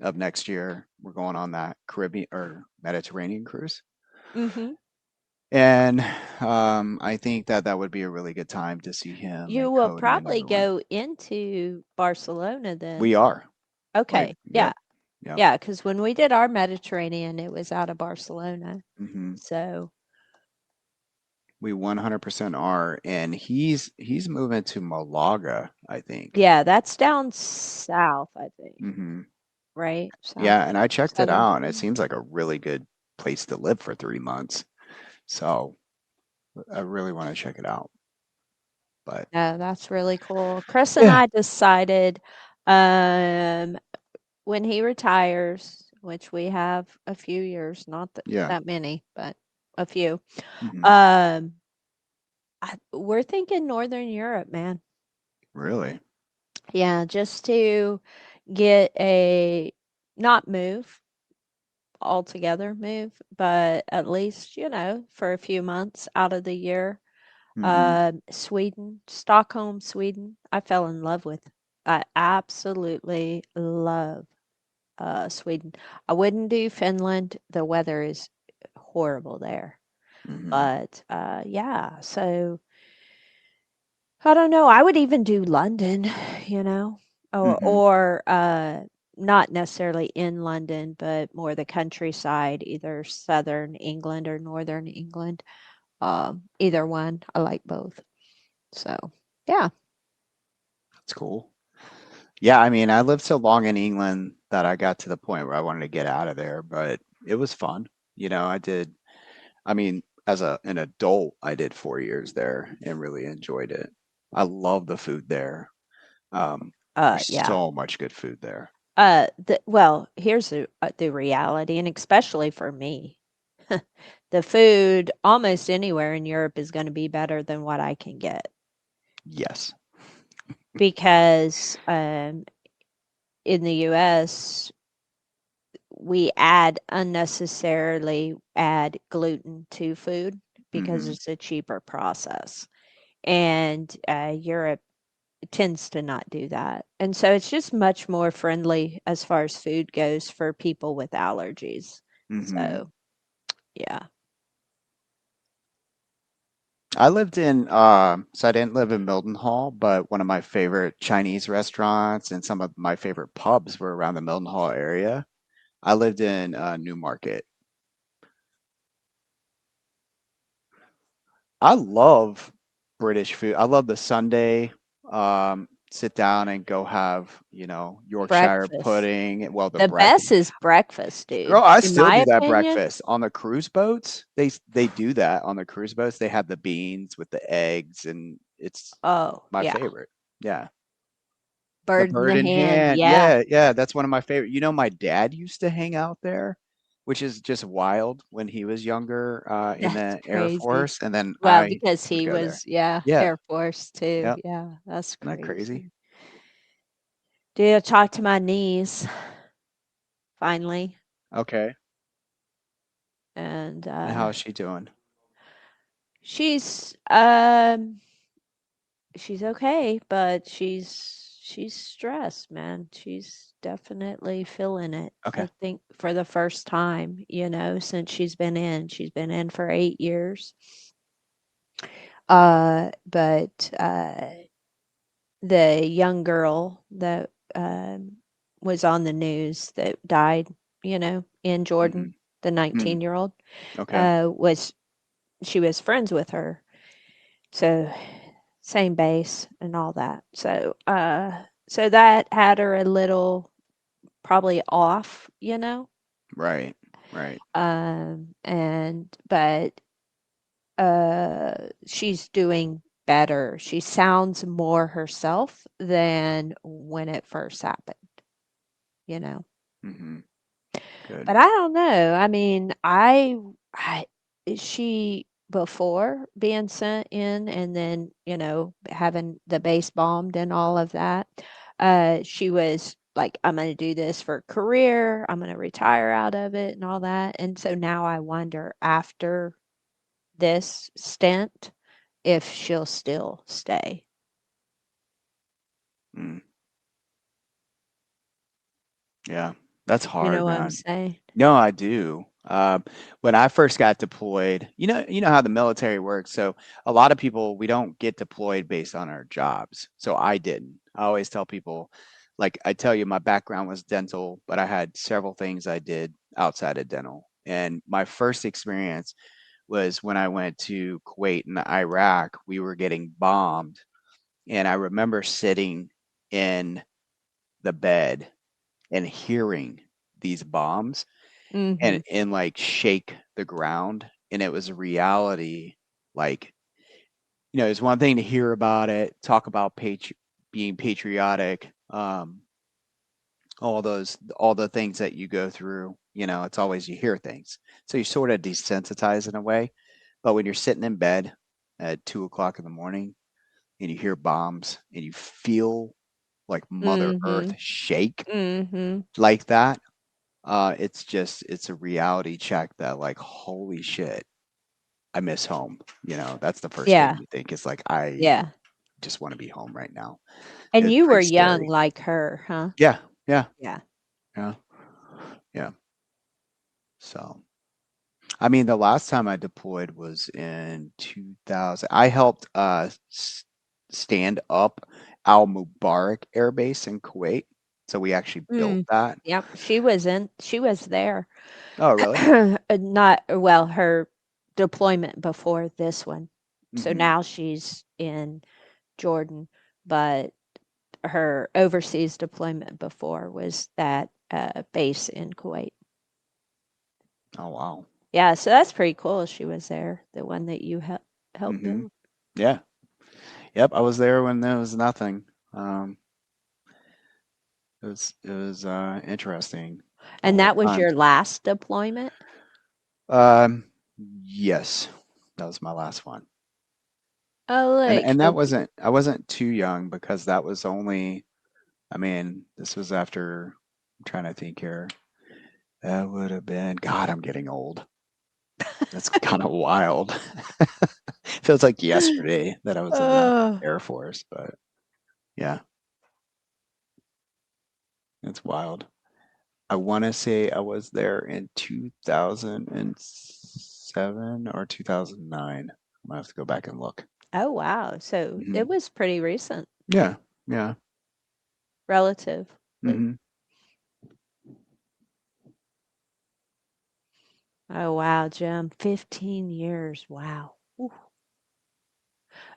of next year. We're going on that Caribbean or Mediterranean cruise. Mhm. And I think that that would be a really good time to see him You and will Cody and probably everyone. go into Barcelona We then. are like, Okay. Yeah. yep, yep. Yeah, because when we did our Mediterranean, it was out of Barcelona. hmm So, We 100% are, and he's moving to Malaga, I think. yeah, that's down south, I think, hmm right? Yeah, and I checked it Southern out, and it Spain. seems like a really good place to live for 3 months. So I really want to check it out. But Yeah, that's really cool. Chris and yeah, I decided um when he retires, which we have a few years, not yeah, that many, but a few. hmm Um we're thinking Northern Europe, man. really. Yeah, just to get a not move altogether move, but at least, for a few months out of the year. hmm Sweden, Stockholm, Sweden. I fell in love with. I absolutely love Sweden. I wouldn't do Finland. The weather is horrible there. hmm But yeah, so I don't know. I would even do London, you know, hmm or not necessarily in London, but more the countryside, either southern England or northern England. Either one. I like both. So, yeah. That's cool. Yeah, I mean, I lived so long in England that I got to the point where I wanted to get out of there, but it was fun. I did, I mean, as an adult, I did 4 years there and really enjoyed it. I love the food there. There's Yeah. so much good food there. Well, here's the reality, and especially for me, the food almost anywhere in Europe is going to be better than what I can get Yes. because in the US, we unnecessarily add gluten to food because hmm it's a cheaper process. And Europe tends to not do that. And so it's just much more friendly as far as food goes for people with allergies. hmm So, yeah. I lived in, so I didn't live in Mildenhall, but one of my favorite Chinese restaurants and some of my favorite pubs were around the Mildenhall area. I lived in Newmarket. I love British food. I love the Sunday sit down and go have, Yorkshire Breakfast. pudding. Well, the The best breakfast. is breakfast, Girl, dude. I In still my do that opinion. breakfast on the cruise boats. They do that on the cruise boats. They have the beans with the eggs, and it's Oh, my yeah. favorite. Yeah. The Bird in bird the in hand. hand. Yeah. Yeah, yeah, that's one of my favorite. My dad used to hang out there which is just wild when he was younger in That's the Air crazy. Force, and then Well, I because would he go there. was, yeah, Yeah, Air Force too. yep. Yeah, that's Isn't that crazy? crazy. Did I talk to my niece finally? Okay. And And how is she doing? she's she's okay, but she's stressed, man. She's definitely feeling it. Okay. I think for the first time, you know, since she's been in. She's been in for 8 years. But the young girl that was on the news that died, you know, in Jordan, Mm-hmm. the Mm, 19-year-old, okay. was she was friends with her. So same base and all that. So that had her a little probably off, you know. Right. Right. And but she's doing better. She sounds more herself than when it first happened, you know. Mm-hmm. Good. But I don't know. I mean, I she before being sent in and then, you know, having the base bombed and all of that, she was like, I'm going to do this for a career. I'm going to retire out of it and all that. And so now I wonder after this stint if she'll still stay. Mm, yeah. That's You know hard, what I'm man. saying? No, I do. When I first got deployed, you know how the military works. So a lot of people, we don't get deployed based on our jobs. So I didn't. I always tell people, like I tell you, my background was dental, but I had several things I did outside of dental. And my first experience was when I went to Kuwait and Iraq. We were getting bombed, and I remember sitting in the bed and hearing these bombs Mhm. and like shake the ground, and it was a reality. Like, it's one thing to hear about it, talk about being patriotic, all the things that you go through. It's always you hear things, so you're sort of desensitized in a way. But when you're sitting in bed at 2 o'clock in the morning and you hear bombs and you feel like Mother Earth Mhm. shake Mhm. like that, it's a reality check that, like, holy shit, I miss home. That's the first thing Yeah. you think is like, I Yeah. just want to be home right now. And It's you were pretty young scary. like her, huh? Yeah, yeah, Yeah. yeah, yeah. So, I mean, the last time I deployed was in 2000. I helped stand up Al Mubarak Air Base in Kuwait. So we actually built Mm. that. Yep, she was there. Oh, really? Not well, her deployment before this one. So Hmm. now she's in Jordan, but her overseas deployment before was that base in Kuwait. Oh, wow. Yeah, so that's pretty cool. She was there, the one that you helped Hmm. build. Yeah. Yep. I was there when there was nothing. Um, it was interesting the And whole that was time. your last deployment? Um, yes, that was my last one. Oh, And look. and that wasn't I wasn't too young because that was only, I mean, this was after, I'm trying to think here. That would have been, God, I'm getting old. That's kind of wild. Feels like yesterday that I was in the Oh. Air Force, but yeah, it's wild. I want to say I was there in 2007 or 2009. I'm gonna have to go back and look. Oh, wow. So Hmm. it was pretty recent, Yeah, yeah. relatively. Hmm. Oh, wow, Jim. 15 years. Wow. Ooh.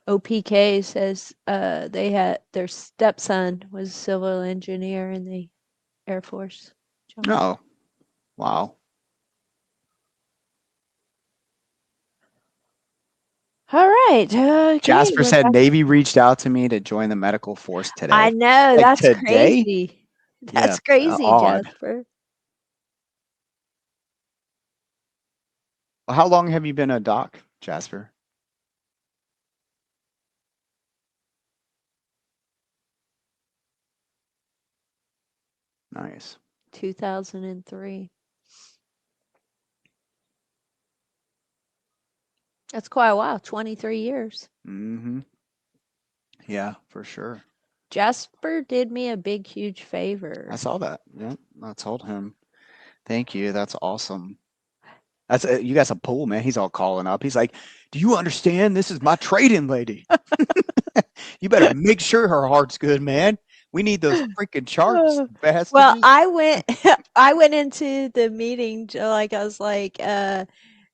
OPK says they had their stepson was a civil engineer in the Air Force. John. Oh, wow. All right. Okay. Jasper Well, said that's, Navy reached out to me to join the medical force I today. know. Like That's today? crazy. Yeah, That's crazy, odd. Jasper. Well, how long have you been a doc, Jasper? Nice. 2003. That's quite a while, 23 years. Mm-hmm. Yeah, for sure. Jasper did me a big, huge I favor. saw that. Yeah, I told him. Thank you. That's awesome. That's you got some pull, man. He's all calling up. He's like, "Do you understand? This is my trading lady. You better make sure her heart's good, man. We need those freaking charts, Uh, well, bastages." I went I went into the meeting like I was like,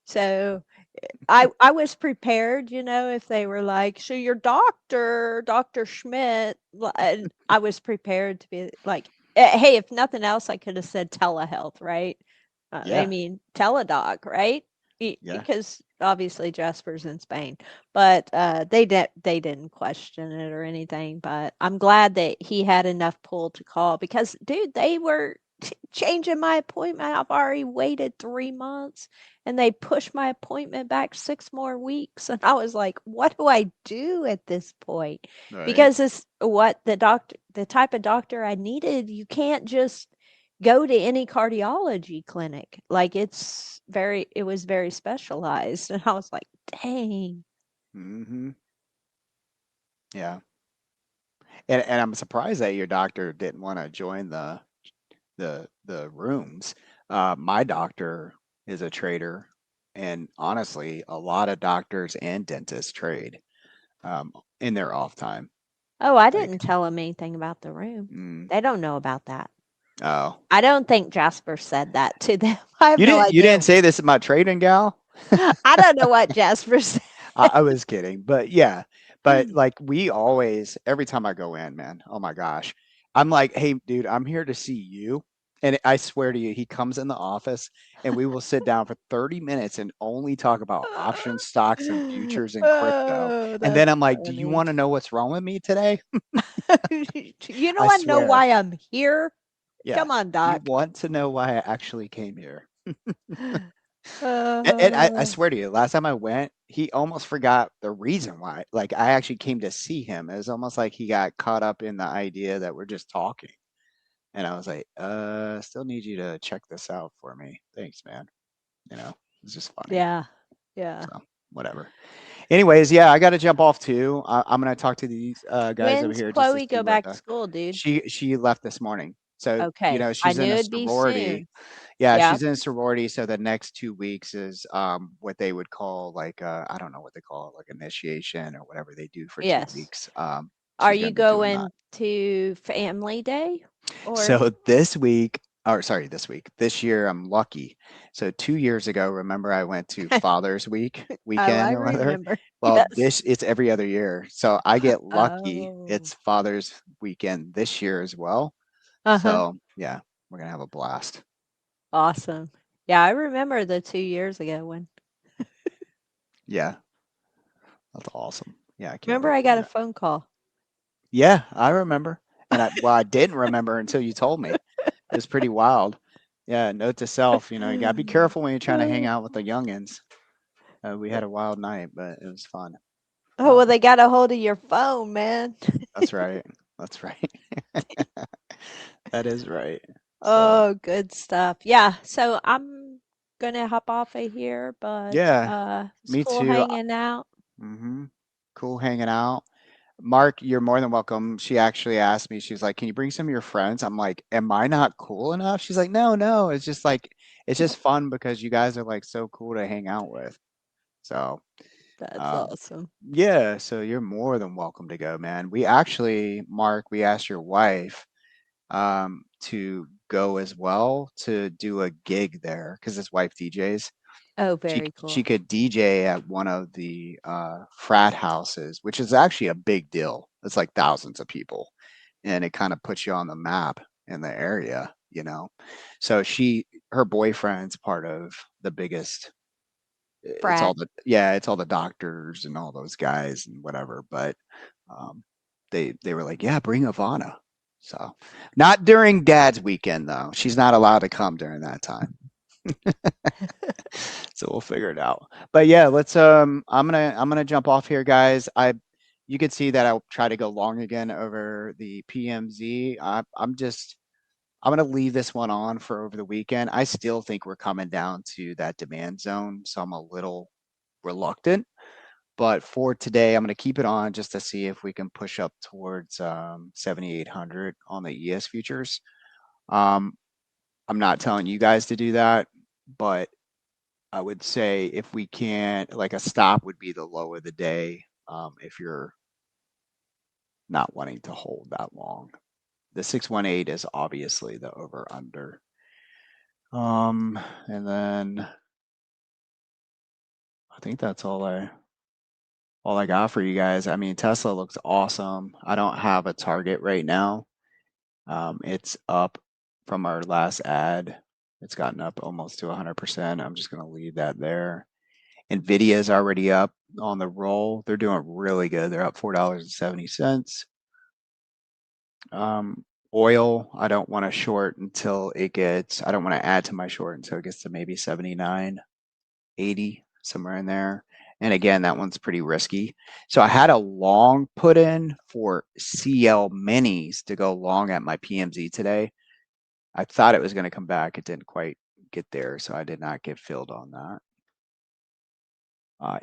so I was prepared, if they were like, "So your doctor, Dr. Schmidt," and I was prepared to be like, hey, if nothing else, I could have said telehealth, right? I Yeah, mean, teledoc, right? yeah. Because obviously Jasper's in Spain, but they didn't question it or anything. But I'm glad that he had enough pull to call because, dude, they were changing my appointment. I've already waited 3 months and they pushed my appointment back 6 more weeks. And I was like, what do I do at this point? Right. Because it's what the type of doctor I needed. You can't just go to any cardiology clinic. Like it was very specialized. And I was like, dang. Mm-hmm. Yeah. And I'm surprised that your doctor didn't want to join the rooms. My doctor is a trader, and honestly, a lot of doctors and dentists trade in their off time. Oh, I Like, didn't tell him anything about the room. mm, They don't know about that. oh, I don't think Jasper said that to them. I have no you idea. didn't say this is my trading gal? I don't know what Jasper said. I was kidding, but yeah, but like we always, every time I go in, man, oh my gosh, I'm like, hey, dude, I'm here to see you. And I swear to you, he comes in the office and we will sit down for 30 minutes and only talk about options, stocks, and futures and crypto. Oh, And that's then I'm like, do you funny. want to know what's wrong with me today? You I want to know swear. why I'm here? Yeah. Come on, Do you Doc. want to know why I actually came here? And I Uh, swear to you, last time I went, he almost forgot the reason why. Like I actually came to see him. It was almost like he got caught up in the idea that we're just talking. And I was like, still need you to check this out for me. Thanks, man. It's just funny. yeah, yeah. So whatever. Anyways, yeah, I got to jump off too. I'm gonna talk to these guys over When's here just to Chloe see go what back to school, dude? she left this morning. So Okay, I she's knew in a it'd be sorority. soon. Yeah, Yeah. she's in a sorority. So the next 2 weeks is what they would call like I don't know what they call it, like initiation or whatever they do for two Yes. weeks. Are She's you gonna be doing that. going to Family Day or So this week, or sorry, this year I'm lucky. So 2 years ago, remember I went to Father's Week oh, I weekend or whatever. remember. Well, Yes. it's every other year. So I get lucky. Oh. It's Father's weekend this year as well. Uh-huh. So yeah, we're gonna have a blast. Awesome. Yeah, I remember the 2 years ago when Yeah, that's awesome. Yeah, I can't remember wait I for got a that. phone call. Yeah, I remember. And I didn't remember until you told me. It was pretty wild. Yeah, note to self, you gotta be careful when you're trying to hang out with the youngins. We had a wild night, but it was fun. Oh, well, Um, they got a hold of your phone, man. that's right. That's right. That is right. So, Oh, good stuff. Yeah, so I'm gonna hop off of here, but yeah, it's me cool too. hanging out. Mm-hmm. Cool hanging out. Mark, you're more than welcome. She actually asked me, she's like, "Can you bring some of your friends?" I'm like, "Am I not cool enough?" She's like, "No, no. It's just like, it's just fun because you guys are like so cool to hang out with." So, That's um, awesome. yeah, so you're more than welcome to go, man. We actually, Mark, we asked your wife to go as well to do a gig there because his wife DJs. Oh, She very she cool. could DJ at one of the frat houses, which is actually a big deal. It's like thousands of people, and it kind of puts you on the map in the area. So her boyfriend's part of the biggest. Frat. It's all the doctors and all those guys and whatever. But um, they were like, yeah, bring Ivana. So not during Dad's weekend though. She's not allowed to come during that time. So we'll figure it out. But yeah, let's I'm gonna jump off here, guys. You could see that I'll try to go long again over the PMZ. I'm gonna leave this one on for over the weekend. I still think we're coming down to that demand zone, so I'm a little reluctant. But for today, I'm gonna keep it on just to see if we can push up towards 7,800 on the ES futures. I'm not telling you guys to do that, but I would say if we can't, like a stop would be the low of the day if you're not wanting to hold that long. The 618 is obviously the over under. And then I think that's all I got for you guys. I mean, Tesla looks awesome. I don't have a target right now. It's up from our last ad. It's gotten up almost to 100%. I'm just going to leave that there. Nvidia is already up on the roll. They're doing really good. They're up $4.70. Oil, I don't want to short until it gets, I don't want to add to my short until it gets to maybe 79.80, somewhere in there. And again, that one's pretty risky. So I had a long put in for CL minis to go long at my PMZ today. I thought it was going to come back. It didn't quite get there, so I did not get filled on that.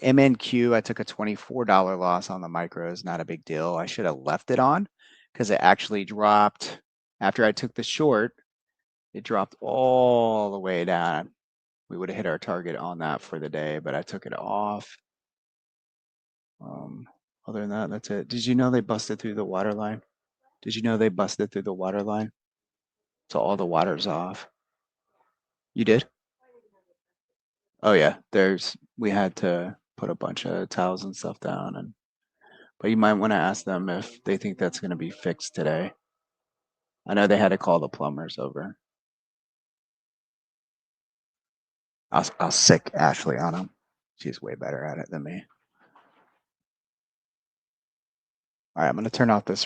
MNQ, I took a $24 loss on the micros. Not a big deal. I should have left it on because it actually dropped after I took the short. It dropped all the way down. We would have hit our target on that for the day, but I took it off. Other than that, that's it. Did you know they busted through the water line? Did you know they busted through the water line? So all the water's off. You did? Oh yeah, we had to put a bunch of towels and stuff down, but you might want to ask them if they think that's going to be fixed today. I know they had to call the plumbers over. I'll sick Ashley on them. She's way better at it than me. All right, I'm going to turn off this